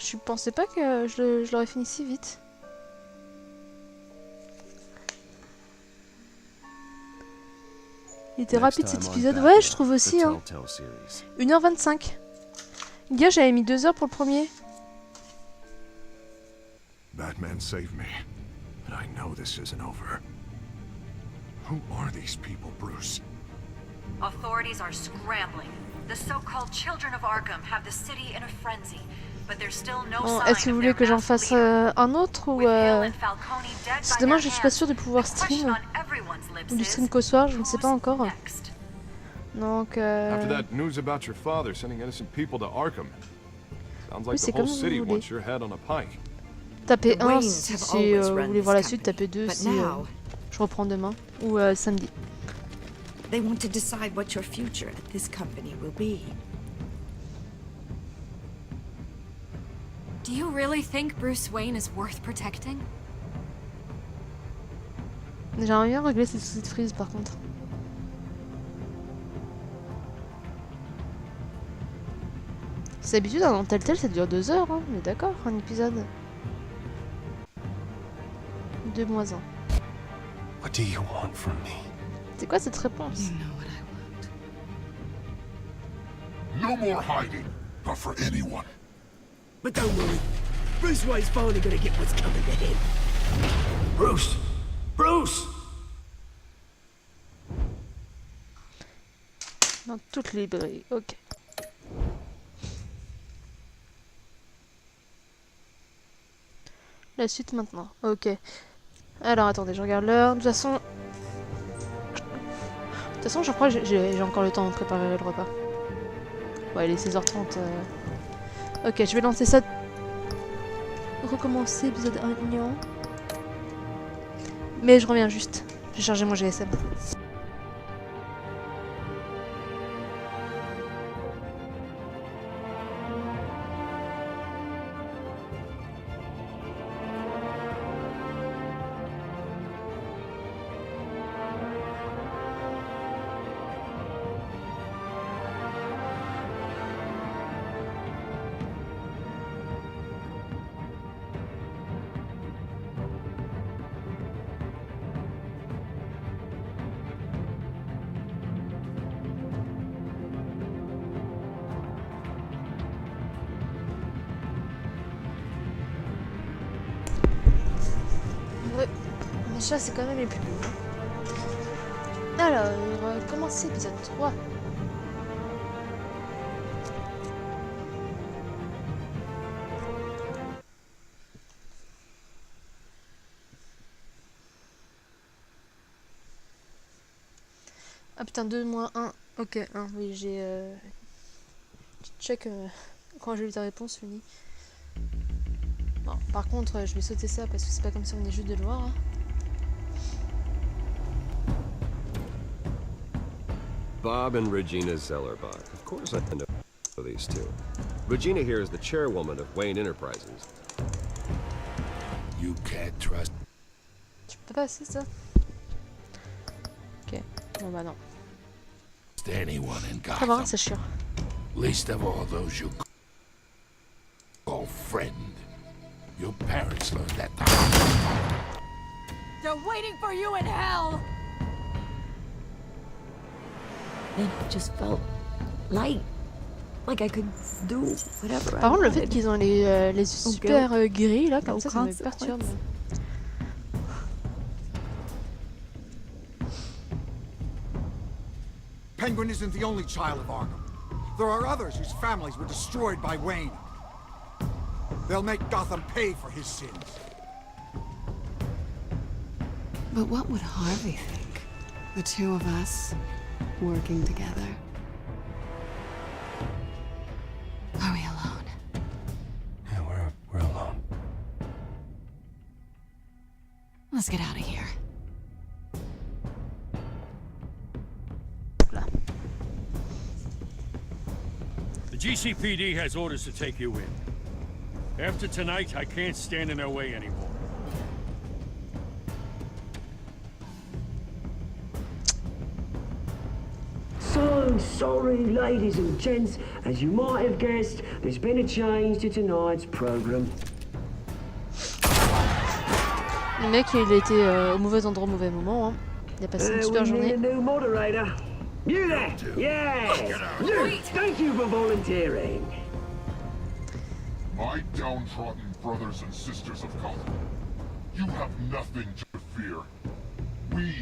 je pensais pas que je l'aurais fini si vite. Il était rapide cet épisode. Ouais, je trouve aussi. Hein. 1h25. Gars, j'avais mis 2 heures pour le premier. Batman saved me, but I know this isn't over. Who are these people, Bruce? Authorities are scrambling. The so-called children of Arkham have the city in a frenzy, but there's still no Bon, sign est-ce que vous voulez que j'en fasse un autre ou c'est dommage, je suis pas sûre de pouvoir stream ou du stream qu'au soir, je ne sais pas encore. Donc After that news about your father sending innocent people to Arkham, sounds like the whole city wants your head on a pike. Tapez 1 si vous voulez voir la suite, tapez 2 si je reprends demain ou samedi. They want to decide what your future at this company will be. Do you really think Bruce Wayne is worth protecting? J'aimerais bien régler ces soucis de freeze par contre. C'est habitué dans Telltale, ça dure 2 heures, hein. On est d'accord, un épisode. 2 moins 1. What do you want from me? C'est quoi cette réponse? No more hiding, not for anyone. But don't worry, Bruce Wayne's finally gonna get what's coming to him. Bruce! Bruce! Dans toutes les librairies, ok. La suite maintenant, ok. Alors attendez, je regarde l'heure. De toute façon, je crois que j'ai encore le temps de préparer le repas. Ouais, il est 16h30. Ok, je vais lancer ça. Recommencer épisode 1. Mais je reviens juste. Je vais charger mon GSM. Ouais, mes chats c'est quand même les plus beaux. Alors, commencer épisode 3. Ah putain, 2 moins 1. Ok, 1, oui, j'ai... check quand j'ai lu ta réponse, Uni. Bon, par contre, je vais sauter ça parce que c'est pas comme si on est juste de le voir. Hein. Bob and Regina Zellerbach. Of course I know these two. Regina here is the chairwoman of Wayne Enterprises. You can't trust. Tu peux passer ça? Ok, bon bah non. Anyone in Ça va, Gotham. c'est chiant. Least of all those you call friend. Your parents learned that the They're waiting for you in hell! And it just felt light. Like I could do whatever Par contre, I le fait wanted. qu'ils ont les yeux super gris là, comme No ça me consequence. perturbe. Penguin isn't the only child of Arkham. There are others whose families were destroyed by Wayne. They'll make Gotham pay for his sins. But what would Harvey think? The two of us working together. Are we alone? Yeah, we're alone. Let's get out of here. The GCPD has orders to take you in. After tonight, I can't stand in their way anymore. So, So sorry, ladies and gents. As you might have guessed, there's been a change to tonight's program. Le mec, il était au mauvais endroit au mauvais moment. Hein. Il a passé une super journée. You there? Yes! You, thank you for volunteering. My downtrodden brothers and sisters of Gotham, you have nothing to fear. We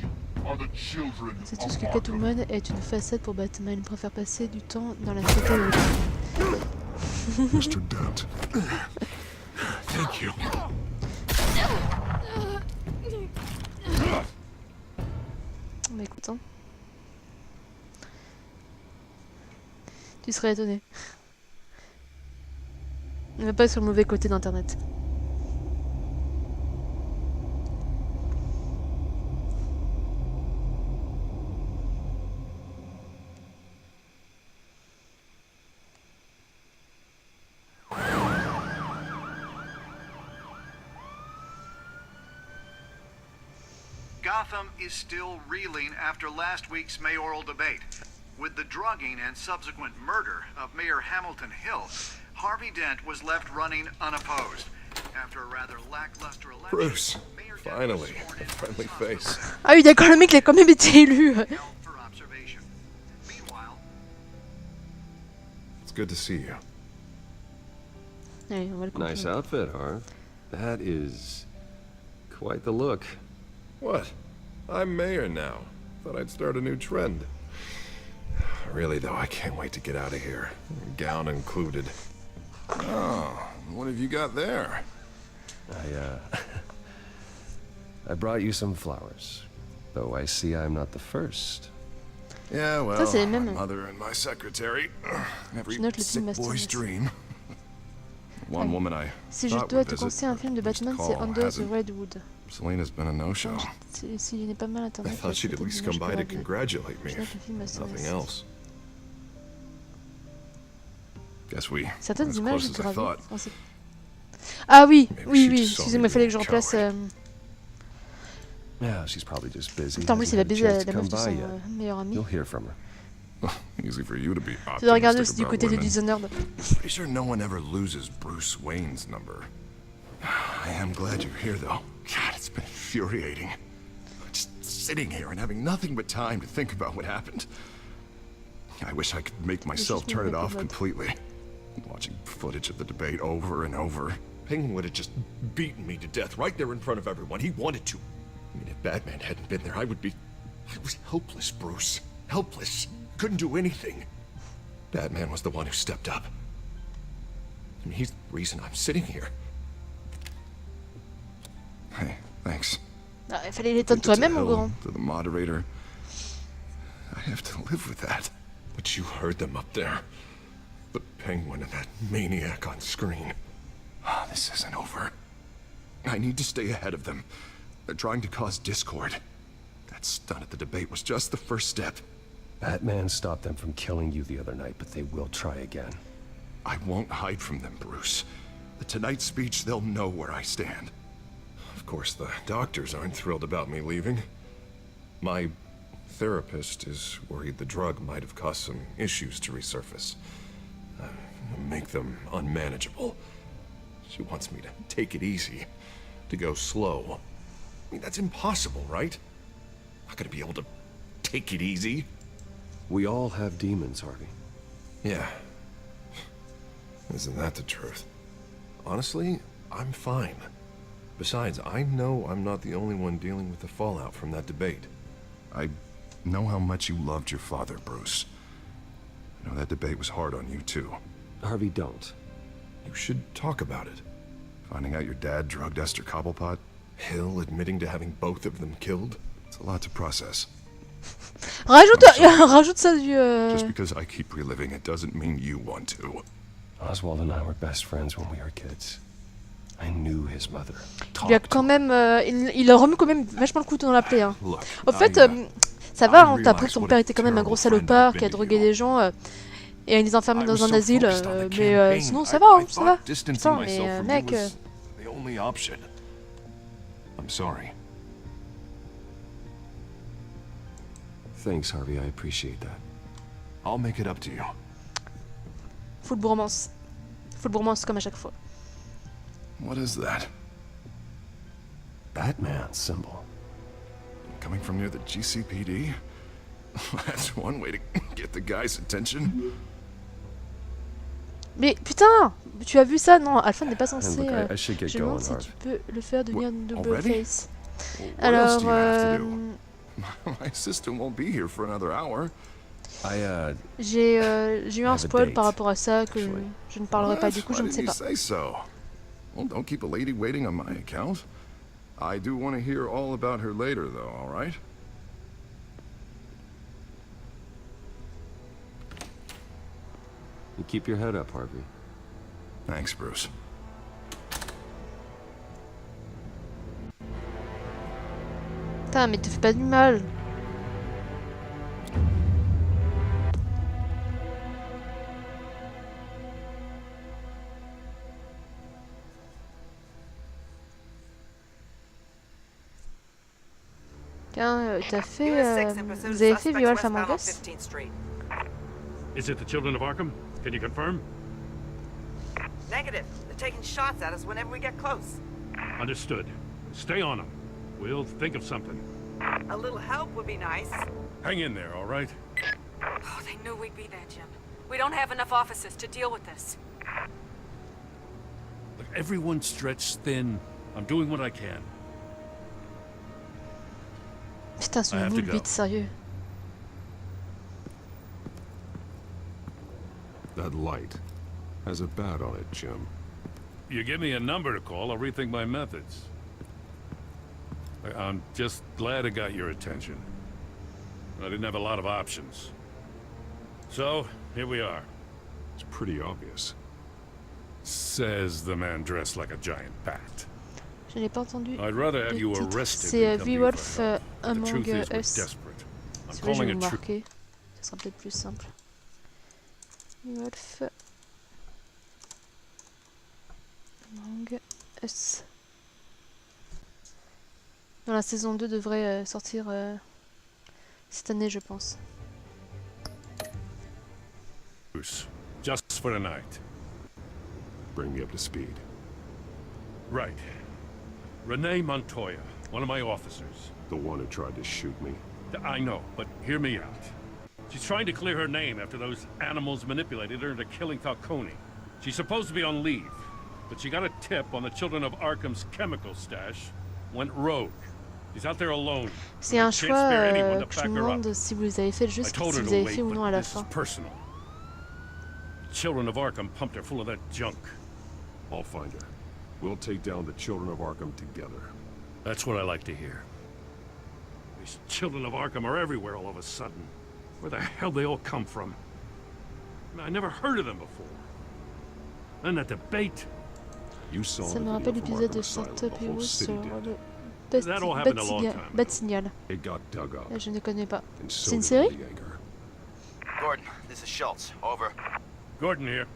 are the children C'est tout ce of que Arkham. Catwoman est une facette pour Batman. Il préfère passer du temps dans la fauteuil. Mr. Dent. Thank you. Bah écoute, hein. Tu serais étonné. On va pas sur le mauvais côté d'internet. Gotham is still reeling after last week's mayoral debate. With the drugging and subsequent murder of Mayor Hamilton Hill, Harvey Dent was left running unopposed. After a rather lackluster election, Bruce, finally, a friendly face. Ah oui, d'accord, le mec, il a quand même été élu. It's good to see you. Allez, on va le comprendre. Nice outfit, Harv. That is quite the look. What? I'm mayor now. Thought I'd start a new trend. Really, though, I can't wait to get out of here. Gown included. Oh, what have you got there? I brought you some flowers. Though I see I'm not the first. Yeah, well, Ça, c'est les my mêmes. mother and my secretary. Every Je note le sick film boy's Master. dream. One woman I Si je thought dois would te visit, conseiller un film de but at least Batman, c'est call Under the hasn't. Redwood. Selena's been a no-show. S'il n'est pas mal I internet, thought she'd at least come by to congratulate me. Je note le film Master. Nothing else. Guess we Certaines as images close as I gravées. thought. Oh, c'est- Ah oui, Maybe oui, she oui, just saw excusez-moi, il me fallait que je being a remplace... Yeah, she's probably just busy. Attends, en plus, il a Hasn't had baisé a la chance to meuf come de by son yet. meilleur ami. You'll hear from her. Easy for you to be Tu dois regarder optimistic aussi du about côté de women. Dishonored. Pretty sure no one ever loses Bruce Wayne's number. I am glad you're here, though. God, it's been infuriating. Just sitting here and having nothing but time to think about what happened. I wish I could make myself turn it off completely. Watching footage of the debate over and over. Penguin would have just beaten me to death right there in front of everyone. He wanted to. I mean, if Batman hadn't been there, I was helpless, Bruce. Helpless. Couldn't do anything. Batman was the one who stepped up. I mean, he's the reason I'm sitting here. Hey, thanks. Ah, il fallait l'étonner toi-même, mon grand. To the moderator. I have to live with that. But you heard them up there. The Penguin and that maniac on screen. Oh, this isn't over. I need to stay ahead of them. They're trying to cause discord. That stunt at the debate was just the first step. Batman stopped them from killing you the other night, but they will try again. I won't hide from them, Bruce. The Tonight speech, they'll know where I stand. Of course, the doctors aren't thrilled about me leaving. My therapist is worried the drug might have caused some issues to resurface. Make them unmanageable. She wants me to take it easy, to go slow. I mean, that's impossible, right? I'm not gonna be able to take it easy. We all have demons, Harvey. Yeah. Isn't that the truth? Honestly, I'm fine. Besides, I know I'm not the only one dealing with the fallout from that debate. I know how much you loved your father, Bruce. I know that debate was hard on you, too. Harvey, don't. You should talk about it. Finding out your dad drugged Esther Cobblepot, Hill admitting to having both of them killed. It's a lot to process. Rajoute ça du... Just because I keep reliving it doesn't mean you want to. Oswald and I were best friends when we were kids. I knew his mother. Il a quand même... il a remis quand même vachement le couteau dans la plaie. Hein. En fait, ça va, hein, t'as appris que son père était quand même un gros salopard, qui a drogué des gens, et il les a enfermés dans un asile, mais sinon ça va, hein, ça va. Putain, mais mec... I'm sorry. Thanks, Harvey. I appreciate that. I'll make it up to you. Full bromance. Full bromance comme à chaque fois. What is that? Batman symbol. Coming from near the GCPD? That's one way to get the guy's attention. Mais putain, tu as vu ça? Non, Alpha n'est pas censé. look, I should get Je me demande going, si tu peux le faire devenir une double Already? face. What else Alors, do you have to do? My sister won't be here for another hour. j'ai eu un spoil par rapport à ça que actually. je ne parlerai pas. Du coup, je Why ne sais didn't pas. you say so? Well, don't keep a lady waiting on my account. I do want to hear all about her later, though, all right? You keep your head up, Harvey. Thanks, Bruce. Putain, mais te fais pas du mal. Tiens, t'as fait... vous avez fait Viol Femme en Gosse? Is it the children of Arkham? Can you confirm? Negative. They're taking shots at us whenever we get close. Understood. Stay on them. We'll think of something. A little help would be nice. Hang in there, all right? Oh, they knew we'd be there, Jim. We don't have enough officers to deal with this. Look, everyone's stretched thin. I'm doing what I can. Putain, c'est une boule vite, sérieux. That light has a bat on it, Jim. You give me a number to call, I'll rethink my methods. I'm just glad it got your attention. I didn't have a lot of options. So, here we are. It's pretty obvious. Says the man dressed like a giant bat. Je n'ai pas entendu. I'd rather have you arrested C'est than come to you Wolf for help. The Among truth is, we're Us. desperate. I'm Si vous voulez, je vais calling vous a truce. marquer. Ce sera peut-être plus simple. Wolf Among Us. Dans la saison 2 devrait sortir cette année, je pense. Just for the night. Bring me up to speed. Right. Renee Montoya, one of my officers. The one who tried to shoot me. I know, but hear me out. She's trying to clear her name after those animals manipulated her into killing Falcone. She's supposed to be on leave, but she got a tip on the children of Arkham's chemical stash, went rogue. She's out there alone. C'est un choix que je me demande si vous avez fait le jeu, si vous avez fait ou non à la fin. Personal. Children of Arkham pumped her full of that junk. I'll find her. We'll take down the children of Arkham together. That's what I like to hear. These children of Arkham are everywhere all of a sudden. Where the hell they all come from? I never heard of them before. Then that debate. You saw Ça me rappelle l'épisode de Startup Heroes sur le Bat-Signal. It got dug up. Je ne connais pas. And C'est so une did série? the anchor. Gordon, this is Schultz. Over. Gordon here.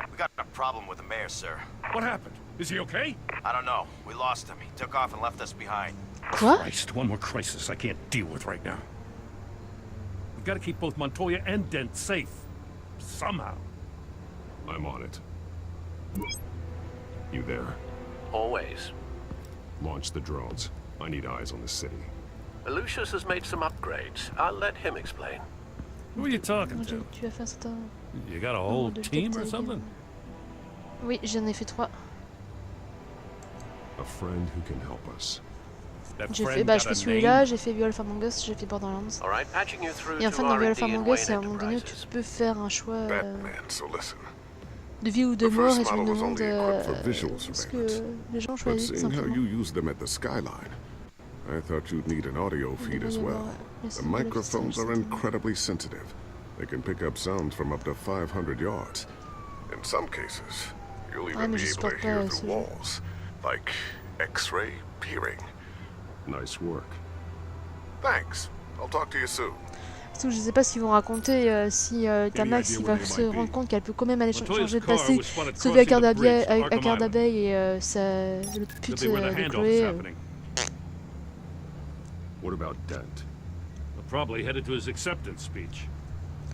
We got a problem with the mayor, sir. What happened? Is he okay? I don't know. We lost him. He took off and left us behind. Quoi? Christ, one more crisis I can't deal with right now. We've got to keep both Montoya and Dent safe. Somehow. I'm on it. You there? Always. Launch the drones. I need eyes on the city. Lucius has made some upgrades. I'll let him explain. Who are you talking to? Tu vas faire certain. You got a whole team or something? Oui, j'en ai fait 3. A friend who can help us. J'ai fait, je fais celui-là, j'ai fait Viol Femme en Gosse, j'ai fait Borderlands. Et en fait, dans Viol Femme en Gosse, à un moment donné, tu peux faire un choix de vie ou de mort, et je me demande ce que les gens choisissent simplement. I thought you'd need an audio feed as well. The microphones are incredibly sensitive. They can pick up sounds from up to 500 yards. In some cases, you'll even be able to hear through walls, like X-ray peering. Nice work. Thanks. I'll talk to you soon. Surtout, je sais pas s'ils vont raconter si Tamax il va se rendre compte qu'elle peut quand même aller changer de passé, sauver la carte d'abeille et le pute de Chloé. What about Dent? Probably headed to his acceptance speech.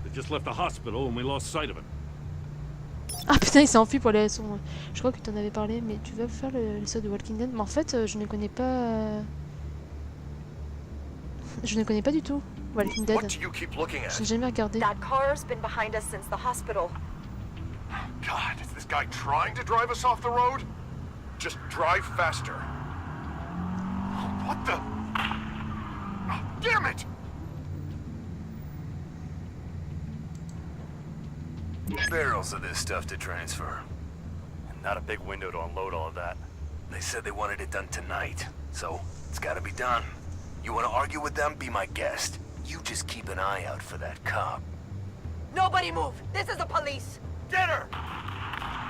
They just left the hospital and we lost sight of it. Ah putain, il s'est enfui pour aller à son... Je crois que tu en avais parlé, mais tu vas faire l'épisode de Walking Dead. Mais en fait, je ne connais pas... Je ne connais pas du tout Walking Dead. Je n'ai jamais regardé. That car's been behind us since the hospital. God, is this guy trying to drive us off the road? Just drive faster. What the? Oh, damn it! Barrels of this stuff to transfer. And not a big window to unload all of that. They said they wanted it done tonight, so it's gotta be done. You wanna argue with them? Be my guest. You just keep an eye out for that cop. Nobody move! This is the police! Get her!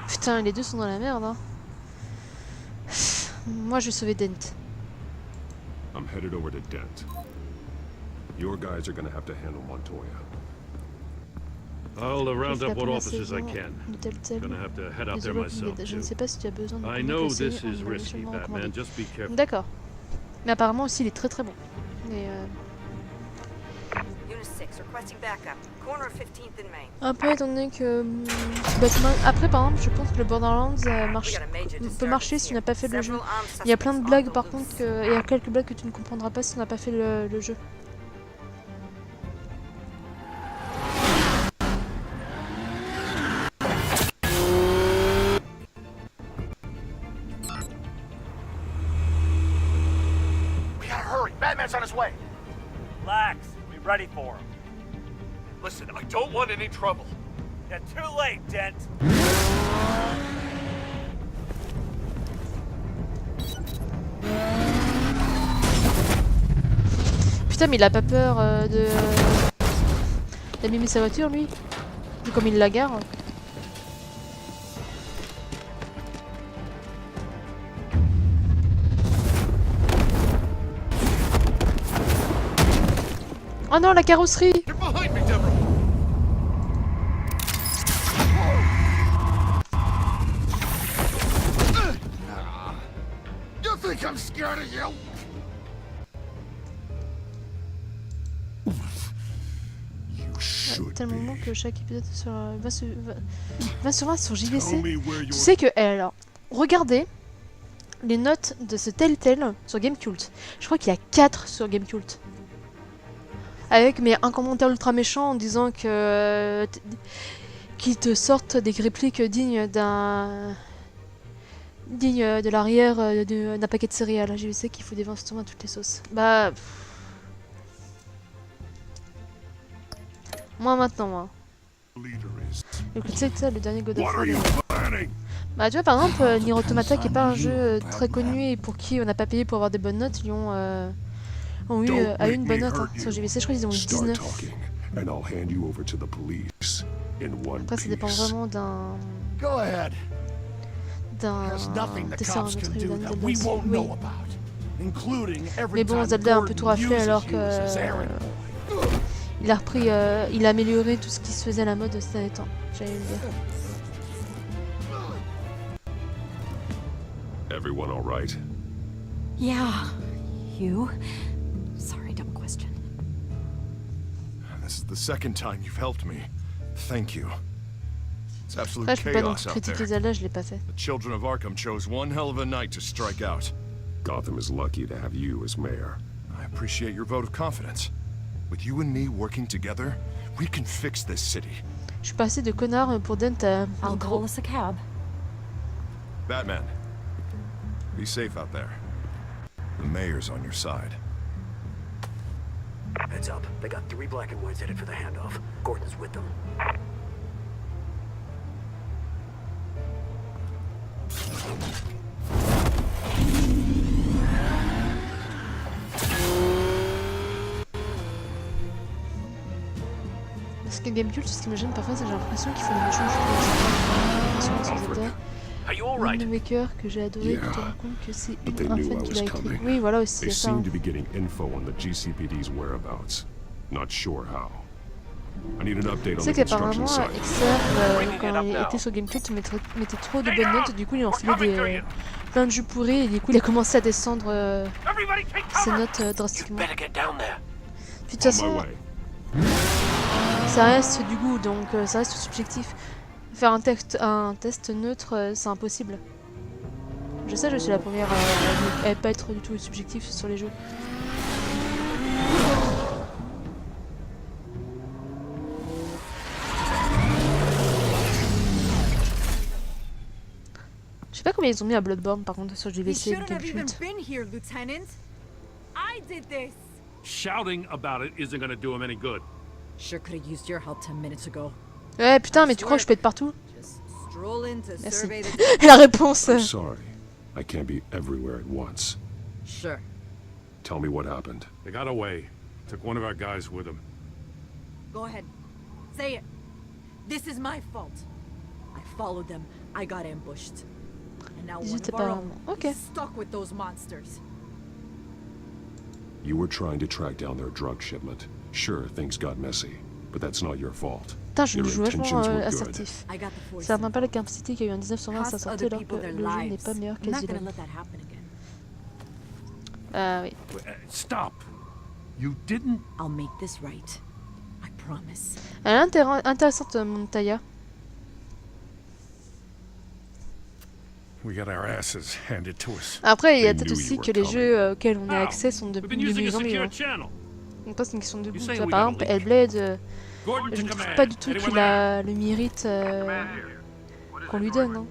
Putain, les deux sont dans la merde, hein. Moi, je vais sauver Dent. I'm headed over to Dent. Your guys are gonna have to handle Montoya. I'll round up what officers I can. Gonna have to head out there myself Je ne sais pas si tu as besoin de... I know this is risky, Batman. Just be careful. D'accord. Mais apparemment aussi, il est très très bon. Et Unit 6 requesting backup. Corner of 15th and Main. un peu étant donné que Batman... Après, par exemple, je pense que le Borderlands peut marcher si tu n'as pas fait le jeu. Il y a plein de blagues, par contre, il y a quelques blagues que tu ne comprendras pas si tu n'as pas fait le jeu. Batman's on his way. Relax. Be ready for him. Listen, I don't want any trouble. You're too late, Dent. Putain, mais il a pas peur d'abîmer sa voiture, lui. Vu comme il la gare. Oh non, la carrosserie! You think I'm scared of you? Ouais, tellement long que chaque épisode va sur 20 sur JVC. Tu sais que... alors, regardez les notes de ce Telltale sur Gamecult. Je crois qu'il y a 4 sur Gamecult. Avec un commentaire ultra méchant en disant que qu'ils te sortent des répliques dignes de l'arrière d'un paquet de céréales. Je sais qu'il faut des investissements à toutes les sauces. Bah moi maintenant moi. Écoute, c'est ça le dernier God of War. Bah tu vois par exemple Nier Automata qui est pas un jeu très connu et pour qui on n'a pas payé pour avoir des bonnes notes, ils ont eu à une bonne note hein, sur JVC, je crois qu'ils ont eu 19. Après ça dépend vraiment d'un dessin à un autre évidemment. Oui. Mais bon, Zelda a un peu tout raflé alors que il a repris, il a amélioré tout ce qui se faisait à la mode ces derniers temps, j'allais le dire. Everyone all right? Yeah. You? Sorry, dumb question. This is the second time you've helped me. Thank you. It's absolute Après, je peux pas donc chaos out critiquer there. Zelda, je l'ai pas fait. The children of Arkham chose one hell of a night to strike out. Gotham is lucky to have you as mayor. I appreciate your vote of confidence. With you and me working together, we can fix this city. Je suis pas assez de connard pour Dent à... I'll call us a cab. Batman, be safe out there. The mayor's on your side. Heads up. They got 3 black and whites headed for the handoff. Gordon's with them. Parce que Gamecult, ce qui me gêne parfois, c'est que j'ai l'impression qu'ils font des choses sur Zelda. Le maker que j'ai adoré, tu te rends compte que c'est un fan qui l'a écrit. Oui, voilà aussi, They c'est ça. seem to be getting info on the GCPD's whereabouts. Not sure how. I need an update Tu on sais the construction qu'apparemment, site. Excel, quand il était sur Gamecult, mettait trop de bonnes notes, du coup il en filait plein de jeux pourris, et du coup il a commencé à descendre ses notes drastiquement. Puis de toute façon, ça reste du goût, donc ça reste subjectif. Faire un test neutre, c'est impossible. Je sais, je suis la première à ne pas être du tout subjectif sur les jeux. Je sais pas combien ils ont mis à Bloodborne par contre sur JVC de culte. Shouting about it isn't gonna do him any good. Sure could have used your help 10 minutes ago. Ouais putain, mais tu crois que je peux être partout? Merci. La réponse. I'm sorry. I can't be everywhere at once. Sure. Tell me what happened. They got away. Took one of our guys with them. Go ahead. Say it. This is my fault. I followed them. I got ambushed. And now one of our own is stuck with those monsters. You were trying to track down their drug shipment. Sure, things got messy, but that's not your fault. Putain, je joue vachement assertif. Ça n'a pas la capacité qu'il y a eu un 19 sur 20 à sa sortie alors que le jeu n'est pas meilleur qu'Asylum. Oui. Stop. You didn't. I'll make this right. I promise. Elle est intéressante, Montaya. Après, il y a peut-être aussi que les jeux auxquels on a accès sont de mieux en mieux. Donc pas c'est une question de goût. Par exemple, Hellblade, je ne trouve pas du tout qu'il a le mérite qu'on lui donne.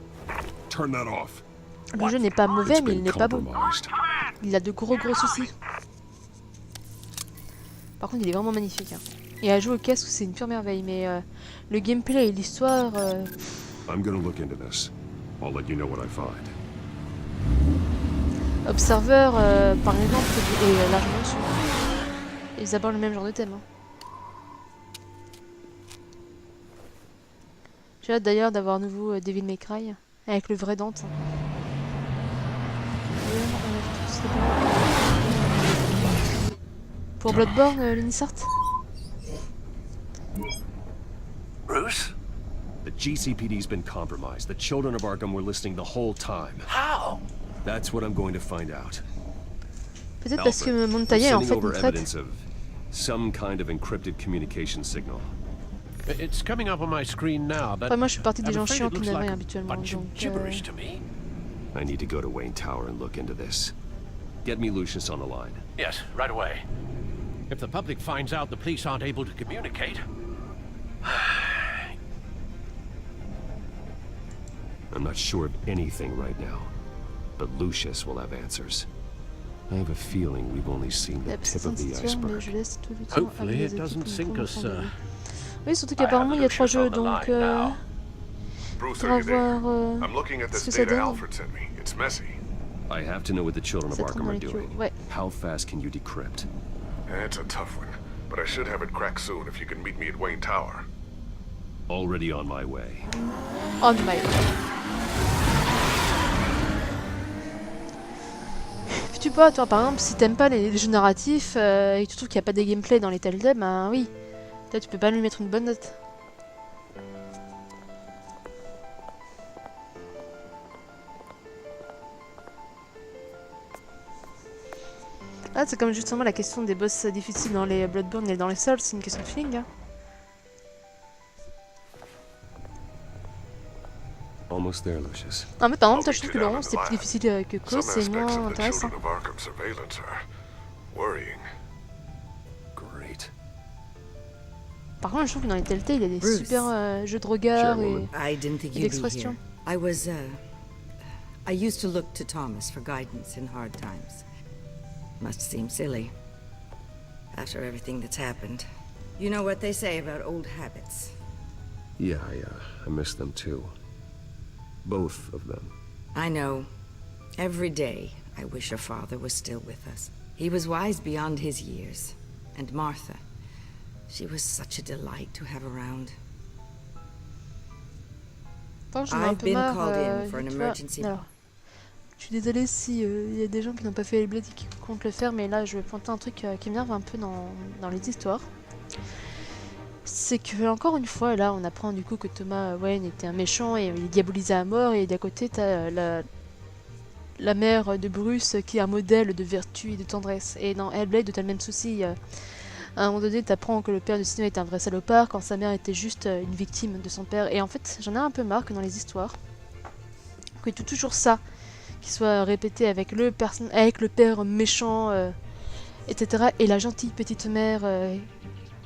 Le jeu n'est pas mauvais, mais il n'est pas beau. Il a de gros soucis. Par contre, il est vraiment magnifique. Hein. Et à jouer au casque, c'est une pure merveille. Mais le gameplay et l'histoire... Observer, par exemple, est largement dessus. Ils abordent le même genre de thème. Hein. J'ai hâte d'ailleurs d'avoir à nouveau Devil May Cry avec le vrai Dante. Pour Bloodborne, l'Unisart. Bruce? The GCPD's been compromised. The children of Arkham were listening the whole time. How? That's what I'm going to find out. Peut-être parce que Montaya est en fait une traite. Some kind of encrypted communication signal. It's coming up on my screen now, but moi je suis partie des gens chiants qui n'aiment rien habituellement. Gibberish to me. I need to go to Wayne Tower and look into this. Get me Lucius on the line. Yes, right away. If the public finds out the police aren't able to communicate... I'm not sure of anything right now, but Lucius will have answers. I have a feeling we've only seen the tip of the iceberg. Hopefully it doesn't sink us, Oui, surtout qu'apparemment il y a 3 jeux, donc Bruce, on va voir I'm looking at ce this que ça data donne. Alfred sent me. It's messy. I have to know what the children of Arkham are doing. Ouais. How fast can you decrypt? It's a tough one, but I should have it cracked soon if you can meet me at Wayne Tower. Already on my way. On my way. Tu vois, toi par exemple, si t'aimes pas les jeux narratifs et que tu trouves qu'il n'y a pas des gameplays dans les Telltale, ben oui. Toi tu peux pas lui mettre une bonne note. Ah, c'est comme justement la question des boss difficiles dans les Bloodborne et dans les Souls, c'est une question de feeling. Hein. Almost there, Lucius. Ah, mais par exemple, toi je trouve que le 11 c'est plus difficile que Cause, c'est moins intéressant. Par contre, je trouve que dans les Telltale, il y a des super jeux de regard et d'expression. I used to look to Thomas for guidance in hard times. Must seem silly. After everything that's happened. You know what they say about old habits. Yeah, I miss them too. Both of them. I know. Every day, I wish your father was still with us. He was wise beyond his years. And Martha, she was such a delight to have around. I've been called in for an emergency. Alors, je suis désolée si y a des gens qui n'ont pas fait Hellblade et qui comptent le faire, mais là je vais pointer un truc qui m'énerve un peu dans les histoires. C'est que, encore une fois, là on apprend du coup que Thomas Wayne était un méchant et il est diabolisé à mort, et d'à côté t'as la mère de Bruce qui est un modèle de vertu et de tendresse. Et dans Hellblade, t'as le même souci. À un moment donné, t'apprends que le père du cinéma était un vrai salopard, quand sa mère était juste une victime de son père. Et en fait, j'en ai un peu marre que dans les histoires, que tout toujours ça, qui soit répété avec le père méchant, etc. Et la gentille petite mère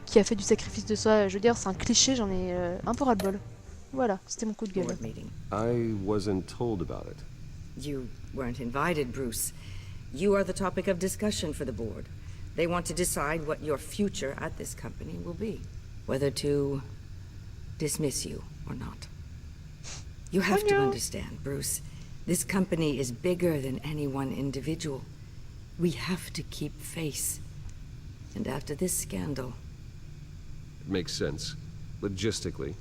qui a fait du sacrifice de soi. Je veux dire, c'est un cliché, j'en ai un peu ras-le-bol. Voilà, c'était mon coup de gueule. I wasn't told about it. You weren't invited, Bruce. You are the topic of discussion for the board. They want to decide what your future at this company will be. Whether to dismiss you or not. You have to understand, Bruce. This company is bigger than any one individual. We have to keep face. And after this scandal... It makes sense. Logistically.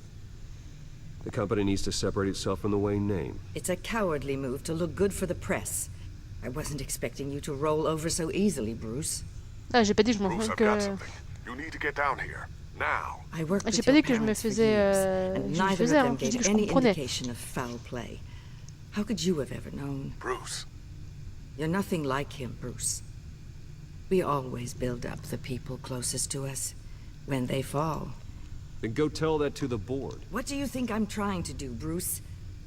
The company needs to separate itself from the Wayne name. It's a cowardly move to look good for the press. I wasn't expecting you to roll over so easily, Bruce. Ah, j'ai pas dit que je m'en Bruce, I've got something. You need to get down here. Now. I worked with j'ai pas dit que je me your parents for faisais, years, and neither of them j'ai dit gave que je any comprenais. indication of foul play. How could you have ever known? Bruce. You're nothing like him, Bruce. We always build up the people closest to us. When they fall. Then go tell that to the board. What do you think I'm trying to do, Bruce?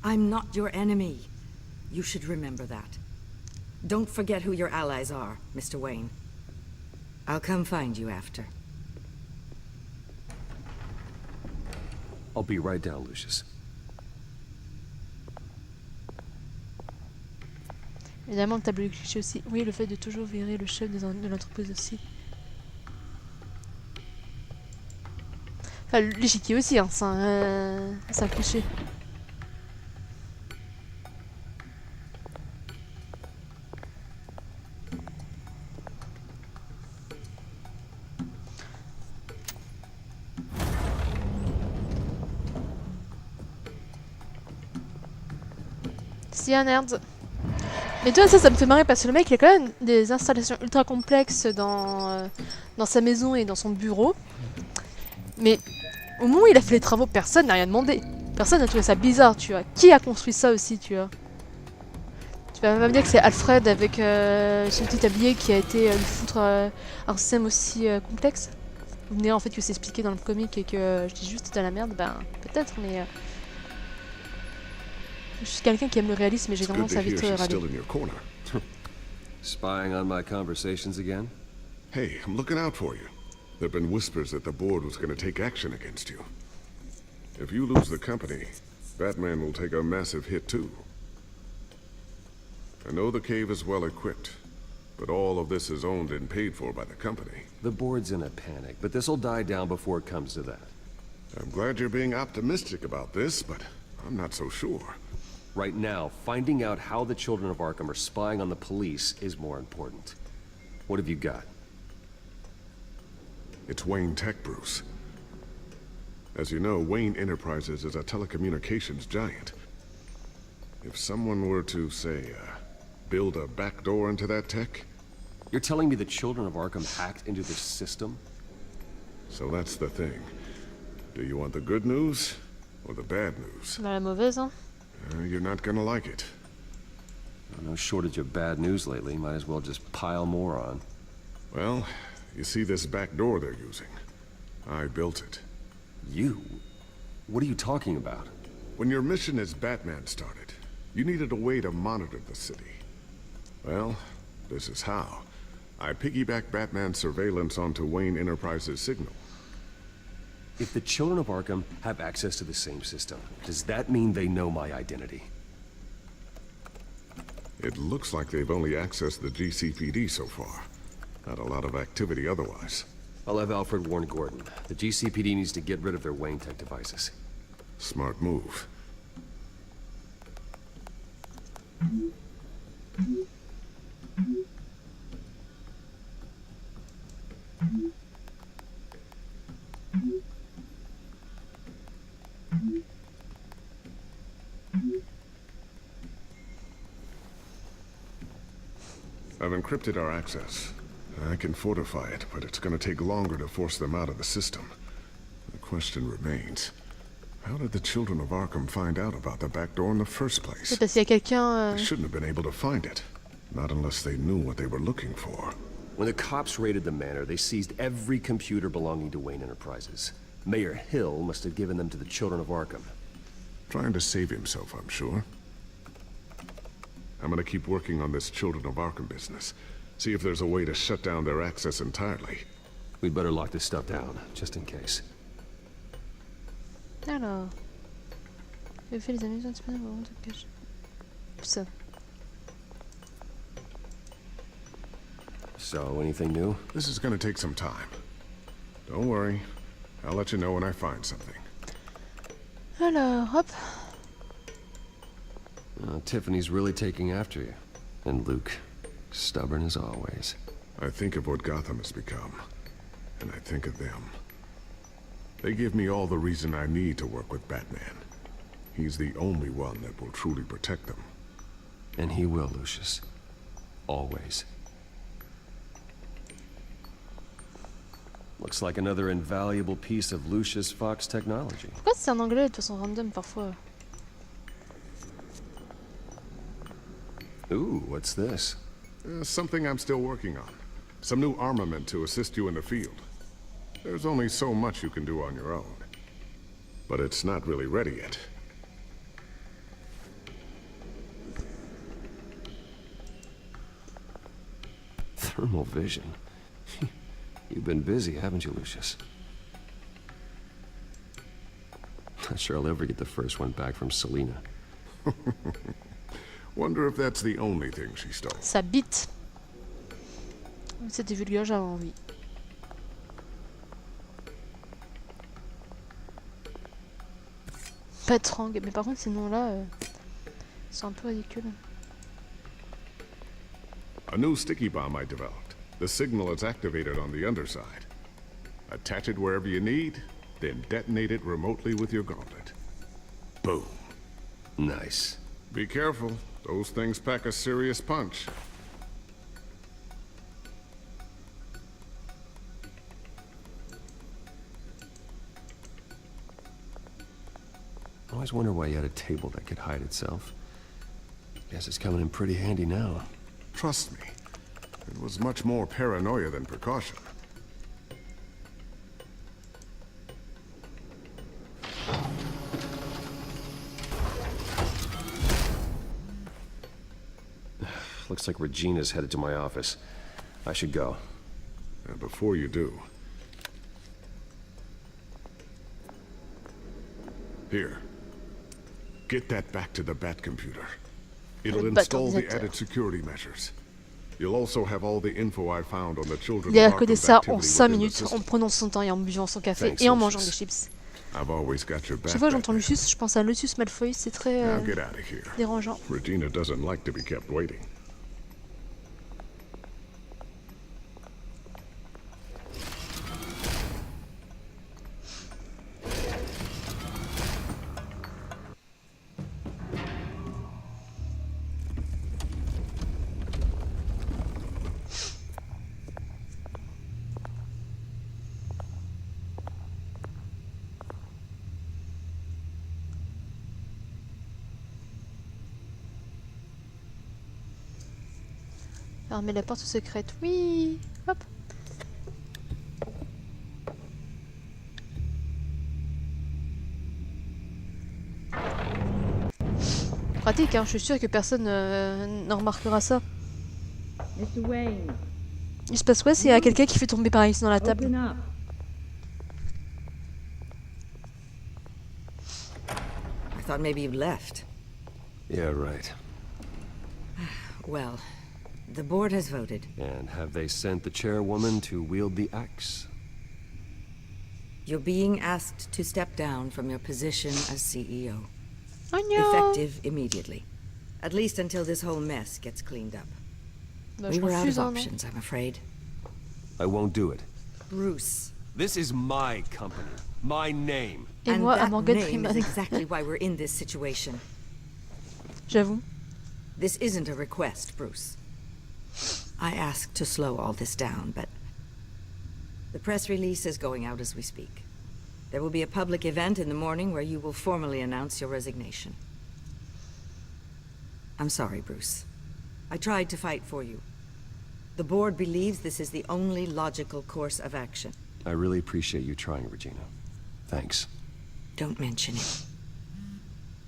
I'm not your enemy. You should remember that. Don't forget who your allies are, Mr. Wayne. I'll come find you after. I'll be right down, Lucius. Évidemment, le tableau de cliché aussi. Oui, le fait de toujours virer le chef de l'entreprise aussi. Enfin, l'échiquier aussi, hein, c'est un cliché. Si un nerd. Mais tu vois, ça me fait marrer parce que le mec il a quand même des installations ultra complexes dans sa maison et dans son bureau. Mais au moment où il a fait les travaux, personne n'a rien demandé. Personne n'a trouvé ça bizarre, tu vois. Qui a construit ça aussi, tu vois? Tu vas même me dire que c'est Alfred avec son petit tablier qui a été lui foutre un système aussi complexe? Vous venez en fait que c'est expliqué dans le comic et que je dis juste de la merde, ben peut-être, mais... je suis quelqu'un qui aime le réalisme et j'ai tendance à vite râler. Spying on my conversations again? Hey, I'm looking out for you. There have been whispers that the board was going to take action against you. If you lose the company, Batman will take a massive hit too. I know the cave is well equipped, but all of this is owned and paid for by the company. The board's in a panic, but this'll die down before it comes to that. I'm glad you're being optimistic about this, but I'm not so sure. Right now, finding out how the children of Arkham are spying on the police is more important. What have you got? It's Wayne Tech, Bruce. As you know, Wayne Enterprises is a telecommunications giant. If someone were to, say, build a backdoor into that tech... You're telling me the children of Arkham hacked into this system? So that's the thing. Do you want the good news or the bad news? La mauvaise, hein? You're not gonna like it. No shortage of bad news lately. Might as well just pile more on. Well, you see this back door they're using? I built it. You? What are you talking about? When your mission as Batman started, you needed a way to monitor the city. Well, this is how. I piggybacked Batman's surveillance onto Wayne Enterprises' signal. If the children of Arkham have access to the same system, does that mean they know my identity? It looks like they've only accessed the GCPD so far. Not a lot of activity otherwise. I'll have Alfred warn Gordon. The GCPD needs to get rid of their Wayne Tech devices. Smart move. I've encrypted our access. I can fortify it, but it's gonna take longer to force them out of the system. The question remains, how did the children of Arkham find out about the back door in the first place? C'est parce qu'il y a quelqu'un... They shouldn't have been able to find it. Not unless they knew what they were looking for. When the cops raided the manor, they seized every computer belonging to Wayne Enterprises. Mayor Hill must have given them to the children of Arkham. Trying to save himself, I'm sure. I'm gonna keep working on this Children of Arkham business. See if there's a way to shut down their access entirely. We'd better lock this stuff down, just in case. Alors... Je fais les amusements disponibles au moment de cache. Ça. So, anything new? This is gonna take some time. Don't worry. I'll let you know when I find something. Alors, hop. Tiffany's really taking after you. And Luke, stubborn as always. I think of what Gotham has become. And I think of them. They give me all the reason I need to work with Batman. He's the only one that will truly protect them. And he will, Lucius. Always. Looks like another invaluable piece of Lucius Fox technology. Pourquoi c'est en anglais de façon random parfois? Ooh, what's this? Something I'm still working on. Some new armament to assist you in the field. There's only so much you can do on your own. But it's not really ready yet. Thermal vision. You've been busy, haven't you, Lucius? Not sure I'll ever get the first one back from Selina. Wonder if that's the only thing she stole. Sa bite. C'était vulgaire, j'avais envie. Patrang, mais par contre ces noms-là sont un peu ridicules. A new sticky bomb I developed. The signal is activated on the underside. Attach it wherever you need, then detonate it remotely with your gauntlet. Boom. Nice. Be careful. Those things pack a serious punch. I always wonder why you had a table that could hide itself. Guess it's coming in pretty handy now. Trust me. It was much more paranoia than precaution. Looks like Regina's headed to my office. I should go. And before you do... Here. Get that back to the Bat computer. It'll install the added security measures. You'll also have all the info I found on the children. Il a codé ça en 5 minutes en prenant son temps et en buvant son café et en mangeant des chips. Chaque fois que j'entends Lucius, je pense à Lucius Malfoy, c'est très dérangeant. Regina doesn't like to be kept waiting. Fermer la porte secrète, oui. Hop. Pratique, hein, je suis sûre que personne ne remarquera ça. Il se passe quoi s'il y a quelqu'un qui fait tomber par ici dans la table? I thought maybe you'd left. Yeah, right. Well, the board has voted. And have they sent the chairwoman to wield the axe? You're being asked to step down from your position as CEO. Oh no. Effective immediately. At least until this whole mess gets cleaned up. We were out of options, I'm afraid. I won't do it. Bruce. This is my company. My name. And that name is exactly why we're in this situation. J'avoue. This isn't a request, Bruce. I asked to slow all this down, but the press release is going out as we speak. There will be a public event in the morning where you will formally announce your resignation. I'm sorry, Bruce. I tried to fight for you. The board believes this is the only logical course of action. I really appreciate you trying, Regina. Thanks. Don't mention it.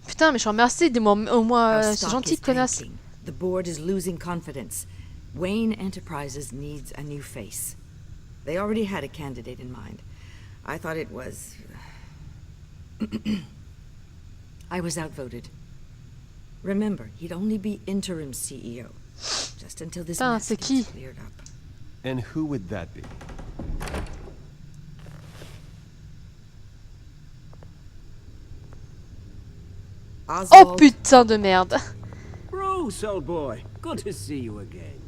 Putain, mais je remercie, dis-moi au moins, c'est gentil, connasse. The board is losing confidence. Wayne Enterprises needs a new face. They already had a candidate in mind. I thought it was... I was outvoted. Remember, he'd only be interim CEO. Just until this mess gets cleared up. And who would that be? Oh putain de merde. Bruce, old boy. Good to see you again.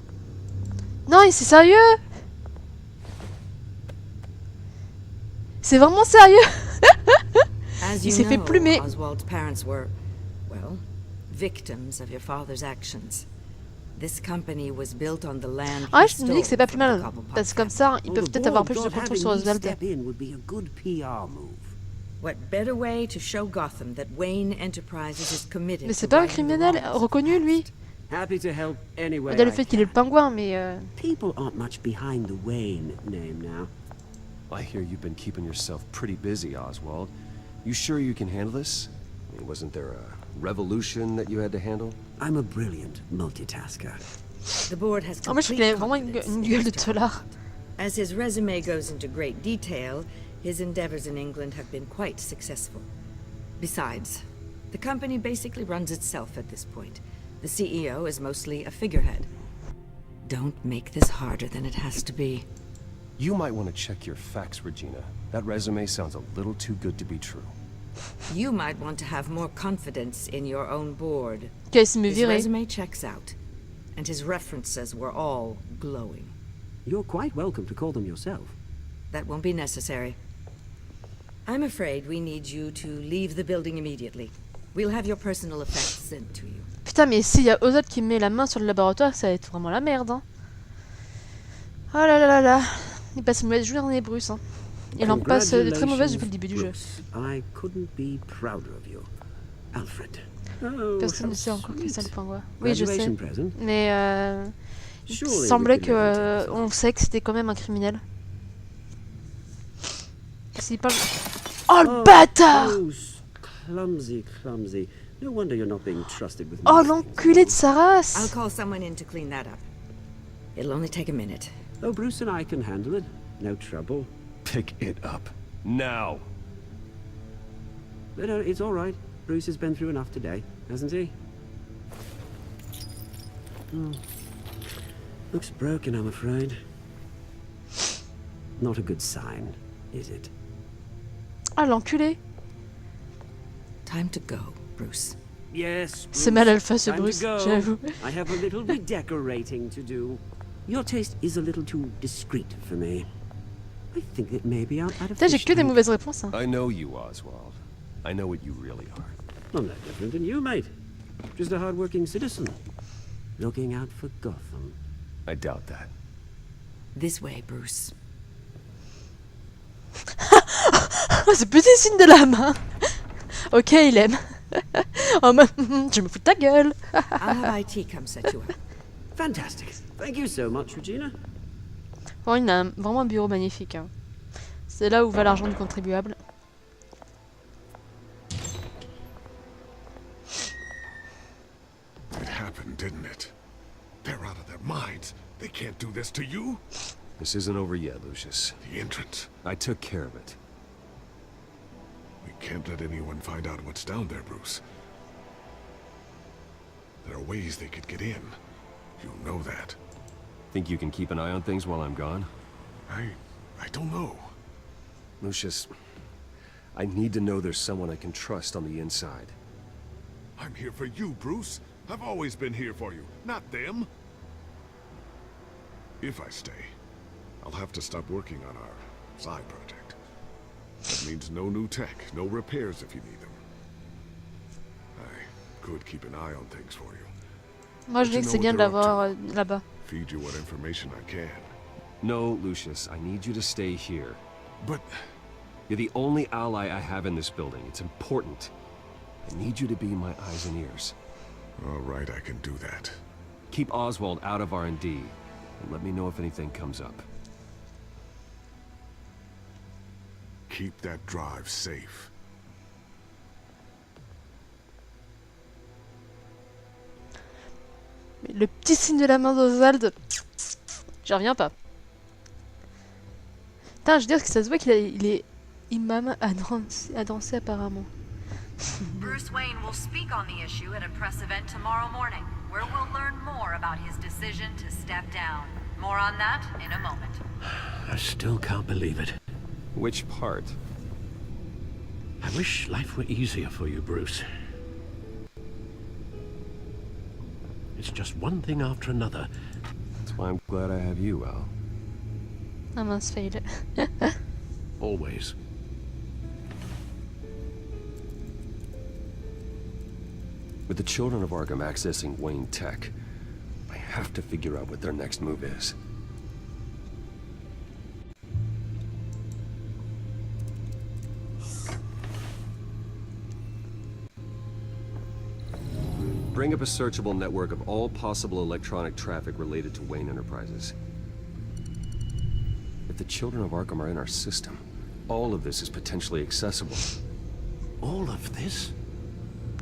Non, c'est sérieux? C'est vraiment sérieux? Il s'est fait plumer. Oswald's parents were, well, victims of your father's actions. This company was built on the land. Ah, je me dis que c'est pas plus mal. Parce que comme ça, ils peuvent peut-être avoir plus de contrôle sur Oswald. What better way to show Gotham that Wayne Enterprises is committed. Mais c'est pas un criminel reconnu, lui. Happy to help anyway. Au-delà le fait qu'il est le pingouin, mais. People aren't much behind the Wayne name now. I hear you've been keeping yourself pretty busy, Oswald. You sure you can handle this? I mean, wasn't there a revolution that you had to handle? I'm a brilliant multitasker. The board has moi, je connais vraiment une gueule de tolard. As his resume goes into great detail, his endeavors in England have been quite successful. Besides, the company basically runs itself at this point. The CEO is mostly a figurehead. Don't make this harder than it has to be. You might want to check your facts, Regina. That resume sounds a little too good to be true. You might want to have more confidence in your own board. His resume checks out, and his references were all glowing. You're quite welcome to call them yourself. That won't be necessary. I'm afraid we need you to leave the building immediately. We'll have your personal effects sent to you. Putain, mais s'il y a Oswald qui met la main sur le laboratoire, ça va être vraiment la merde, hein. Oh là là là là. Il passe une mauvaise journée, Bruce, hein. Il en passe de très mauvaises depuis le début du jeu. I couldn't be prouder of you, Alfred. Personne ne sait encore que c'est le pingouin. Oui, je sais. Mais il semblait que on sait que c'était quand même un criminel. S'il parle... Oh le bâtard! Clumsy, clumsy. No wonder you're not being trusted with. Oh l'enculé de sa race! I'll call someone in to clean that up. It'll only take a minute. Oh, Bruce and I can handle it. No trouble. Pick it up. Now! But it's all right. Bruce has been through enough today, hasn't he? Looks broken, I'm afraid. Not a good sign, is it? Ah l'enculé! Time to go, Bruce. Yes, c'est mal alpha ce Bruce, j'avoue. I have a little redecorating to do. Your taste is a little too discreet for me. I think that maybe I'm out of Putain, j'ai que des mauvaises réponses. Hein. I know you, Oswald. I know what you really are. I'm no different than you, mate. Just a hard-working citizen. Looking out for Gotham. I doubt that. This way, Bruce. C'est plus des signes de la main. Ok, il aime. Oh, je me fous de ta gueule. I'll have IT come set you up. Fantastic. Thank you so much, Regina. Bon, il a vraiment un bureau magnifique. Hein. C'est là où va l'argent du contribuable. It happened, didn't it? They're out of their minds. They can't do this to you. This isn't over yet, Lucius. The entrance. I took care of it. We can't let anyone find out what's down there, Bruce. There are ways they could get in. You know that. Think you can keep an eye on things while I'm gone? I don't know. Lucius, I need to know there's someone I can trust on the inside. I'm here for you, Bruce. I've always been here for you, not them. If I stay, I'll have to stop working on our side project. That means no new tech, no repairs if you need them. I could keep an eye on things for you. Moi je dis que c'est bien de l'avoir là-bas. Feed you what information I can. No, Lucius, I need you to stay here. But... You're the only ally I have in this building. It's important. I need you to be my eyes and ears. All right, I can do that. Keep Oswald out of R&D. and let me know if anything comes up. Keep that drive safe. Le petit signe de la main d'Oswald, j'y reviens pas. Putain, je veux dire que ça se voit qu'il est imam à danser apparemment. Bruce Wayne will speak on the issue at a press event tomorrow morning, where we'll learn more about his decision to step down. More on that in a moment. I still can't believe it. Which part? I wish life were easier for you, Bruce. It's just one thing after another. That's why I'm glad I have you, Al. I must fade it. Always. With the children of Arkham accessing Wayne Tech, I have to figure out what their next move is. Bring up a searchable network of all possible electronic traffic related to Wayne Enterprises. If the children of Arkham are in our system, all of this is potentially accessible. All of this?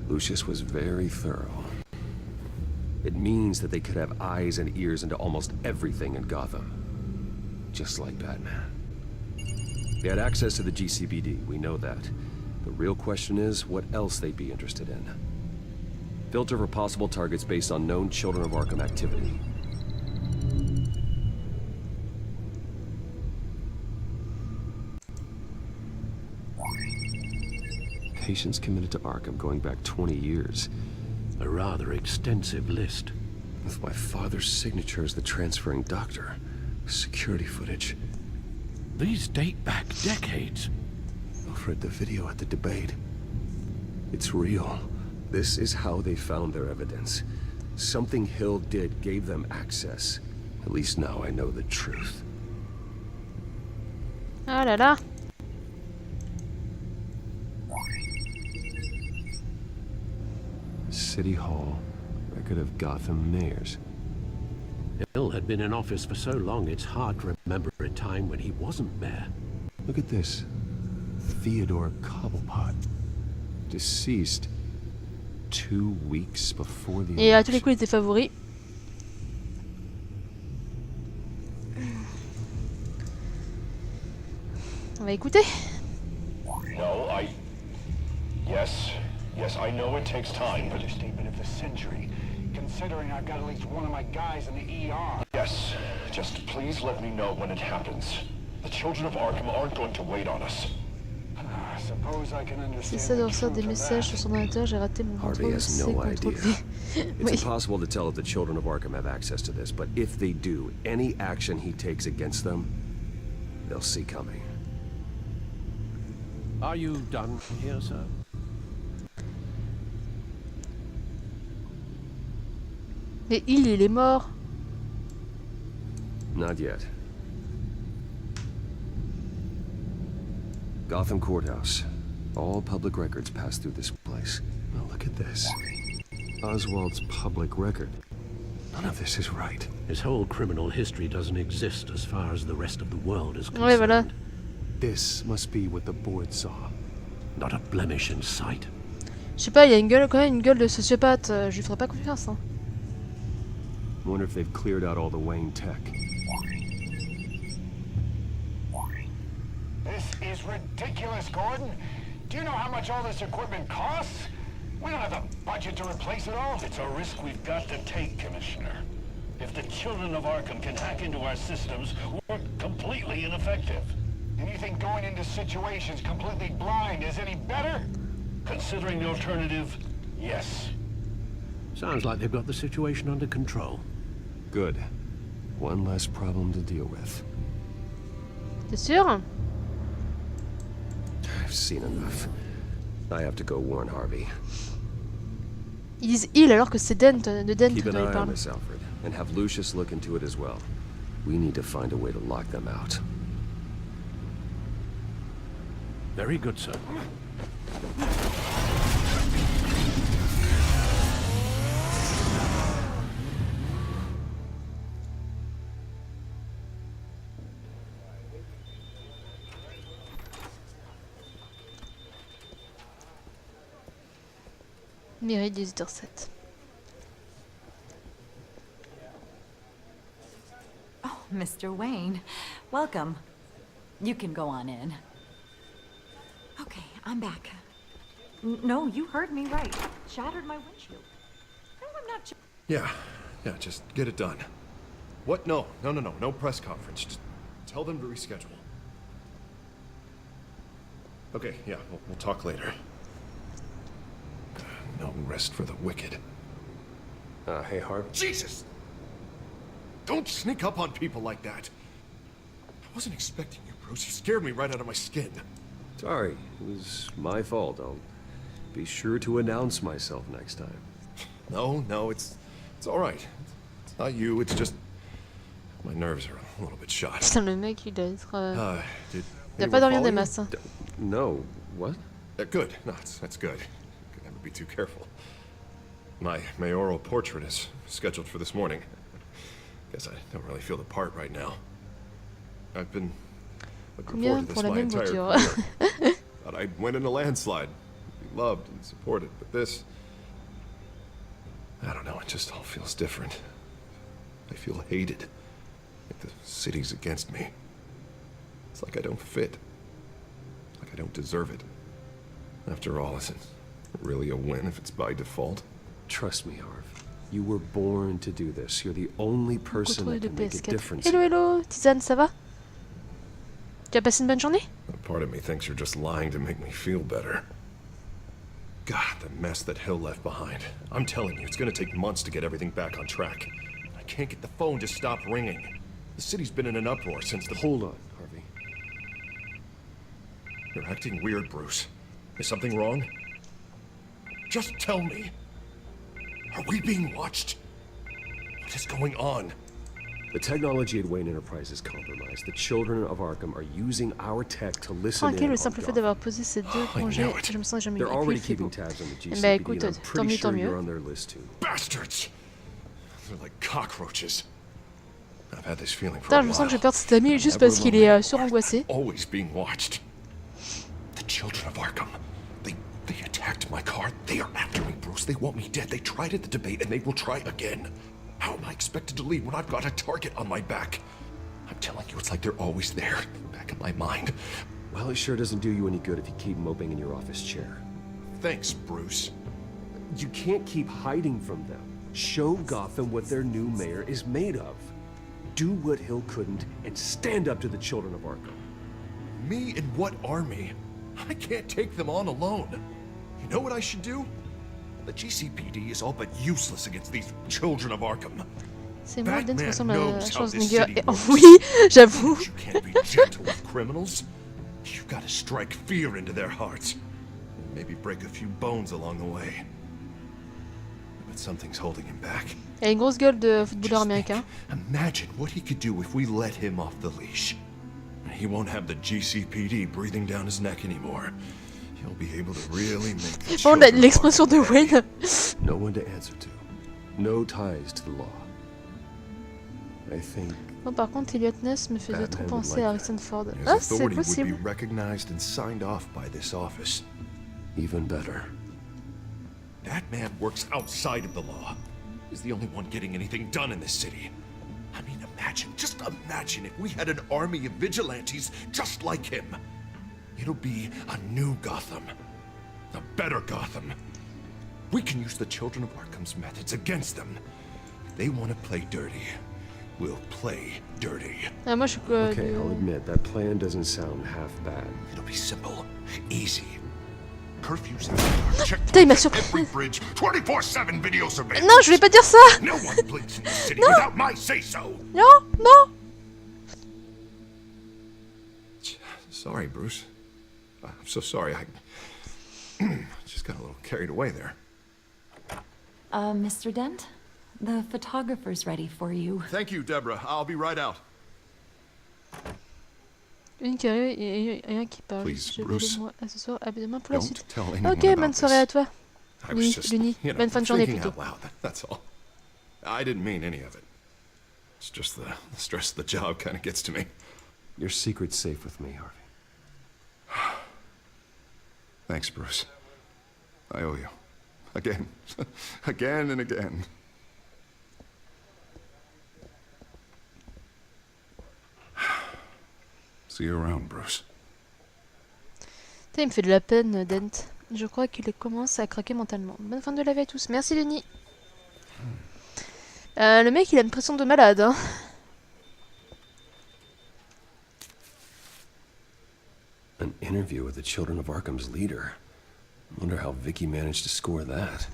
Lucius was very thorough. It means that they could have eyes and ears into almost everything in Gotham. Just like Batman. They had access to the GCPD, we know that. The real question is, what else they'd be interested in. Filter for possible targets based on known Children of Arkham activity. Patients committed to Arkham going back 20 years. A rather extensive list. With my father's signature as the transferring doctor. Security footage. These date back decades. I've read the video at the debate. It's real. This is how they found their evidence. Something Hill did gave them access. At least now I know the truth. Ah là là. City Hall, record of Gotham mayors. Hill had been in office for so long, it's hard to remember a time when he wasn't mayor. Look at this. Theodore Cobblepot. Deceased 2 weeks before the Et à tous les coups, il était favori. On va écouter. No, Yes, I know it takes time, but... Understatement of the century, considering I've got at least one of my guys in the ER. Yes, just please let me know when it happens. The children of Arkham aren't going to wait on us. Si ça doit recevoir des messages sur son ordinateur, j'ai raté mon contrôle C, contrôle V. It's impossible to tell if the children of Arkham have access to this, but if they do, any action he takes against them, they'll see coming. Are you done here, sir? Mais il est mort. Not yet. Gotham Courthouse. All public records pass through this place. Well, look at this. Oswald's public record. None of this is right. His whole criminal history doesn't exist as far as the rest of the world is concerned. Ouais, voilà. This must be what the board saw. Not a blemish in sight. Je sais pas, il y a une gueule, quand même une gueule de sociopathe. Je lui ferai pas confiance. Hein. Wonder if they've cleared out all the Wayne tech. This is ridiculous, Gordon. Do you know how much all this equipment costs? We don't have the budget to replace it all. It's a risk we've got to take, Commissioner. If the children of Arkham can hack into our systems, we're completely ineffective. And you think going into situations completely blind is any better? Considering the alternative, yes. Sounds like they've got the situation under control. Good. One less problem to deal with. T'es sûr? I've seen enough. I have to go warn Harvey. Ils disent il alors que c'est Dent, de Dent Keep an dont il eye on parle. this, Alfred, and have Lucius look into it as well. We need to find a way to lock them out. Very good, sir. Mairie 18h07. Oh, Mr. Wayne, welcome. You can go on in. Okay, I'm back. No, you heard me right. Shattered my windshield. No, I'm not. Yeah, just get it done. What? No press conference. Just tell them to reschedule. Okay, yeah, we'll talk later. No rest for the wicked. Hey, Harv. Jesus! Don't sneak up on people like that. I wasn't expecting you, Bruce. You scared me right out of my skin. Sorry, it was my fault. I'll be sure to announce myself next time. No, it's all right. It's not you, it's just my nerves are a little bit shot. Putain, le mec, il doit être... Il a pas dormi des masses. Hein. No, what? Good. No, that's good. Could never be too careful. My mayoral portrait is scheduled for this morning. Guess I don't really feel the part right now. I've been looking forward to this my entire career. Thought I'd win in a landslide, be loved and supported, but this... I don't know, it just all feels different. I feel hated. Like the city's against me. It's like I don't fit. Like I don't deserve it. After all, is it really a win if it's by default? Trust me, Harv. You were born to do this. You're the only person that can make a difference. Hello, Tisane, ça va? Tu as passé une bonne journée? A part of me thinks you're just lying to make me feel better. God, the mess that Hill left behind. I'm telling you, it's gonna take months to get everything back on track. I can't get the phone to stop ringing. The city's been in an uproar since the... Hold on, Harvey. You're acting weird, Bruce. Is something wrong? Just tell me. Are we being watched? What is going on? The technology at Wayne Enterprise is compromised. The children of Arkham are using our tech to listen in le simple fait d'avoir posé ces deux congés, je me sens jamais mieux. They're already keeping tabs on the GCPD, and I'm pretty sure you're on their list too. Bastards! They're like cockroaches. I've had this feeling for a while. Je me sens que j'ai peur de cet ami juste parce qu'il est surangoissé. Always being watched. The children of Arkham. They attacked my car. They are after me, Bruce. They want me dead. They tried at the debate, and they will try again. How am I expected to leave when I've got a target on my back? I'm telling you, it's like they're always there, back in my mind. Well, it sure doesn't do you any good if you keep moping in your office chair. Thanks, Bruce. You can't keep hiding from them. Show Gotham what their new mayor is made of. Do what Hill couldn't, and stand up to the children of Arkham. Me and what army? I can't take them on alone. You know what I should do? The GCPD is all but useless against these children of Arkham. C'est moi, Ben, qui ressemble à Schwarzenegger. Oui, j'avoue. You can't be gentle with criminals. You've got to strike fear into their hearts. Maybe break a few bones along the way. But something's holding him back. Il a une grosse gueule de footballeur américain. Imagine what he could do if we let him off the leash. He won't have the GCPD breathing down his neck anymore. He'll be able to really make the Bon, l'expression de Wayne. No one to answer to. No ties to the law. I think. Bon, par contre, Elliot Ness me faisait trop penser à Harrison Ford. Ah, c'est possible. Would be recognized and signed off by this office. Even better. That man works outside of the law. He's the only one getting anything done in this city. I mean, just imagine if we had an army of vigilantes just like him. It'll be a new Gotham. A better Gotham. We can use the children of Arkham's methods against them. If they want to play dirty, we'll play dirty. Ah, moi, je suis okay, I'll admit, that plan doesn't sound half bad. It'll be simple, easy. Curfews Putain, il m'a surpris. Every bridge, 24/7 video surveillance. Non, je voulais pas dire ça. No one blinks in the city without my say-so. Non. Sorry, Bruce. I'm so sorry. I just got a little carried away there. Mr. Dent, the photographer's ready for you. Thank you, Deborah. I'll be right out. Une qui arrive et un qui parle. Please, je Bruce. Moi à ce soir, évidemment, pour la suite. Ok, bonne soirée à toi. Luni, bonne fin de journée plutôt. That's all. I didn't mean any of it. It's just the stress of the job kind of gets to me. Your secret's safe with me, Harvey. Thanks, Bruce. I owe you. Again. Again and again. See you around, Bruce. Putain, il me fait de la peine, Dent. Je crois qu'il commence à craquer mentalement. Bonne fin de la vie à tous. Merci, Denis. Le mec, il a une pression de malade, hein. An interview with the Children of Arkham's leader. Wonder how Vicky managed to score that.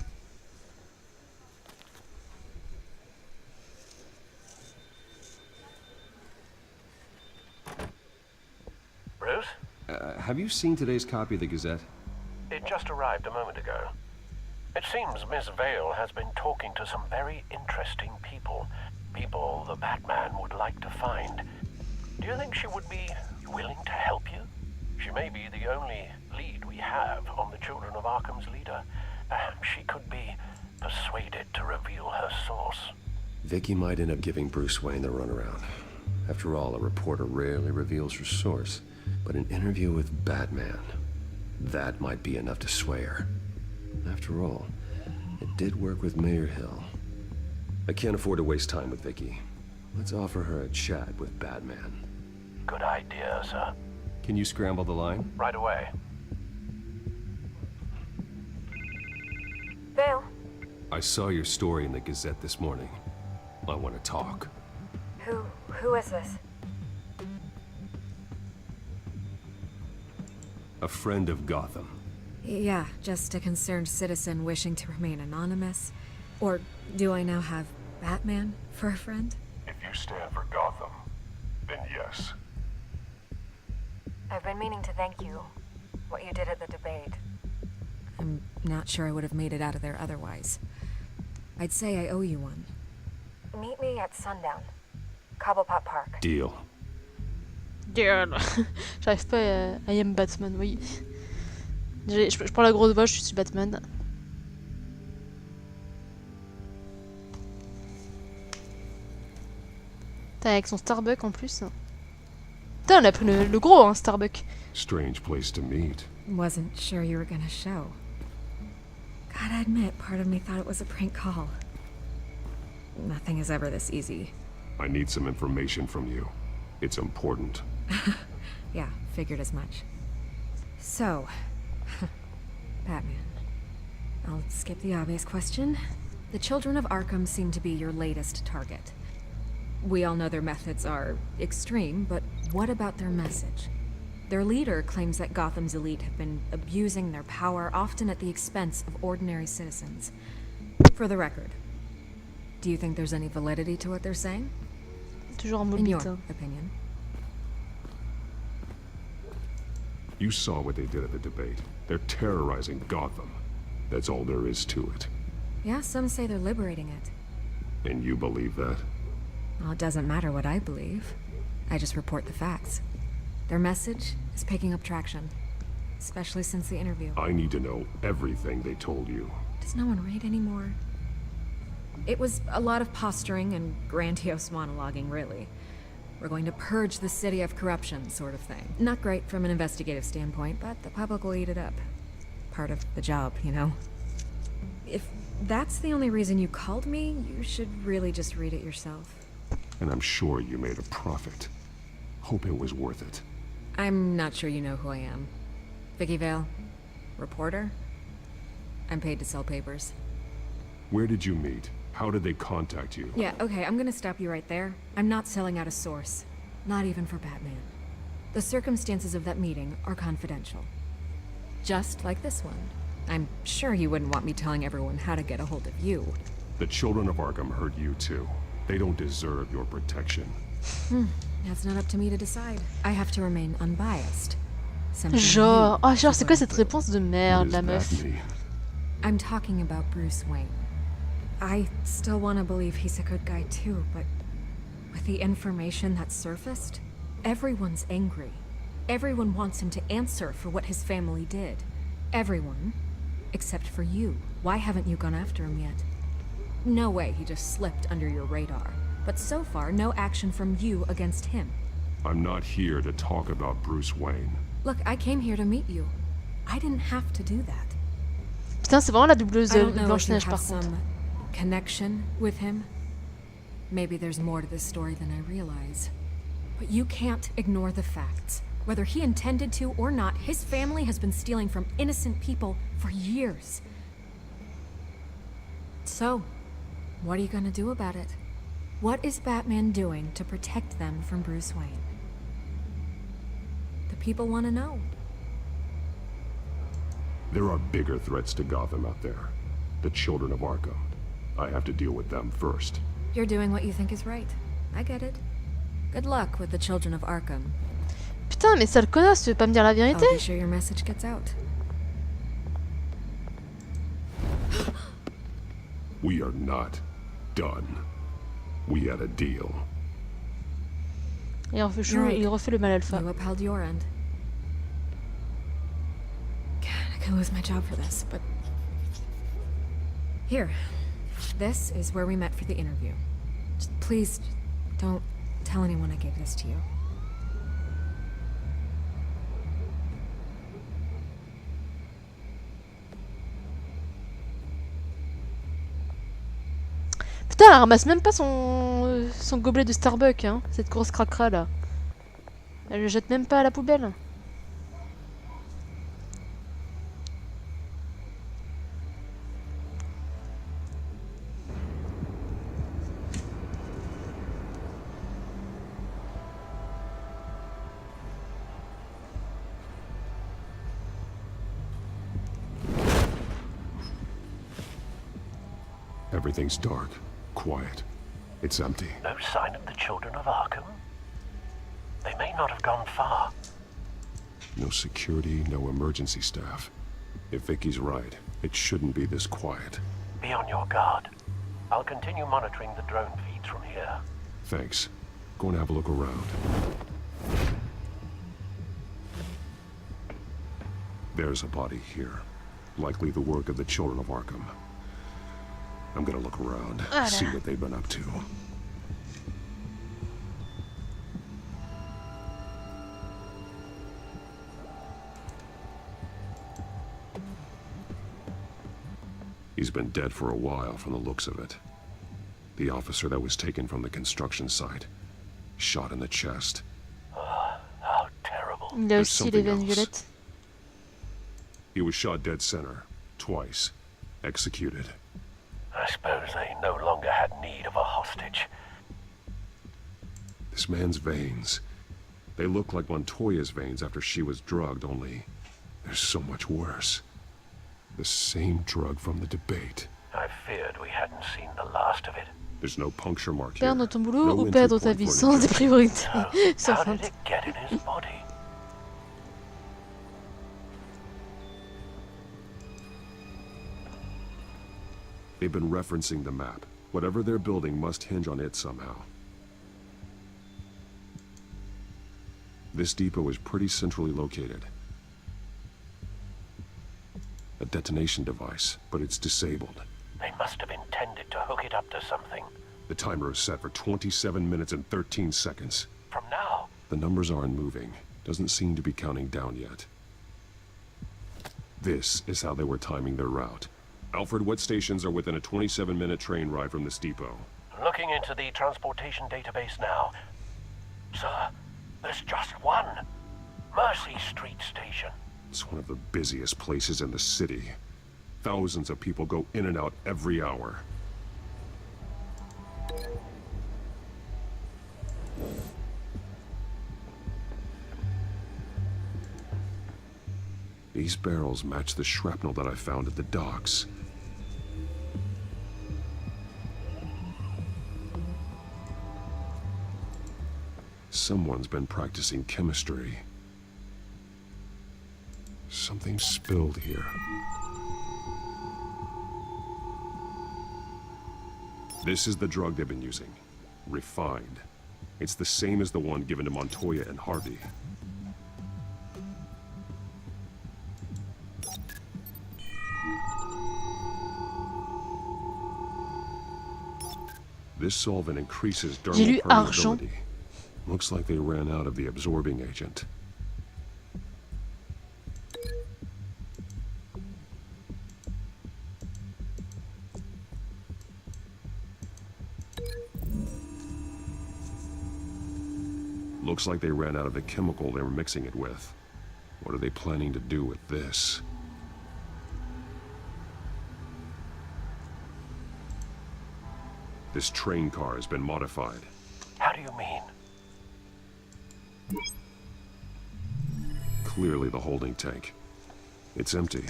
Bruce? Have you seen today's copy of the Gazette? It just arrived a moment ago. It seems Miss Vale has been talking to some very interesting people. People the Batman would like to find. Do you think she would be willing to help you? She may be the only lead we have on the Children of Arkham's leader. Perhaps she could be persuaded to reveal her source. Vicky might end up giving Bruce Wayne the runaround. After all, a reporter rarely reveals her source. But an interview with Batman, that might be enough to sway her. After all, it did work with Mayor Hill. I can't afford to waste time with Vicky. Let's offer her a chat with Batman. Good idea, sir. Can you scramble the line? Right away. Vale. I saw your story in the Gazette this morning. I want to talk. Who is this? A friend of Gotham. Yeah, just a concerned citizen wishing to remain anonymous. Or do I now have Batman for a friend? If you stand for Gotham, then yes. I've been meaning to thank you. What you did at the debate. I'm not sure I would have made it out of there otherwise. I'd say I owe you one. Meet me at sundown. Cobblepot Park. Deal. Deal. J'arrive pas à I am Batman, oui. Je prends la grosse voix, je suis Batman. Putain, avec son Starbucks en plus. Putain, on a pris le gros, hein, Starbucks. Strange place to meet. Wasn't sure you were gonna show. Gotta admit, part of me thought it was a prank call. Nothing is ever this easy. I need some information from you. It's important. Yeah, figured as much. So, Batman. I'll skip the obvious question. The Children of Arkham seem to be your latest target. We all know their methods are extreme, but what about their message? Their leader claims that Gotham's elite have been abusing their power, often at the expense of ordinary citizens. For the record, do you think there's any validity to what they're saying? Toujours en In your mobile. opinion. You saw what they did at the debate. They're terrorizing Gotham. That's all there is to it. Yeah, some say they're liberating it. And you believe that? Well, it doesn't matter what I believe. I just report the facts. Their message is picking up traction, especially since the interview. I need to know everything they told you. Does no one read anymore? It was a lot of posturing and grandiose monologuing, really. We're going to purge the city of corruption, sort of thing. Not great from an investigative standpoint, but the public will eat it up. Part of the job, you know? If that's the only reason you called me, you should really just read it yourself. And I'm sure you made a profit. Hope it was worth it. I'm not sure you know who I am. Vicky Vale? Reporter? I'm paid to sell papers. Where did you meet? How did they contact you? Yeah, okay, I'm gonna stop you right there. I'm not selling out a source. Not even for Batman. The circumstances of that meeting are confidential. Just like this one. I'm sure you wouldn't want me telling everyone how to get a hold of you. The Children of Arkham heard you too. They don't deserve your protection. That's not up to me to decide. I have to remain unbiased. Genre, oh, genre, c'est quoi cette réponse de merde, la meuf? I'm talking about Bruce Wayne. I still want to believe he's a good guy too, but with the information that surfaced, everyone's angry. Everyone wants him to answer for what his family did. Everyone, except for you. Why haven't you gone after him yet? No way he just slipped under your radar. But so far, no action from you against him. I'm not here to talk about Bruce Wayne. Look, I came here to meet you. I didn't have to do that. Putain, c'est vraiment la doubleuse de Blanche-Neige par contre. Connection with him. Maybe there's more to this story than I realize. But you can't ignore the facts. Whether he intended to or not, his family has been stealing from innocent people for years. So, what are you gonna do about it? What is Batman doing to protect them from Bruce Wayne? The people want to know. There are bigger threats to Gotham out there. The children of Arkham. I have to deal with them first. You're doing what you think is right. I get it. Good luck with the children of Arkham. Putain, mais sale connasse, tu veux pas me dire la vérité? I'll be sure your message gets out. We are not done. We had a deal. Il refait le mal alpha. You upheld your end. God, I could lose my job for this, but... Here. This is where we met for the interview. Just please, don't tell anyone I gave this to you. Putain, elle ramasse même pas son gobelet de Starbucks, hein, cette grosse cracra là. Elle le jette même pas à la poubelle. Everything's dark, quiet. It's empty. No sign of the children of Arkham? They may not have gone far. No security, no emergency staff. If Vicky's right, it shouldn't be this quiet. Be on your guard. I'll continue monitoring the drone feeds from here. Thanks. Go and have a look around. There's a body here. Likely the work of the children of Arkham. I'm gonna look around, see what they've been up to. He's been dead for a while from the looks of it. The officer that was taken from the construction site. Shot in the chest. How terrible. Il a aussi les veines violettes. He was shot dead center, twice. Executed. I suppose they no longer had need of a hostage. This man's veins. They look like Montoya's veins after she was drugged, only they're so much worse. The same drug from the debate. I feared we hadn't seen the last of it. There's no puncture mark here. Perdre ton boulot ou perdre ta vie, sans des priorités. So, how did it get in his body? They've been referencing the map. Whatever they're building must hinge on it somehow. This depot is pretty centrally located. A detonation device, but it's disabled. They must have intended to hook it up to something. The timer is set for 27 minutes and 13 seconds. From now? The numbers aren't moving. Doesn't seem to be counting down yet. This is how they were timing their route. Alfred, what stations are within a 27-minute train ride from this depot? Looking into the transportation database now. Sir, there's just one. Mercy Street Station. It's one of the busiest places in the city. Thousands of people go in and out every hour. These barrels match the shrapnel that I found at the docks. Someone's been practicing chemistry. Something spilled here. This is the drug they've been using. Refined. It's the same as the one given to Montoya and Harvey. This solvent increases dermal permeability. Looks like they ran out of the absorbing agent. Looks like they ran out of the chemical they were mixing it with. What are they planning to do with this? This train car has been modified. How do you mean? Clearly the holding tank. It's empty.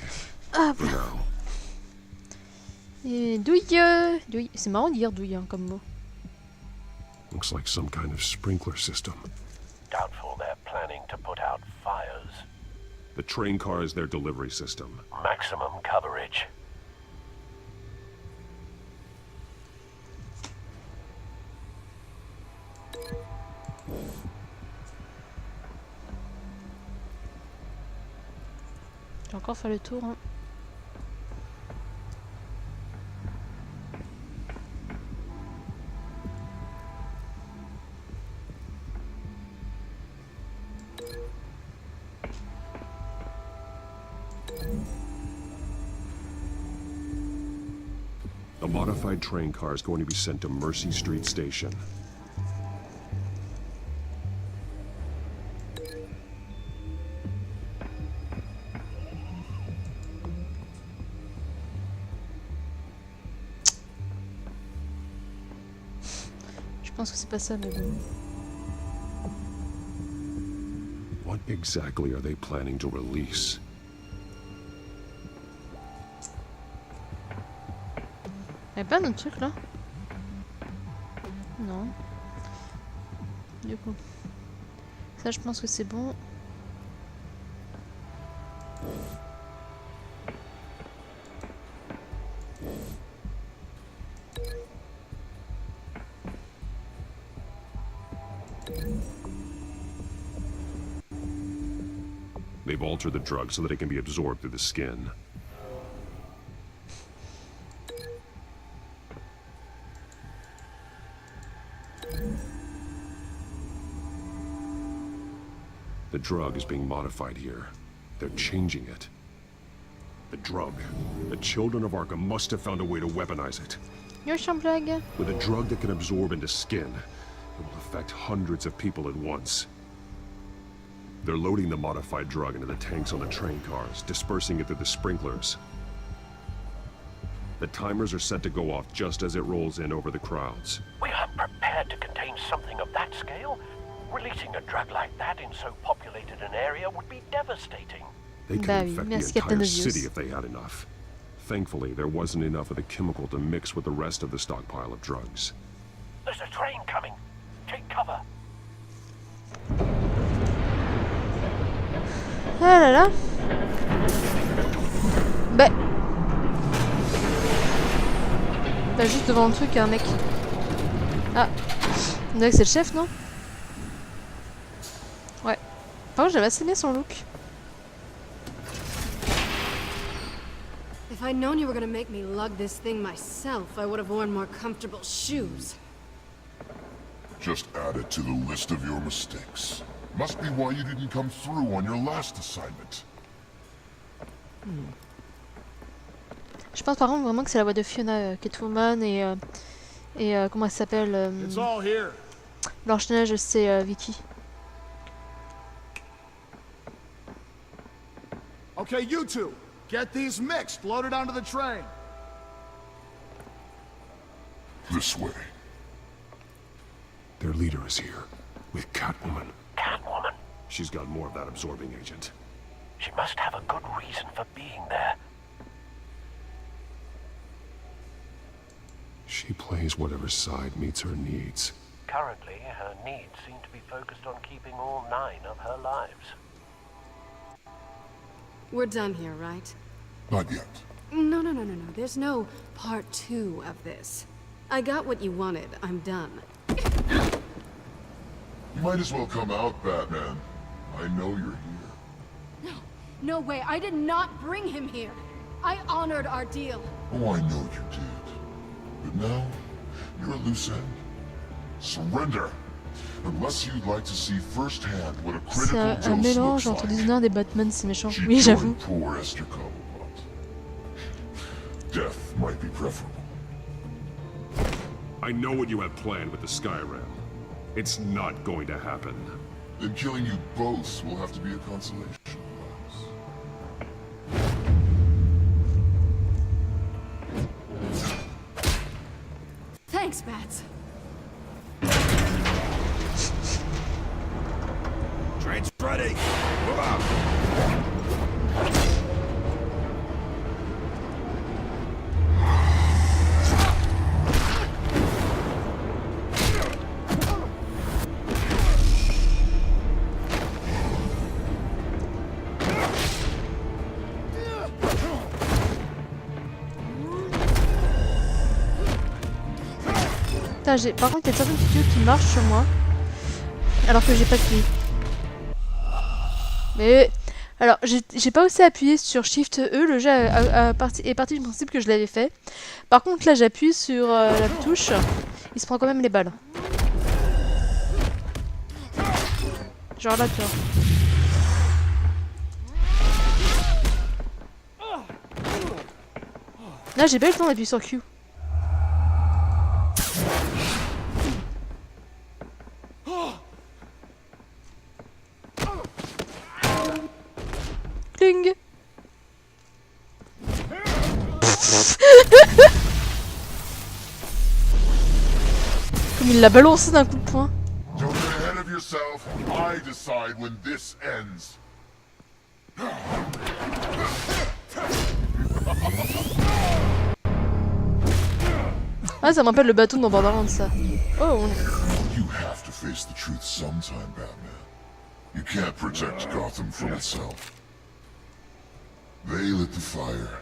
For now. Et douille. Douille. C'est marrant de dire douille hein, comme mot. Looks like some kind of sprinkler system. Doubtful they're planning to put out fires. The train car is their delivery system. Maximum coverage. J'ai encore fait le tour. Hein. A modified train car is going to be sent to Mercy Street Station. Je pense que c'est pas ça, mais bon. What exactly are they planning to release? Y'a pas d'autre truc là? Non. Du coup. Ça je pense que c'est bon. They've altered the drug so that it can be absorbed through the skin. The drug is being modified here. They're changing it. The drug. The children of Arkham must have found a way to weaponize it. Blague. With a drug that can absorb into skin, it will affect hundreds of people at once. They're loading the modified drug into the tanks on the train cars, dispersing it through the sprinklers. The timers are set to go off just as it rolls in over the crowds. We aren't prepared to contain something of that scale. Releasing a drug like that in so populated an area would be devastating. They could infect the entire city if they had enough. Thankfully, there wasn't enough of the chemical to mix with the rest of the stockpile of drugs. There's a train coming. Take cover. Ah là là. Bah. Pas juste devant le truc, un mec. Ah. On dirait que c'est le chef, non? Ouais. Par contre, j'avais assez aimé son look. If I'd known you were gonna make me lug this thing myself, I would have worn more comfortable shoes. Just add it to the list of your mistakes. Must be why you didn't come through on your last assignment. Je pense par contre vraiment que c'est la voix de Fiona, Catwoman et comment elle s'appelle Blanche-Neige, c'est Vicky. Okay, you two, get these mixed, loaded onto the train. This way. Their leader is here, with Catwoman. Catwoman? She's got more of that absorbing agent. She must have a good reason for being there. She plays whatever side meets her needs. Currently, her needs seem to be focused on keeping all 9 of her lives. We're done here, right? Not yet. No. There's no part 2 of this. I got what you wanted. I'm done. You might as well come out, Batman. I know you're here. No way. I did not bring him here. I honored our deal. Oh, I know you did. But now, you're a loose end. Surrender. Unless you'd like to see firsthand what a critical dose un mélange entre des honneurs des Batman, c'est méchant. Oui, j'avoue. Poor Esther Cobblepot. Death might be preferable. I know what you have planned with the Skyrim. It's not going to happen. Then killing you both will have to be a consolation prize. Thanks, Bats. Train's ready! Move out! Par contre, il y a certaines vidéos qui marchent sur moi, alors que j'ai pas de clé. Mais alors, j'ai pas aussi appuyé sur Shift E, le jeu est parti du principe que je l'avais fait. Par contre, là, j'appuie sur la touche, il se prend quand même les balles. Genre là, tu vois. Là, j'ai pas eu le temps d'appuyer sur Q. Cling. Comme il l'a balancé d'un coup de poing. Don't get ahead of yourself. I decide when this ends. Ah, ça me rappelle le bateau dans Borderlands, ça. Oh. You have to face the truth sometime, Batman. You can't protect Gotham from itself. They lit the fire.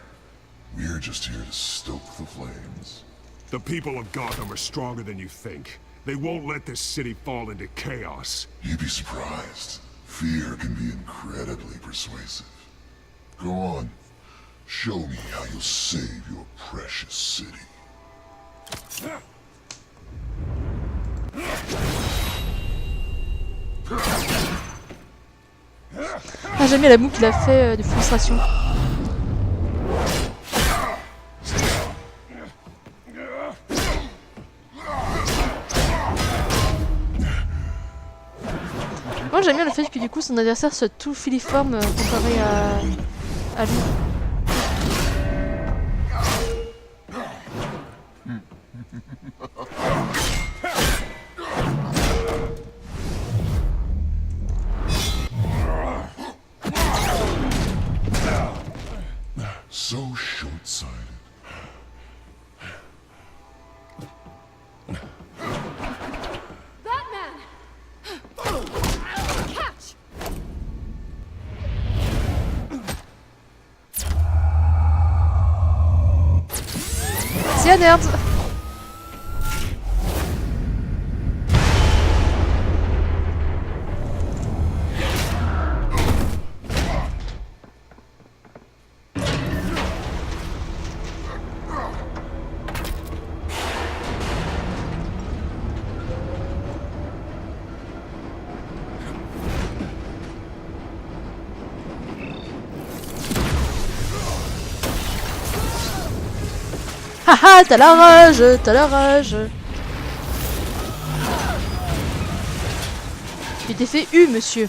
We're just here to stoke the flames. The people of Gotham are stronger than you think. They won't let this city fall into chaos. You'd be surprised. Fear can be incredibly persuasive. Go on. Show me how you'll save your precious city. Ah, j'aime bien la moue qu'il a fait de frustration. Moi j'aime bien le fait que du coup son adversaire soit tout filiforme comparé à lui. So short-sighted. Batman! Catch! C'est un nerd! Haha, t'as la rage, t'as la rage. Tu t'es fait U, monsieur.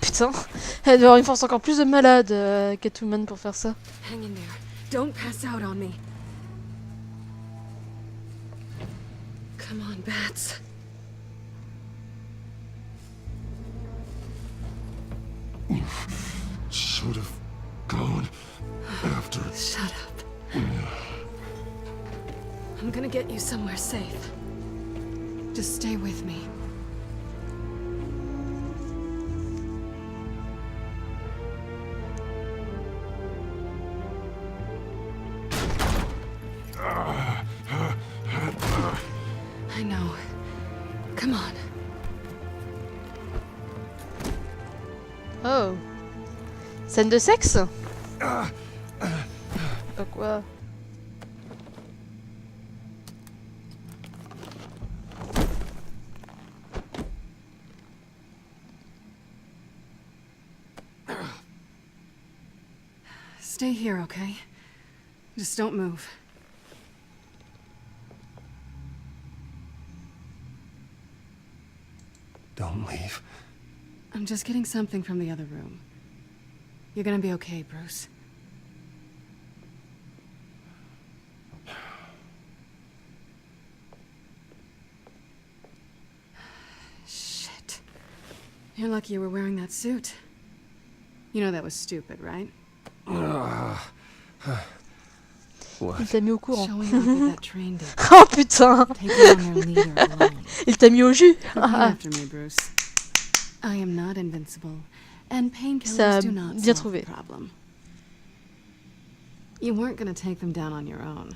Putain, elle doit avoir une force encore plus de malade, Catwoman, pour faire ça. Hang in there. Don't pass out on me. Come on, Bats. Should have gone after. Shut up. I'm gonna get you somewhere safe. Just stay with me. I know. Come on. Oh. Scène de sexe? Pas quoi? Stay here, okay? Just don't move. Don't leave. I'm just getting something from the other room. You're gonna be okay, Bruce. Shit. You're lucky you were wearing that suit. You know that was stupid, right? Il t'a mis au courant. Showing up at that train date. Oh putain. Taking on their leader alone. Il t'a mis au jus. Repeat after me, Bruce. I am not invincible, and painkillers do not bien solve the trouvé. problem. You weren't gonna take them down on your own.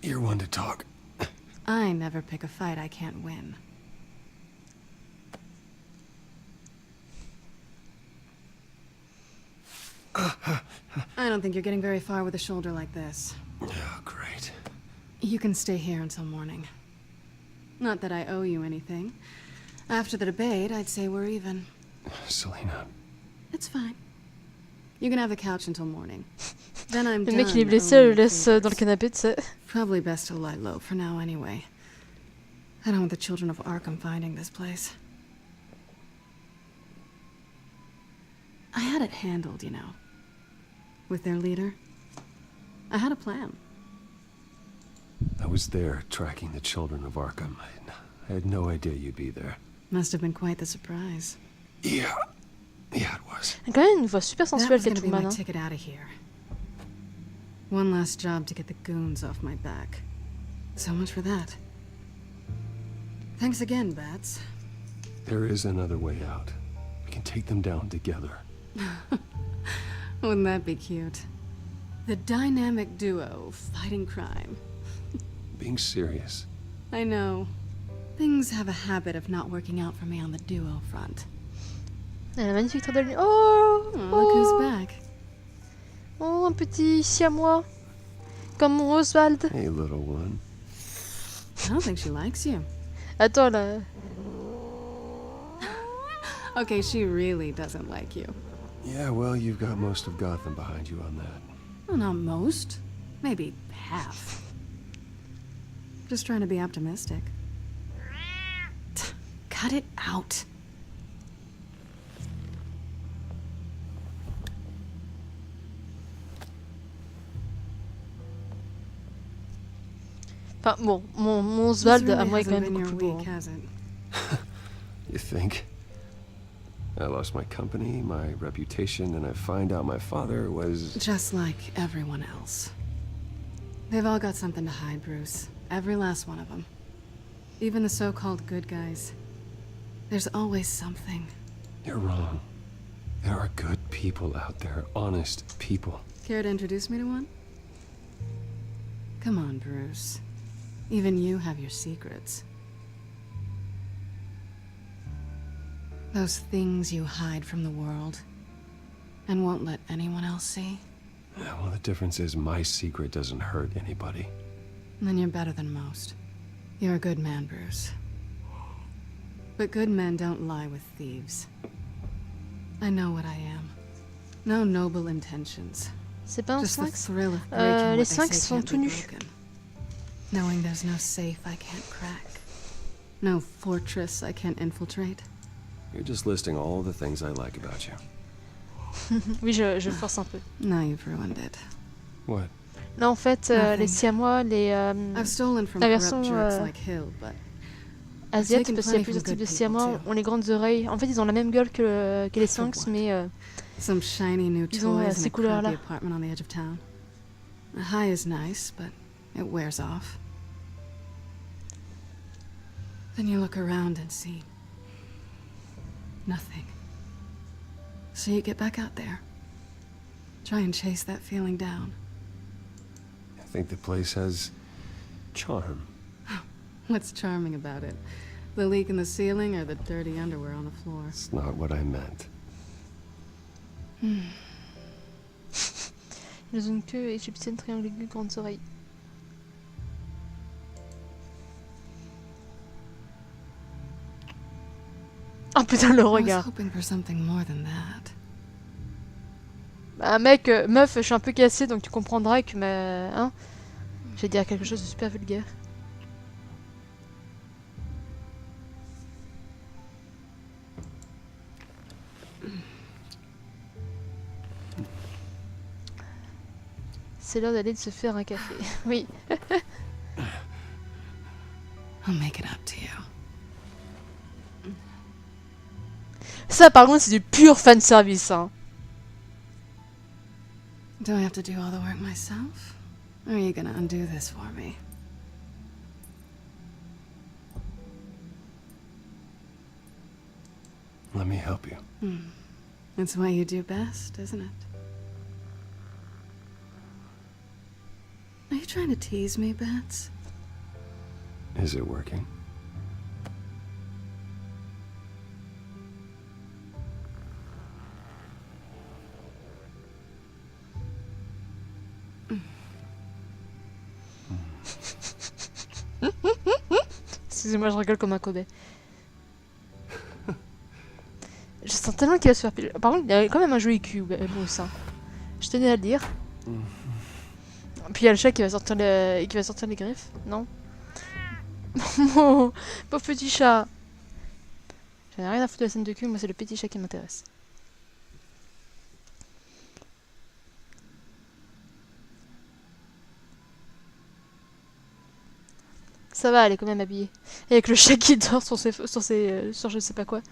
You're one to talk. I never pick a fight I can't win. I don't think you're getting very far with a shoulder like this. Oh, great. You can stay here until morning. Not that I owe you anything. After the debate, I'd say we're even. Selena. It's fine. You can have the couch until morning. Then I'm Le done. mec il est blessé, le laisse dans le canapé, tu sais. Probably best to lie low for now anyway. I don't want the children of Arkham finding this place. I had it handled, you know. With their leader. I had a plan. I was there tracking the children of Arkham. I had no idea you'd be there. Must have been quite the surprise. Yeah. Yeah, it was. Il a quand même une voix super That sensuelle, was gonna be my Catwoman. ticket out of here. One last job to get the goons off my back. So much for that. Thanks again, Bats. There is another way out. We can take them down together. Wouldn't that be cute? The dynamic duo fighting crime. Being serious. I know. Things have a habit of not working out for me on the duo front. Elle a un magnifique trait de lunettes. Oh, Look who's back. Oh, un petit siamois. Comme mon Oswald. Hey, little one. I don't think she likes you. Attends là. Okay, she really doesn't like you. Yeah, well, you've got most of Gotham behind you on that. Well, not most. Maybe half. Just trying to be optimistic. Cut it out. Enfin bon, mon Oswald à moi est quand même beaucoup plus beau. You think? I lost my company, my reputation, and I find out my father was... Just like everyone else. They've all got something to hide, Bruce. Every last one of them. Even the so-called good guys. There's always something. You're wrong. There are good people out there, honest people. Care to introduce me to one? Come on, Bruce. Even you have your secrets. Those things you hide from the world and won't let anyone else see. Yeah, well, the difference is my secret doesn't hurt anybody. Then you're better than most. You're a good man, Bruce. But good men don't lie with thieves. I know what I am. No noble intentions. C'est pas un Just the sphinx? thrill of breaking what Les they sphinx say sont can't tout be nus. broken. Knowing there's no safe I can't crack. No fortress I can't infiltrate. You're just listing all the things I like about you. Oui, je force un peu. Now you've ruined it. What? Là, en fait, les siamois, I've stolen from la corrupt version jerks like Hill, but asiatique, taken parce qu'il y a plenty plusieurs from types de good siamois, people, ont les grandes oreilles. En fait, ils ont la même gueule que les sphinx, mais some shiny new ils ont toys in ces a crappy couleurs-là. apartment on the edge of town. The high is nice, but it wears off. Then you look around and see nothing. So you get back out there. Try and chase that feeling down. I think the place has charm. What's charming about it? The leak in the ceiling or the dirty underwear on the floor? It's not what I meant. Ils ont une queue égyptienne, triangle aigu, grandes oreilles. Oh putain, le I was regard. hoping for something more than that. Bah mec, meuf, je suis un peu cassée, donc tu comprendras que ma... Hein, j'ai dire quelque chose de super vulgaire. C'est l'heure d'aller se faire un café. Oui. I'll make it up to you. Ça, par contre, c'est du pur fanservice, hein. Do I have to do all the work myself? Or are you gonna undo this for me? Let me help you. It's what you do best, isn't it? Are you trying to tease me, Bats? Is it working? Excusez-moi, je rigole comme un Kobe. Je sens tellement qu'il va se faire piler. Par contre, il y a quand même un joli cul, Bruce. Hein. Je tenais à le dire. Puis il y a le chat qui va sortir les griffes, non? Mon pauvre petit chat. J'en ai rien à foutre de la scène de cul, moi c'est le petit chat qui m'intéresse. Ça va, elle est quand même habillée. Et avec le chat qui dort sur je sais pas quoi.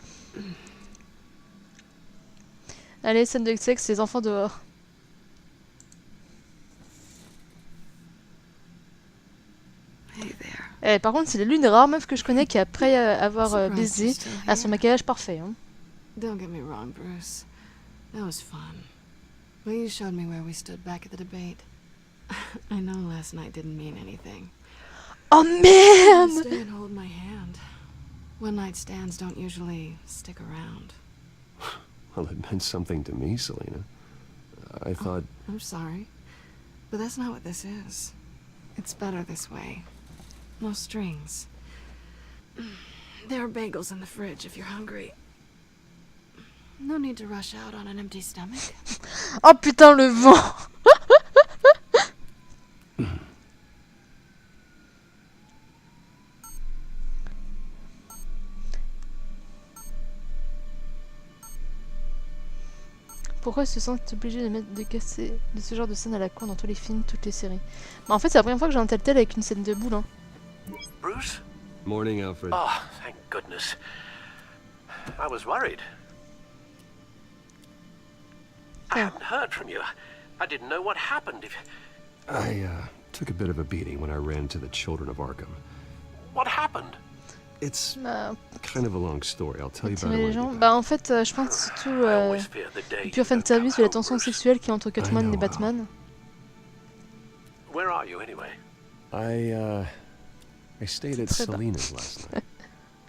Allez, scène de sexe, les enfants dehors. Par contre, c'est l'une des rares meufs que je connais qui, après avoir baisé, a son maquillage parfait. Hein. Don't get me wrong, Bruce. That was fun. But you showed me where we stood back at the debate. I know last night didn't mean anything. Oh merde! Stay and hold my hand. One night stands don't usually stick around. Well, it meant something to me, Selena. I thought... I'm sorry. But that's not what this is. It's better this way. No strings. There are bagels in the fridge if you're hungry. No need to rush out on an empty stomach. Oh putain, le vent! Pourquoi se sentent obligés de casser de ce genre de scène à la con dans tous les films, toutes les séries? Bah en fait c'est la première fois que j'ai un Telltale avec une scène de boule. Hein. Bruce? Morning, Alfred. Oh, thank goodness. I was worried. I hadn't heard from you. I didn't know what happened. I took a bit of a beating when I ran into the children of Arkham. What happened? It's kind of a long story. I'll tell you about les it. gens. Bah en fait, je pense que c'est surtout pur fanservice de la tension sexuelle qu'il y a entre Catwoman et Batman. Where are you anyway? I stayed at Selena's last night.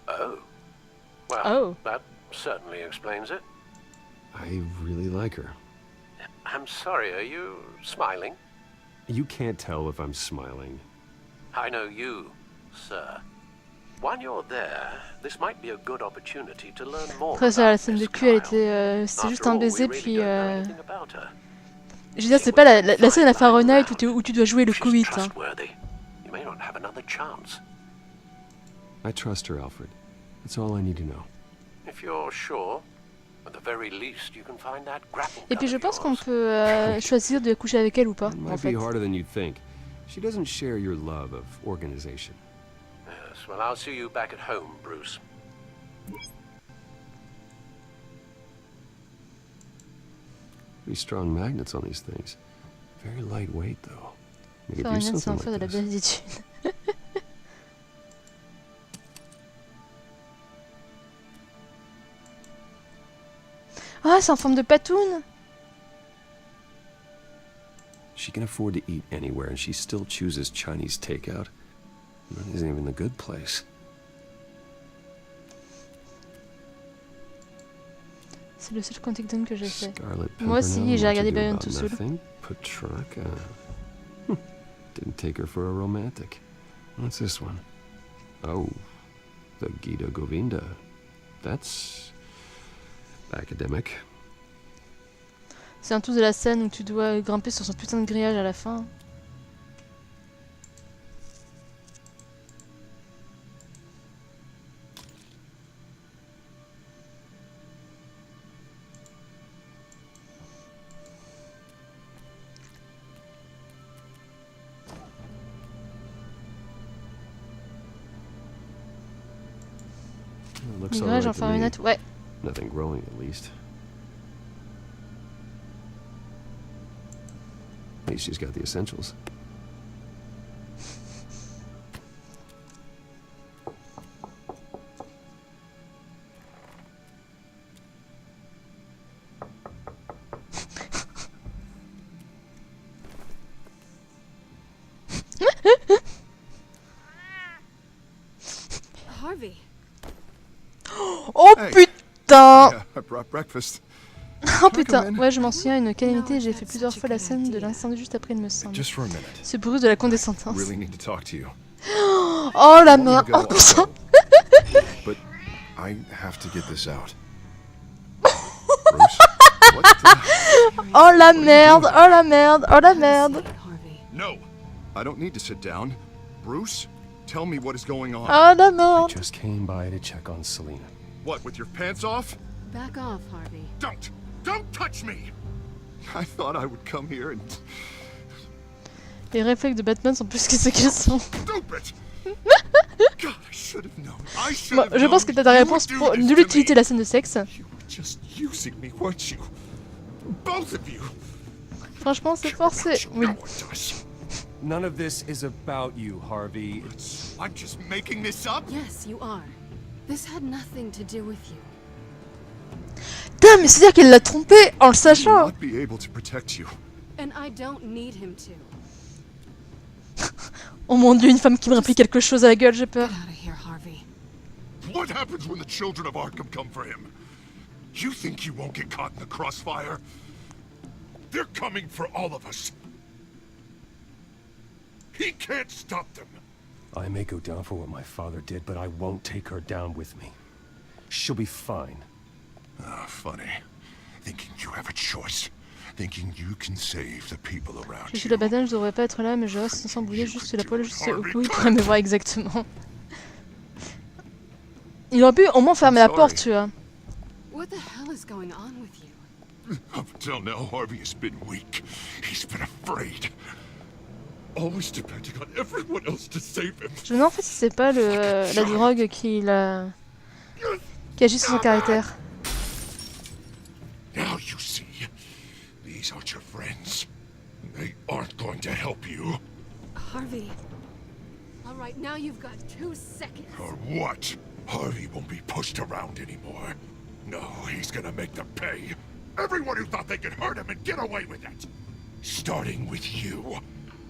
Oh. Well, that certainly explains it. I really like her. I'm sorry, are you smiling? You can't tell if I'm smiling. I know you, sir. While you're there, this might be a good opportunity to learn more. Après ça, la scène de cul, elle était, c'est juste un baiser puis. Je veux dire, c'est pas la scène à Fahrenheit où tu dois jouer le coït. Hein. You may not have another chance. I trust her, Alfred. That's all I need to know. If you're sure, at the very least, you can find that grapple. Et puis je pense qu'on peut choisir de coucher avec elle ou pas. It might be harder than you'd think. She doesn't share your love of organization. Yes, well, I'll see you back at home, Bruce. Pretty strong magnets on these things. Very lightweight, though. You could Faire use une c'est un something feu de la like this. béatitude. Ah, c'est en forme de patoune. She can afford to eat anywhere, and she still chooses Chinese takeout. That isn't even the good place. C'est le seul Huntington que j'ai fait. Scarlet Moi aussi, Pimpernel, j'ai what regardé to do Bayon about tout seul. nothing? Petrarca. Didn't take her for a romantic. What's this one? Oh, the Gita Govinda. That's academic. C'est un tous de la scène où tu dois grimper sur son putain de grillage à la fin. Grillage en farminette, ouais. Nothing growing at least. At least she's got the essentials. Harvey. Oh putain! I brought breakfast. Oh putain, ouais je m'en souviens, une calamité, j'ai fait plusieurs fois la scène de l'incendie juste après il me semble. Ce bruit de la condescendance. Oh la merde, oh putain. But I have to get this out. Oh la merde, oh la merde, oh la merde. No, I don't need to sit down. Bruce, tell me what is going on. Oh la merde. I just came by to check on Selena. What, with your pants off? Back off, Harvey. Don't touch me! I thought I would come here and... Les réflexes de Batman sont plus que ce qu'ils sont. Bon, je pense que t'as ta réponse pour nulle utilité la scène de sexe. Franchement, c'est forcé. Oui. None of this is about you, Harvey. I'm just making this up? Yes, you are. This had nothing to do with you. Putain, mais c'est-à-dire qu'elle l'a trompé en le sachant. And I don't need him to. Oh mon dieu, une femme qui me réplique quelque chose à la gueule, j'ai peur. What happens when the children of Arkham come for him? You think you won't get caught in the crossfire? They're coming for all of us. He can't stop them. I may go down for what my father did, but I won't take her down with me. She'll be fine. Ah, funny. Thinking you have a choice. Thinking you can save the people around Je suis le Bataman, je devrais pas être là, mais je reste sans bouiller juste la poêle, juste au clou, il pourrait me voir exactement. Il aurait pu au moins fermer la porte, tu vois. What the hell is going on with you? Up until now, Harvey has been weak. He's been afraid. Always depending on everyone else to save him. Je me demande en fait si c'est pas la drogue qui agit sur son caractère. Now you see, these aren't your friends. They aren't going to help you. Harvey. All right, now you've got 2 seconds. Or what? Harvey won't be pushed around anymore. No, he's gonna make them pay. Everyone who thought they could hurt him and get away with it. Starting with you.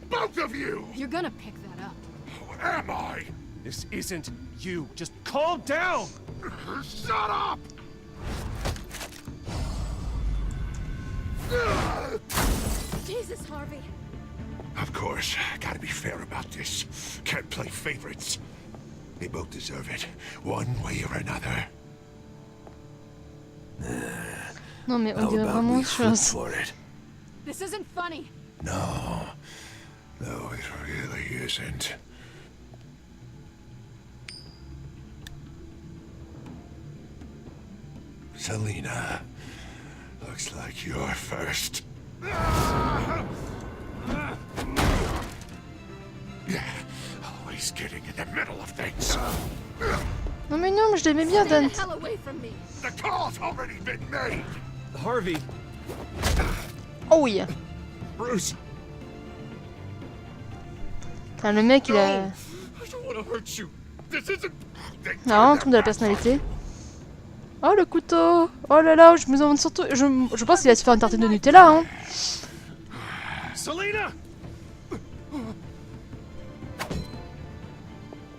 Both of you! You're gonna pick that up. Who am I? This isn't you. Just calm down! Shut up! Jesus, Harvey. Of course, gotta be fair about this. Can't play favorites. They both deserve it, one way or another. Non mais on dirait vraiment chose. This isn't funny. No, it really isn't. Selena, looks like you're first. Always getting in the middle of things. Non mais non, mais je l'aimais bien, Dan. The call's already been made. Harvey. Oh oui. Bruce. Enfin, le mec, il a... Il a un truc de la personnalité. Oh le couteau. Oh là là, je me demande surtout... Je pense qu'il va se faire une tartine de Nutella, hein. Selena!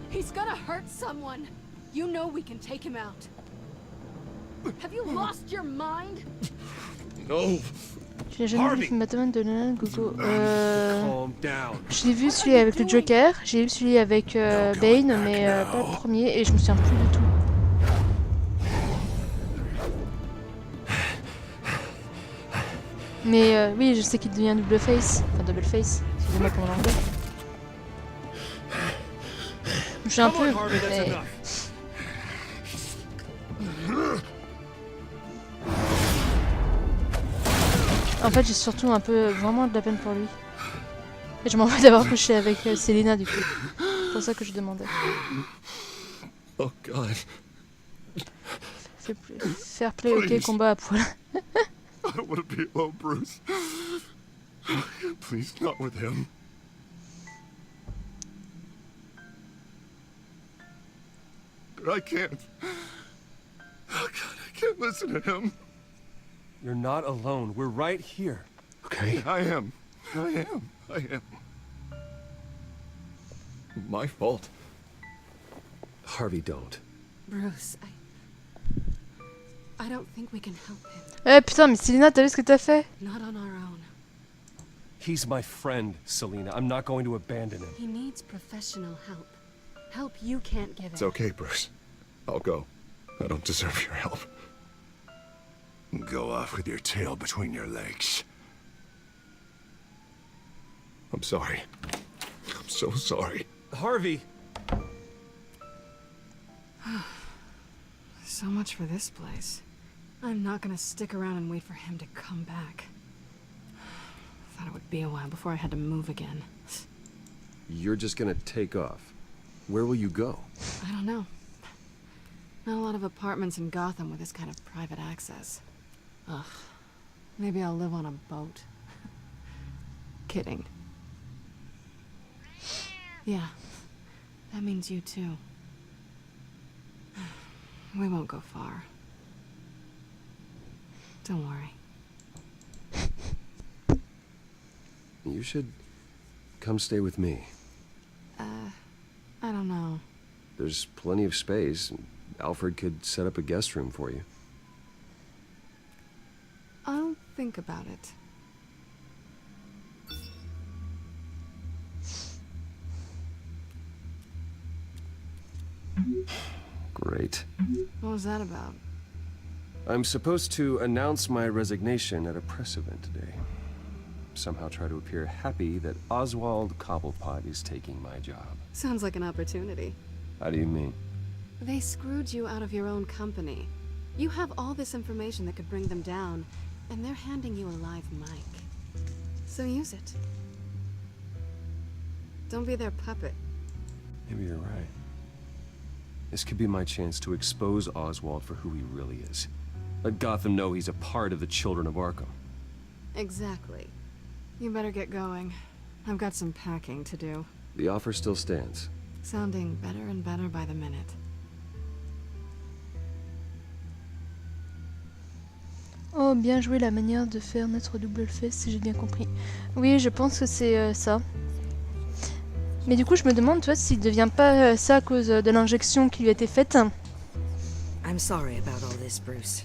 He's gonna hurt someone. You know we can take him out. Have you lost your mind? No. Je l'ai jamais vu le film Bataman de Nolan Gogo. Je l'ai vu celui avec le Joker, j'ai vu celui avec Bane, mais pas le premier, et je me souviens plus du tout. Mais oui, je sais qu'il devient double face. Enfin, double face. Excusez-moi pour l'anglais. Je suis un peu... Mais... En fait, j'ai surtout un peu vraiment de la peine pour lui. Et je m'en vais d'avoir couché avec Selena du coup. C'est pour ça que je demandais. Oh God. Fair play, ok, combat à poil. I don't want to be alone, Bruce. Please, not with him. But I can't. Oh God, I can't listen to him. You're not alone. We're right here. Okay. I am. My fault. Harvey, don't. Bruce, I don't think we can help him. Eh putain, mais Selena, t'as vu ce que t'as fait? Not on our own. He's my friend, Selena. I'm not going to abandon him. He needs professional help. Help you can't give It's him. okay, Bruce. I'll go. I don't deserve your help. Go off with your tail between your legs. I'm sorry. I'm so sorry. Harvey! So much for this place. I'm not gonna stick around and wait for him to come back. Thought it would be a while before I had to move again. You're just gonna take off. Where will you go? I don't know. Not a lot of apartments in Gotham with this kind of private access. Ugh. Maybe I'll live on a boat. Kidding. Yeah. That means you too. We won't go far. Don't worry. You should come stay with me. I don't know. There's plenty of space. Alfred could set up a guest room for you. I'll think about it. Great. What was that about? I'm supposed to announce my resignation at a press event today. Somehow try to appear happy that Oswald Cobblepot is taking my job. Sounds like an opportunity. How do you mean? They screwed you out of your own company. You have all this information that could bring them down, and they're handing you a live mic. So use it. Don't be their puppet. Maybe you're right. This could be my chance to expose Oswald for who he really is. Let Gotham know he's a part of the Children of Arkham. Exactly. You better get going. I've got some packing to do. The offer still stands. Sounding better and better by the minute. Oh, bien joué la manière de faire notre double face, si j'ai bien compris. Oui, je pense que c'est ça. Mais du coup, je me demande, toi, s'il ne devient pas ça à cause de l'injection qui lui a été faite. I'm sorry about all this, Bruce.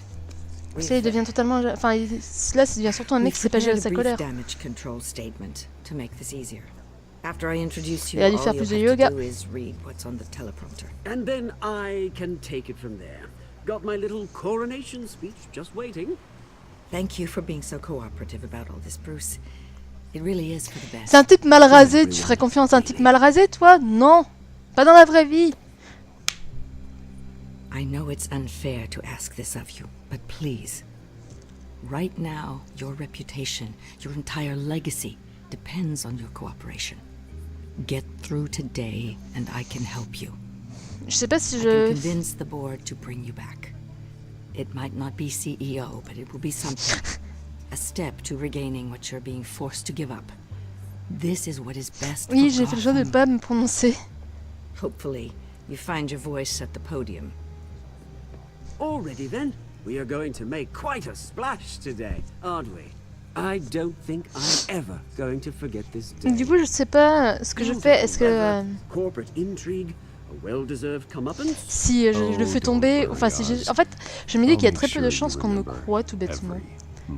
Ça, il devient totalement... Enfin, là, ça devient surtout un mec qui sait pas gérer sa colère. Damage control statement to make this easier. After I introduce you, Il a dû all faire you plus de have yoga. to do is read what's on the teleprompter. And then I can take it from there. Got my little coronation speech just waiting. Thank you for being so cooperative about all this, Bruce. It really is for the best. C'est un type mal rasé. Tu ferais confiance à un type mal rasé, toi? Non. Pas dans la vraie vie. I know it's unfair to ask this of you, but please. Right now, your reputation, your entire legacy, depends on your cooperation. Get through today, and I can help you. Je sais pas si I je... can convince the board to bring you back. It might not be CEO, but it will be something. A step to regaining what you're being forced to give up. This is what is best Oui, for j'ai fait le choix de pas me prononcer. Hopefully, you find your voice at the podium. Already then, we are going to make quite a splash today, aren't we? I don't think I'm ever going to forget this day. Du coup, je sais pas ce que je fais. Est-ce que... Corporate intrigue, a well-deserved comeuppance. Si je le fais tomber... Enfin, si j'ai... En fait, je me dis qu'il y a très peu de chances qu'on me croie tout bêtement.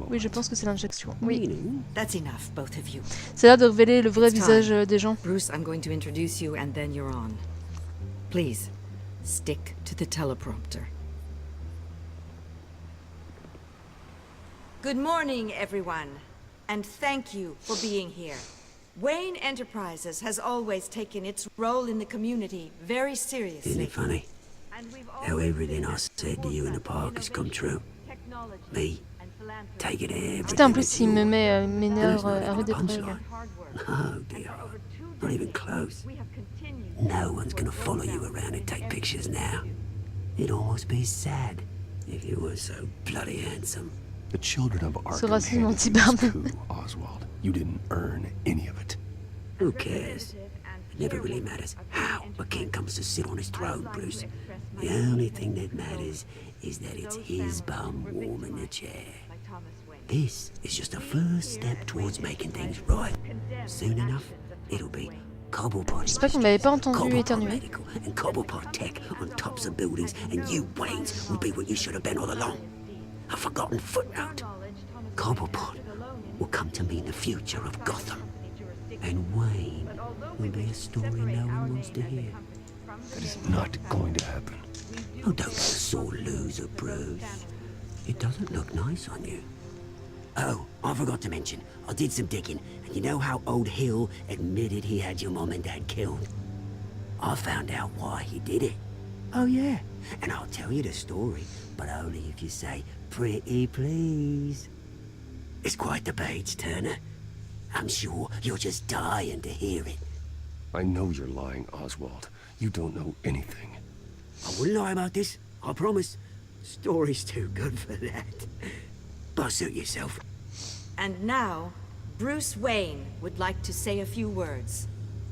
Oui, je pense que c'est l'injection. Oui. That's enough, both of you. C'est là de révéler le vrai visage des gens. Bruce, I'm going to introduce you and then you're on. Please, stick to the teleprompter. Good morning, everyone. And thank you for being here. Wayne Enterprises has always taken its role in the community very seriously. Isn't it funny how everything I said to you in the park has come true? Me, taking everything. Putain, en plus, il me met m'énerve à rude épreuve. No, dear. Not even close. No one's gonna follow you around and take pictures now. It'd almost be sad if you were so bloody handsome. The children of Ce Arkham racisme handled anti-barbe. this coup, Oswald. You didn't earn any of it. Who cares? It never really matters how a king comes to sit on his throne, Bruce. The only thing that matters is that it's his bum warm in the chair. This is just a first step towards making things right. Soon enough, it'll be Cobblepot. J'espère que vous m'avez pas entendu Cobblepot éternuer. medical and Cobblepot tech on tops of buildings, and you, Waynes, will be what you should have been all along. A forgotten footnote. Cobblepot will come to mean the future of Gotham. And Wayne will be a story no one wants to hear. That is not going to happen. Oh, don't be a sore loser, Bruce. It doesn't look nice on you. Oh, I forgot to mention, I did some digging, and you know how old Hill admitted he had your mom and dad killed? I found out why he did it. Oh, yeah. And I'll tell you the story, but only if you say, pretty please. It's quite the page turner. I'm sure you're just dying to hear it. I know you're lying, Oswald. You don't know anything. I wouldn't lie about this, I promise. Story's too good for that. But suit yourself. And now, Bruce Wayne would like to say a few words.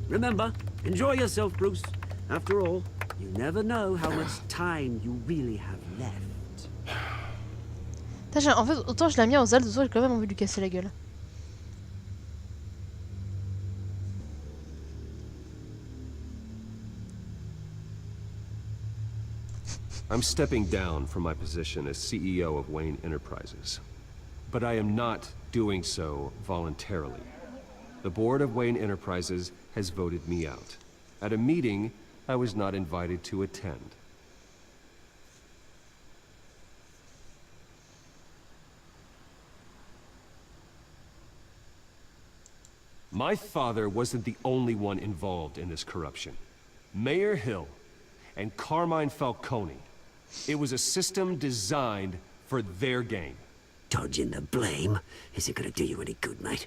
Remember, enjoy yourself, Bruce. After all, you never know how much time you really have left. Putain, en fait, autant je l'ai mis aux ailes, autant j'ai quand même envie de lui casser la gueule. I'm stepping down from my position as CEO of Wayne Enterprises. But I am not doing so voluntarily. The board of Wayne Enterprises has voted me out. At a meeting I was not invited to attend. My father wasn't the only one involved in this corruption. Mayor Hill and Carmine Falcone. It was a system designed for their gain. Dodging the blame isn't gonna do you any good, mate.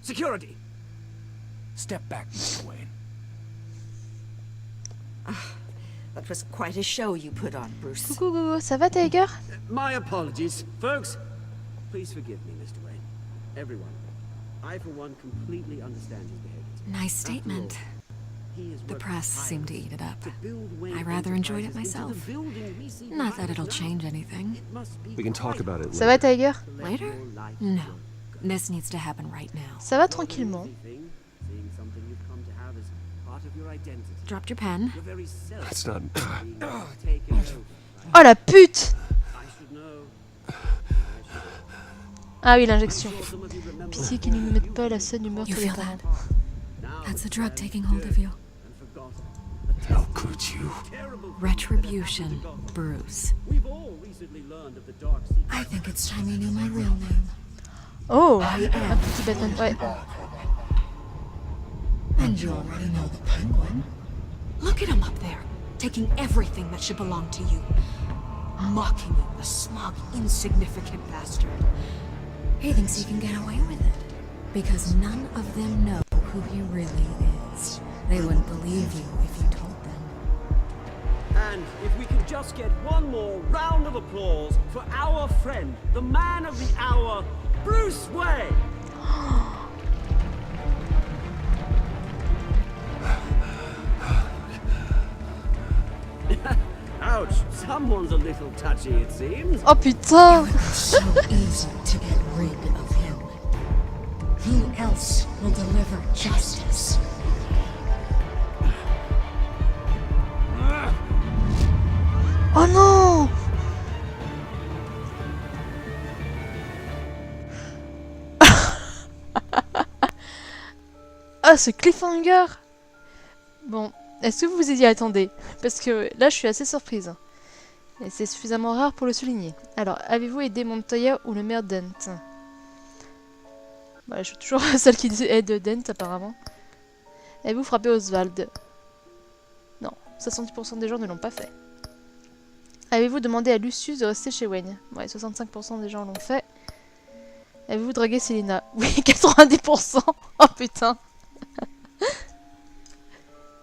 Security! Step back, Mr. Wayne. That was quite a show you put on, Bruce. Coucou Gogo, ça va Tiger? My apologies, folks. Please forgive me, Mr. Wayne. Everyone. I, for one, completely understand his behavior. Nice statement. The press seemed to eat it up. I rather enjoyed it myself. Not that it'll change anything. We can talk about it Ça va Tiger? Later? No. This needs to happen right now. Ça va tranquillement. Dropped your pen. That's not... Oh la pute! Ah oui, l'injection. Pitié qu'ils ne mettent pas la scène du meurtre You des feel parents. that? That's the drug taking hold of you. How could you? Retribution, Bruce. I think it's time you knew my real name. Oh, un petit Batman, ouais. And you already know the Penguin. Look at him up there, taking everything that should belong to you. Mocking you, the smug, insignificant bastard. He thinks he can get away with it. Because none of them know who he really is. They wouldn't believe you if you told them. And if we can just get one more round of applause for our friend, the man of the hour, Bruce Wayne. Ouch, someone's a little touchy, it seems. Oh putain! So easy to get rid of him. Who else will deliver justice? Oh non! Ah, ce cliffhanger! Bon, est-ce que vous vous y attendez? Parce que là, je suis assez surprise. Et c'est suffisamment rare pour le souligner. Alors, avez-vous aidé Montoya ou le maire Dent? Bah, je suis toujours celle qui aide Dent apparemment. Avez-vous frappé Oswald? Non, 70% des gens ne l'ont pas fait. Avez-vous demandé à Lucius de rester chez Wayne? Ouais, 65% des gens l'ont fait. Avez-vous dragué Selina? Oui, 90%. Oh putain.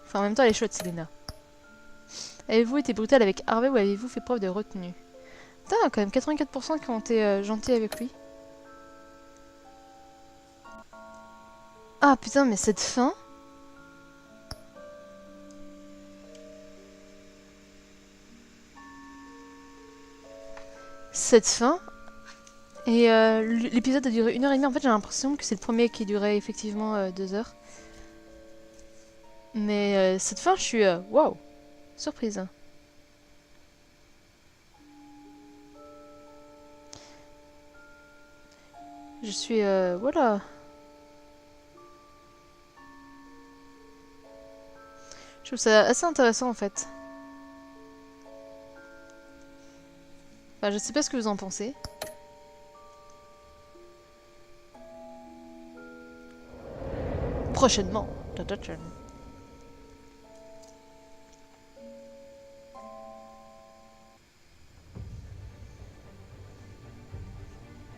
Enfin, en même temps, elle est chouette, Selina. Avez-vous été brutal avec Harvey ou avez-vous fait preuve de retenue? Putain, quand même 84% qui ont été gentils avec lui. Ah putain, mais cette fin... Cette fin... Et l'épisode a duré 1h30. En fait, j'ai l'impression que c'est le premier qui durait effectivement 2 heures. Mais cette fin, je suis... Waouh! Surprise. Je suis... voilà. Je trouve ça assez intéressant en fait. Enfin, je sais pas ce que vous en pensez. Prochainement.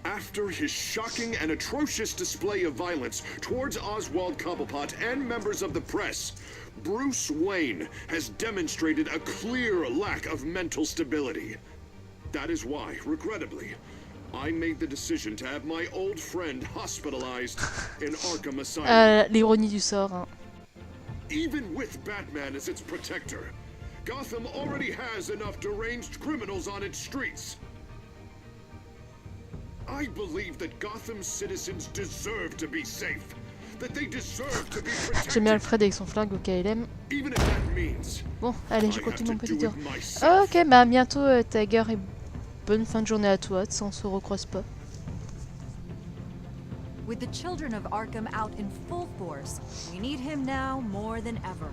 After his shocking and atrocious display of violence towards Oswald Cobblepot and members of the press, Bruce Wayne has demonstrated a clear lack of mental stability. That is why, regrettably, I made the decision to have my old friend hospitalized in Arkham Asylum. L'ironie du sort. Hein. Even with Batman as its protector, Gotham already has enough deranged criminals on its streets. I believe that Gotham's citizens deserve to be safe. That they deserve to be protected. J'aime bien Alfred avec son flingue au KLM. Even if that means bon, allez, je continue mon petit tour. Ok, bah à bientôt Tiger et bonne fin de journée à toi, on se recroise pas. With the children of Arkham out in full force, we need him now more than ever.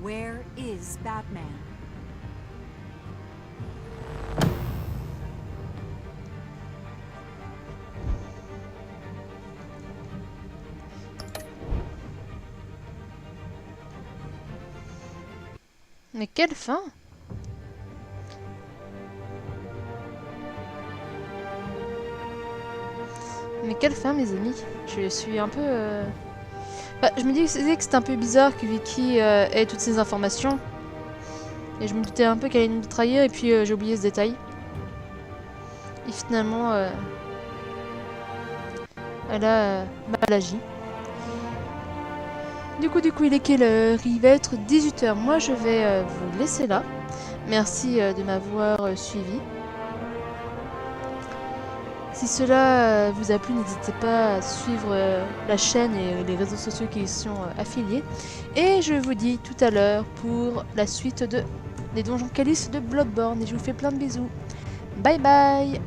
Where is Batman? Mais quelle fin! Mais quelle fin, mes amis! Je suis un peu... Bah, je me disais que c'était un peu bizarre que Vicky ait toutes ces informations. Et je me doutais un peu qu'elle allait nous trahir, et puis j'ai oublié ce détail. Et finalement, elle a mal agi. Du coup, il est quelle heure? Il va être 18 h. Moi, je vais vous laisser là. Merci de m'avoir suivi. Si cela vous a plu, n'hésitez pas à suivre la chaîne et les réseaux sociaux qui y sont affiliés. Et je vous dis tout à l'heure pour la suite des Donjons Calices de Bloodborne. Et je vous fais plein de bisous. Bye bye!